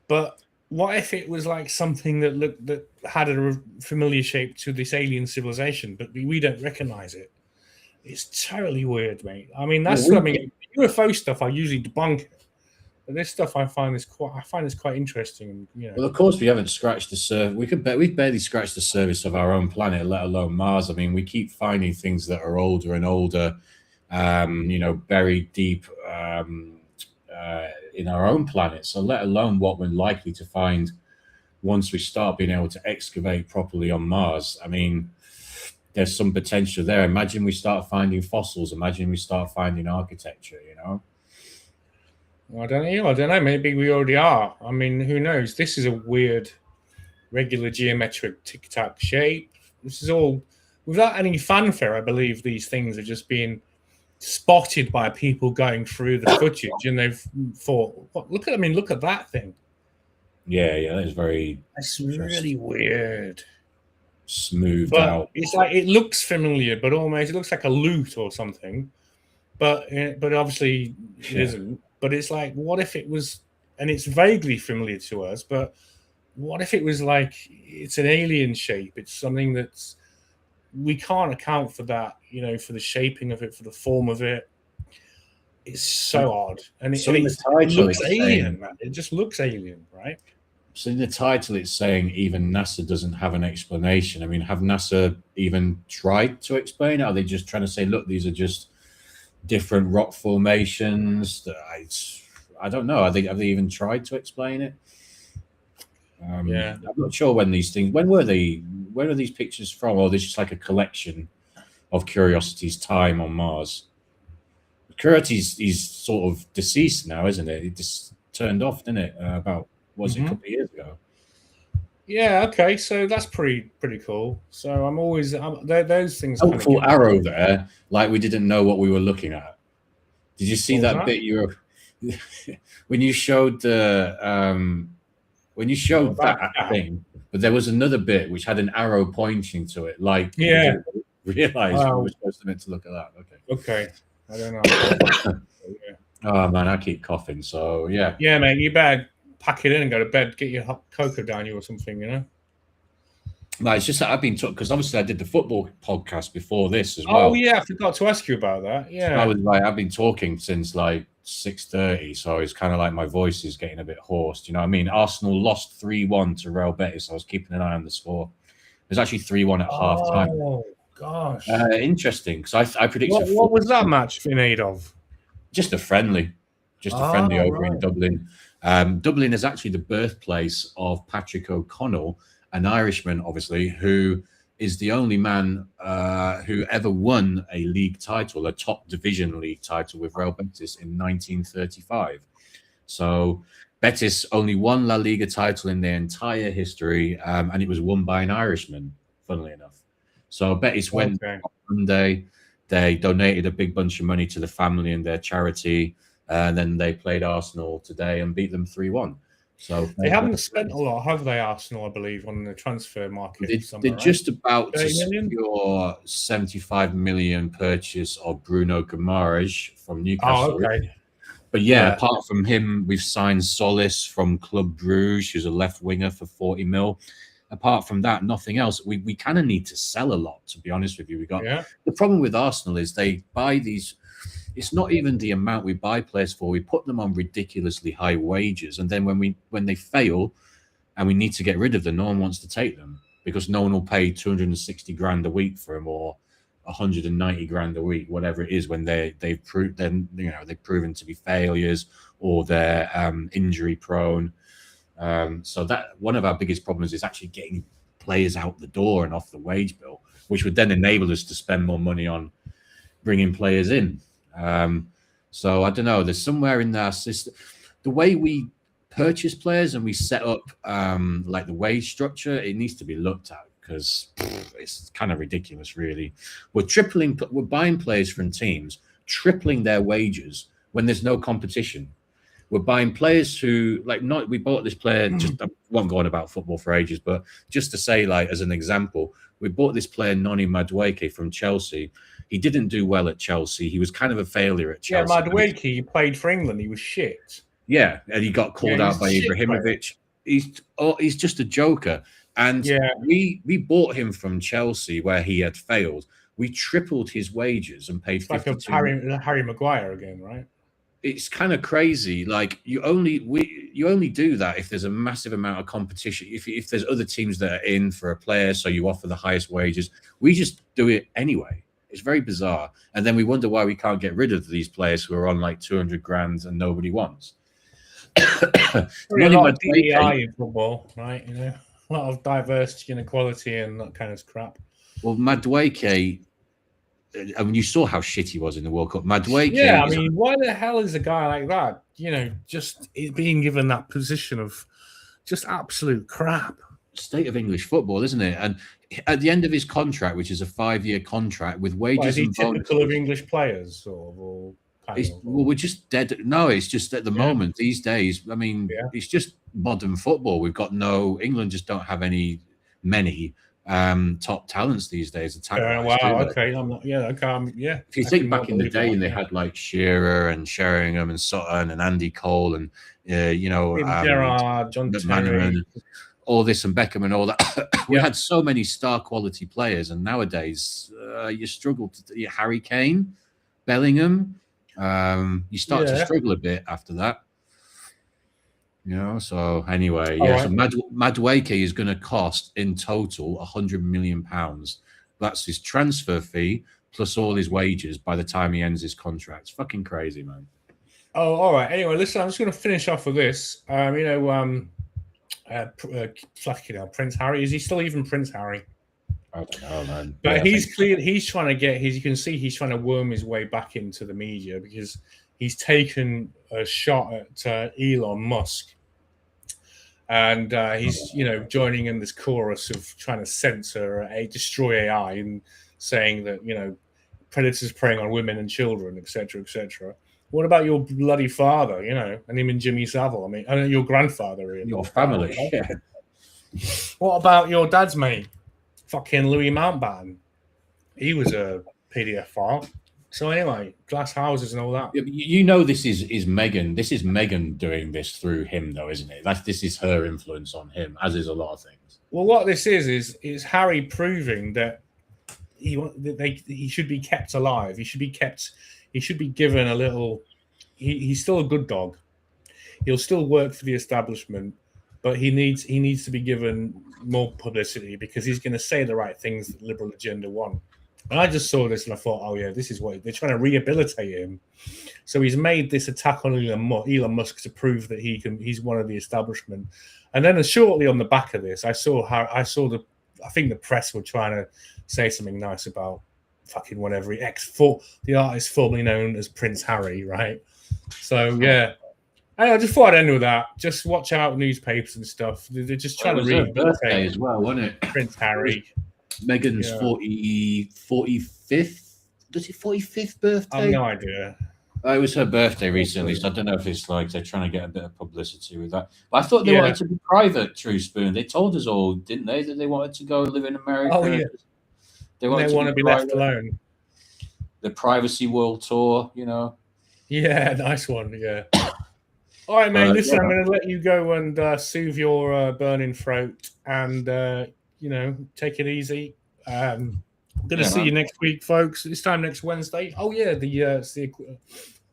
But what if it was like something that had a familiar shape to this alien civilization, but we don't recognize it? It's totally weird, mate. I mean, UFO stuff I usually debunk it. But this stuff I find is quite interesting. You know. Well, of course, we haven't scratched the surface. We've barely scratched the surface of our own planet, let alone Mars. I mean, we keep finding things that are older and older, buried deep in our own planet. So, let alone what we're likely to find once we start being able to excavate properly on Mars. I mean, there's some potential there. Imagine we start finding fossils. Imagine we start finding architecture. You know. I don't know. Maybe we already are. I mean, who knows? This is a weird, regular geometric tic-tac shape. This is all without any fanfare. I believe these things are just being spotted by people going through the footage, and they've thought, look at that thing. Yeah, that's very. That's really weird. Smoothed but out. It's like it looks familiar, but almost it looks like a loot or something. But obviously it isn't. But it's like, what if it was, and it's vaguely familiar to us, but what if it was like, it's an alien shape? It's something that's we can't account for that, you know, for the shaping of it, for the form of it. It's so odd, and So in the it title, looks it's alien, saying- man. It just looks alien, right? So in the title, it's saying even NASA doesn't have an explanation. I mean, have NASA even tried to explain it? Are they just trying to say, look, these are just different rock formations? I don't know. Have they even tried to explain it? Yeah. I'm not sure when these things. When were they? Where are these pictures from? Or this is like a collection of Curiosity's time on Mars. Curiosity's he's sort of deceased now, isn't it? It just turned off, didn't it? About was it a couple of years ago? Yeah. Okay. So that's pretty cool. So I'm always those things. kinda Helpful get- arrow there, like we didn't know what we were looking at. Did you see What was that that? bit? You were when you showed the that thing, but there was another bit which had an arrow pointing to it. Like we Yeah. didn't realize we Oh. were supposed to look at that. Okay. Okay. I don't know. Yeah. Oh man, I keep coughing. So yeah. Yeah, mate. You better pack it in and go to bed. Get your hot cocoa down you or something. You know. No, it's just that I've been took because obviously I did the football podcast before this as well. Oh yeah, I forgot to ask you about that. Yeah. I was like, I've been talking since like 6:30, so it's kind of like my voice is getting a bit hoarse. You know what I mean? Arsenal lost 3-1 to Real Betis. I was keeping an eye on the score. It was actually 3-1 at half time. Oh gosh. Interesting, because I predicted. What was that match in aid of? Just a friendly, over in right. Dublin. Dublin is actually the birthplace of Patrick O'Connell, an Irishman, obviously, who is the only man who ever won a league title, a top division league title with Real Betis in 1935. So Betis only won La Liga title in their entire history, and it was won by an Irishman, funnily enough. So Betis went on Monday. They donated a big bunch of money to the family and their charity, and then they played Arsenal today and beat them 3-1. So They haven't spent a lot, have they, Arsenal, I believe, on the transfer market? They're just about to 30 million? secure 75 million purchase of Bruno Guimaraes from Newcastle. Oh, okay. But yeah, Yeah. apart from him, we've signed Solis from Club Bruges, who's a left winger for 40 mil. Apart from that, nothing else. We kind of need to sell a lot, to be honest with you. The problem with Arsenal is they buy these. It's not even the amount we buy players for. We put them on ridiculously high wages, and then when they fail, and we need to get rid of them, no one wants to take them because no one will pay 260 grand a week for them or 190 grand a week, whatever it is, when they've proven to be failures or they're injury prone. So that one of our biggest problems is actually getting players out the door and off the wage bill, which would then enable us to spend more money on bringing players in. So I don't know. There's somewhere in our system, the way we purchase players and we set up like the wage structure, it needs to be looked at because it's kind of ridiculous, really. We're buying players from teams, tripling their wages when there's no competition. We're buying players who, we bought this player, I won't go on about football for ages, but just to say, as an example, we bought this player, Noni Madueke, from Chelsea. He didn't do well at Chelsea. He was kind of a failure at Chelsea. Yeah, Madueke, he played for England. He was shit. Yeah, and he got called out by Ibrahimovic. He's just a joker. And we bought him from Chelsea where he had failed. We tripled his wages and paid It's like a 52 Harry Maguire again, right? It's kind of crazy. You only do that if there's a massive amount of competition. If there's other teams that are in for a player, so you offer the highest wages. We just do it anyway. It's very bizarre, and then we wonder why we can't get rid of these players who are on 200 grand and nobody wants. A lot of DEI in football, right? You know, a lot of diversity and equality and that kind of crap. Well, Madueke, I mean, you saw how shit he was in the World Cup. Madueke. Yeah, I mean, why the hell is a guy like that, just being given that position of just absolute crap? State of English football, isn't it? And at the end of his contract, which is a 5-year contract with wages Is he and typical of English players, sort of? Or well, we're just dead. No, it's just at the moment these days. I mean, it's just modern football. We've got England just don't have many top talents these days. Wow. Okay. If you think back in the day, and they had Shearer and Sheringham and Sutton and Andy Cole and Gerrard, John Terry. all this and Beckham and all that. We had so many star quality players, and nowadays you struggle to Harry Kane, Bellingham. You start to struggle a bit after that. You know, so anyway, so Madueke is going to cost in total £100 million. That's his transfer fee plus all his wages by the time he ends his contract. It's fucking crazy, man. Oh, all right. Anyway, listen, I'm just going to finish off with this. Prince Harry, is he still even Prince Harry? I don't know, man. But he's clear. He's trying to get you can see he's trying to worm his way back into the media because he's taken a shot at Elon Musk, and he's joining in this chorus of trying to censor destroy AI and saying that predators preying on women and children, etc., etc. What about your bloody father? And him and Jimmy Savile. I mean, your grandfather, really. Your family. Yeah. What about your dad's mate? Fucking Louis Mountbatten. He was a PDF file. So anyway, glass houses and all that. This is Meghan. This is Meghan doing this through him, though, isn't it? This is her influence on him, as is a lot of things. Well, what this is Harry proving that he should be kept alive. He should be kept. He should be given a little. He's still a good dog. He'll still work for the establishment, but he needs to be given more publicity because he's going to say the right things that the liberal agenda want. And I just saw this and I thought, oh yeah, this is what they're trying to rehabilitate him. So he's made this attack on Elon Musk to prove that he's one of the establishment. And then shortly on the back of this, I think the press were trying to say something nice about fucking whatever the artist formerly known as Prince Harry, right? So yeah. I just thought I'd end with that. Just watch out newspapers and stuff. They're just trying to read birthday as well, wasn't it? Prince Harry. Meghan's 45th. Does it 45th birthday? I have no idea. It was her birthday recently, so I don't know if it's like they're trying to get a bit of publicity with that. But I thought they wanted to be private, True Spoon. They told us all, didn't they, that they wanted to go live in America? Oh, yeah. They want to be left alone. The Privacy World Tour, Yeah, nice one, yeah. All right, man. Listen, I'm going to let you go and soothe your burning throat, and take it easy. I'm going to see you next week, folks. This time next Wednesday. Oh yeah, it's the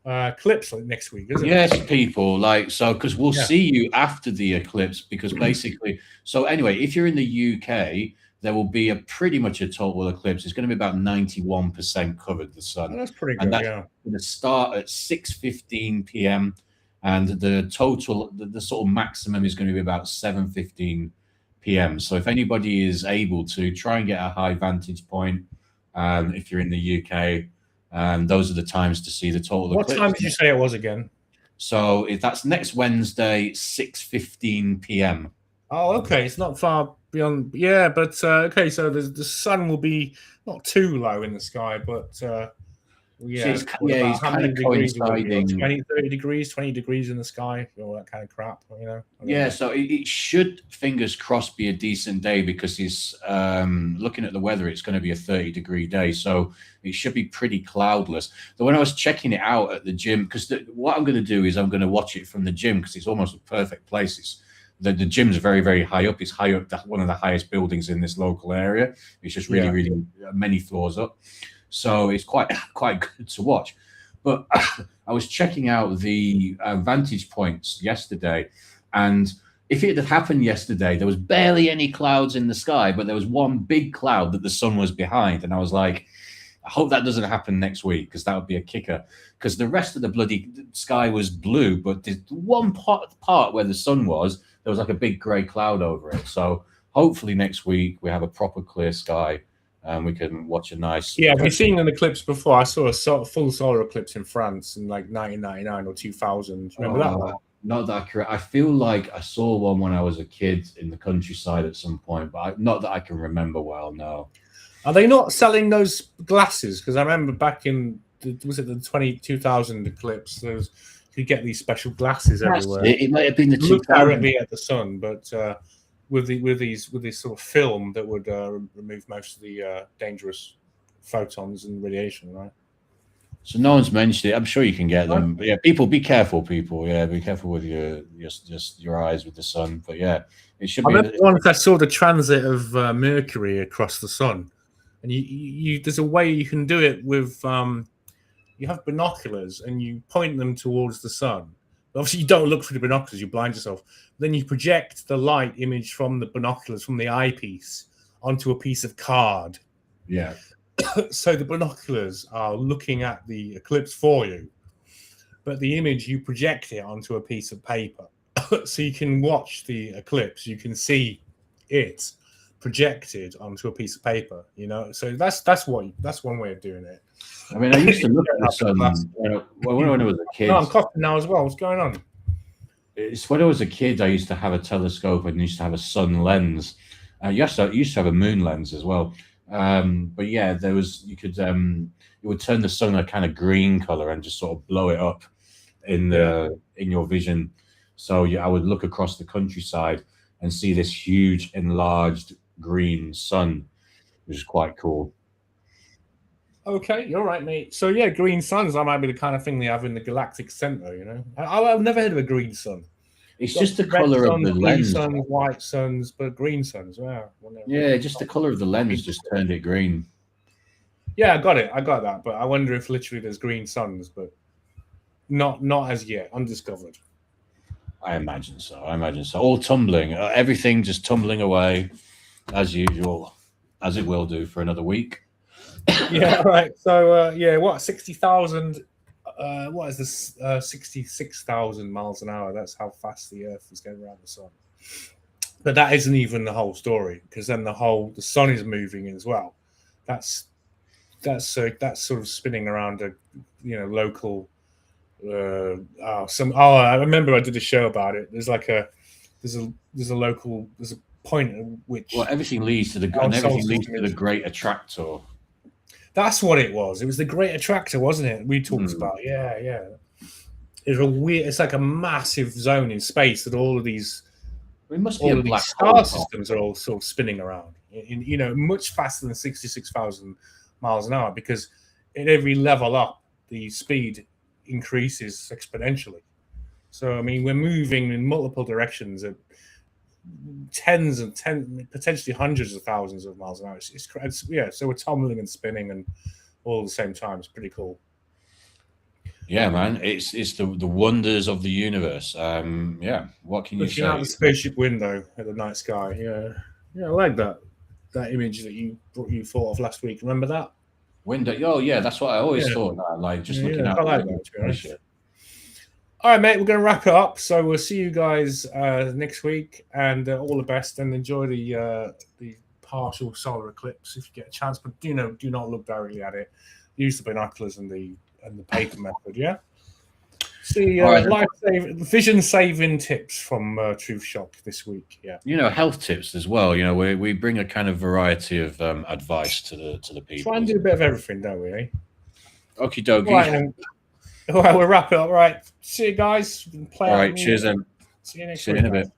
eclipse next week, isn't it? Yes, people. Because we'll see you after the eclipse. Because basically, so anyway, if you're in the UK, there will be pretty much a total eclipse. It's going to be about 91% covered, the sun. Oh, that's pretty good. And that's going to start at 6:15 p.m. And the total, the sort of maximum is going to be about 7:15 p.m. So if anybody is able to try and get a high vantage point, if you're in the UK, those are the times to see the total. What time did you say it was again? So if that's next Wednesday, 6:15 p.m. Oh, okay. It's not far beyond. Yeah, but okay. So the sun will be not too low in the sky, but it's kind of coinciding. 20, 30 degrees, 20 degrees in the sky, all that kind of crap, Yeah, so it should, fingers crossed, be a decent day because he's looking at the weather, it's going to be a 30-degree day, so it should be pretty cloudless. But when I was checking it out at the gym, because what I'm going to do is I'm going to watch it from the gym because it's almost a perfect place. The gym's very, very high up. It's high up, one of the highest buildings in this local area. It's just really, really many floors up. So it's quite good to watch. But I was checking out the vantage points yesterday, and if it had happened yesterday, there was barely any clouds in the sky, but there was one big cloud that the sun was behind. And I was like, I hope that doesn't happen next week because that would be a kicker. Because the rest of the bloody sky was blue, but the one part where the sun was, there was like a big grey cloud over it. So hopefully next week we have a proper clear sky. And we can watch a nice. Yeah, we've seen an eclipse before. I saw a full solar eclipse in France in like 1999 or 2000. Remember that one? Not that accurate. I feel like I saw one when I was a kid in the countryside at some point, but not that I can remember well. No. Are they not selling those glasses? Because I remember back in the 2000 eclipse, you could get these special glasses everywhere. It might have been the 2000. Look directly at the sun, but. With this sort of film that would remove most of the dangerous photons and radiation, right? So no one's mentioned it. I'm sure you can get them. But yeah, people, be careful, people. Yeah, be careful with your eyes with the sun. But yeah, it should I be. remember once I saw the transit of Mercury across the sun, and you there's a way you can do it with you have binoculars and you point them towards the sun. Obviously, you don't look through the binoculars; you blind yourself. Then you project the light image from the binoculars, from the eyepiece, onto a piece of card. Yeah. So the binoculars are looking at the eclipse for you, but the image you project it onto a piece of paper, so you can watch the eclipse. You can see it projected onto a piece of paper. You know, so that's one way of doing it. I mean, I used to look at the sun when I was a kid. No, I'm coughing now as well. What's going on? It's when I was a kid. I used to have a telescope and used to have a sun lens. You used to have a moon lens as well. But yeah, there was it would turn the sun a kind of green color and just sort of blow it up in your vision. So I would look across the countryside and see this huge enlarged green sun, which is quite cool. Okay, you're right, mate. So yeah, green suns, that might be the kind of thing they have in the galactic center. You know, I've never heard of a green sun. It's just the color of the lens. Suns, white suns, but green suns. Yeah, just the color of the lens just turned it green. Yeah, I got that. But I wonder if literally there's green suns, but not as yet, undiscovered. I imagine so. All tumbling, everything just tumbling away as usual, as it will do for another week. Yeah, right. So what 60,000? What is this? 66,000 miles an hour. That's how fast the Earth is going around the sun. But that isn't even the whole story, because then the sun is moving as well. That's sort of spinning around a local. I remember I did a show about it. There's a point at which everything leads to the Great Attractor. That's what it was. It was the Great Attractor, wasn't it? We talked about. Yeah. It's like a massive zone in space that all of these. It must be all of these star systems are all sort of spinning around in much faster than 66,000 miles an hour, because at every level up the speed increases exponentially. So I mean, we're moving in multiple directions at potentially hundreds of thousands of miles an hour. So we're tumbling and spinning and all at the same time. It's pretty cool. Yeah, man, it's the wonders of the universe. What can you say? Looking out the spaceship window at the night sky. Yeah, I like that image that you thought of last week. Remember that window? Oh yeah, that's what I always thought. Like just looking out. I like that, to be honest. All right, mate, we're going to wrap it up. So we'll see you guys next week, and all the best, and enjoy the partial solar eclipse if you get a chance. But do not look directly at it. Use the binoculars and the paper method. Yeah. See vision saving tips from Truth Shock this week. Yeah. Health tips as well. We bring a kind of variety of advice to the people. Try and do a bit of everything, don't we? Eh? Okie dokie. All right, we'll wrap it up. All right. See you guys. All right. Cheers, then. See you next week. See you in a bit.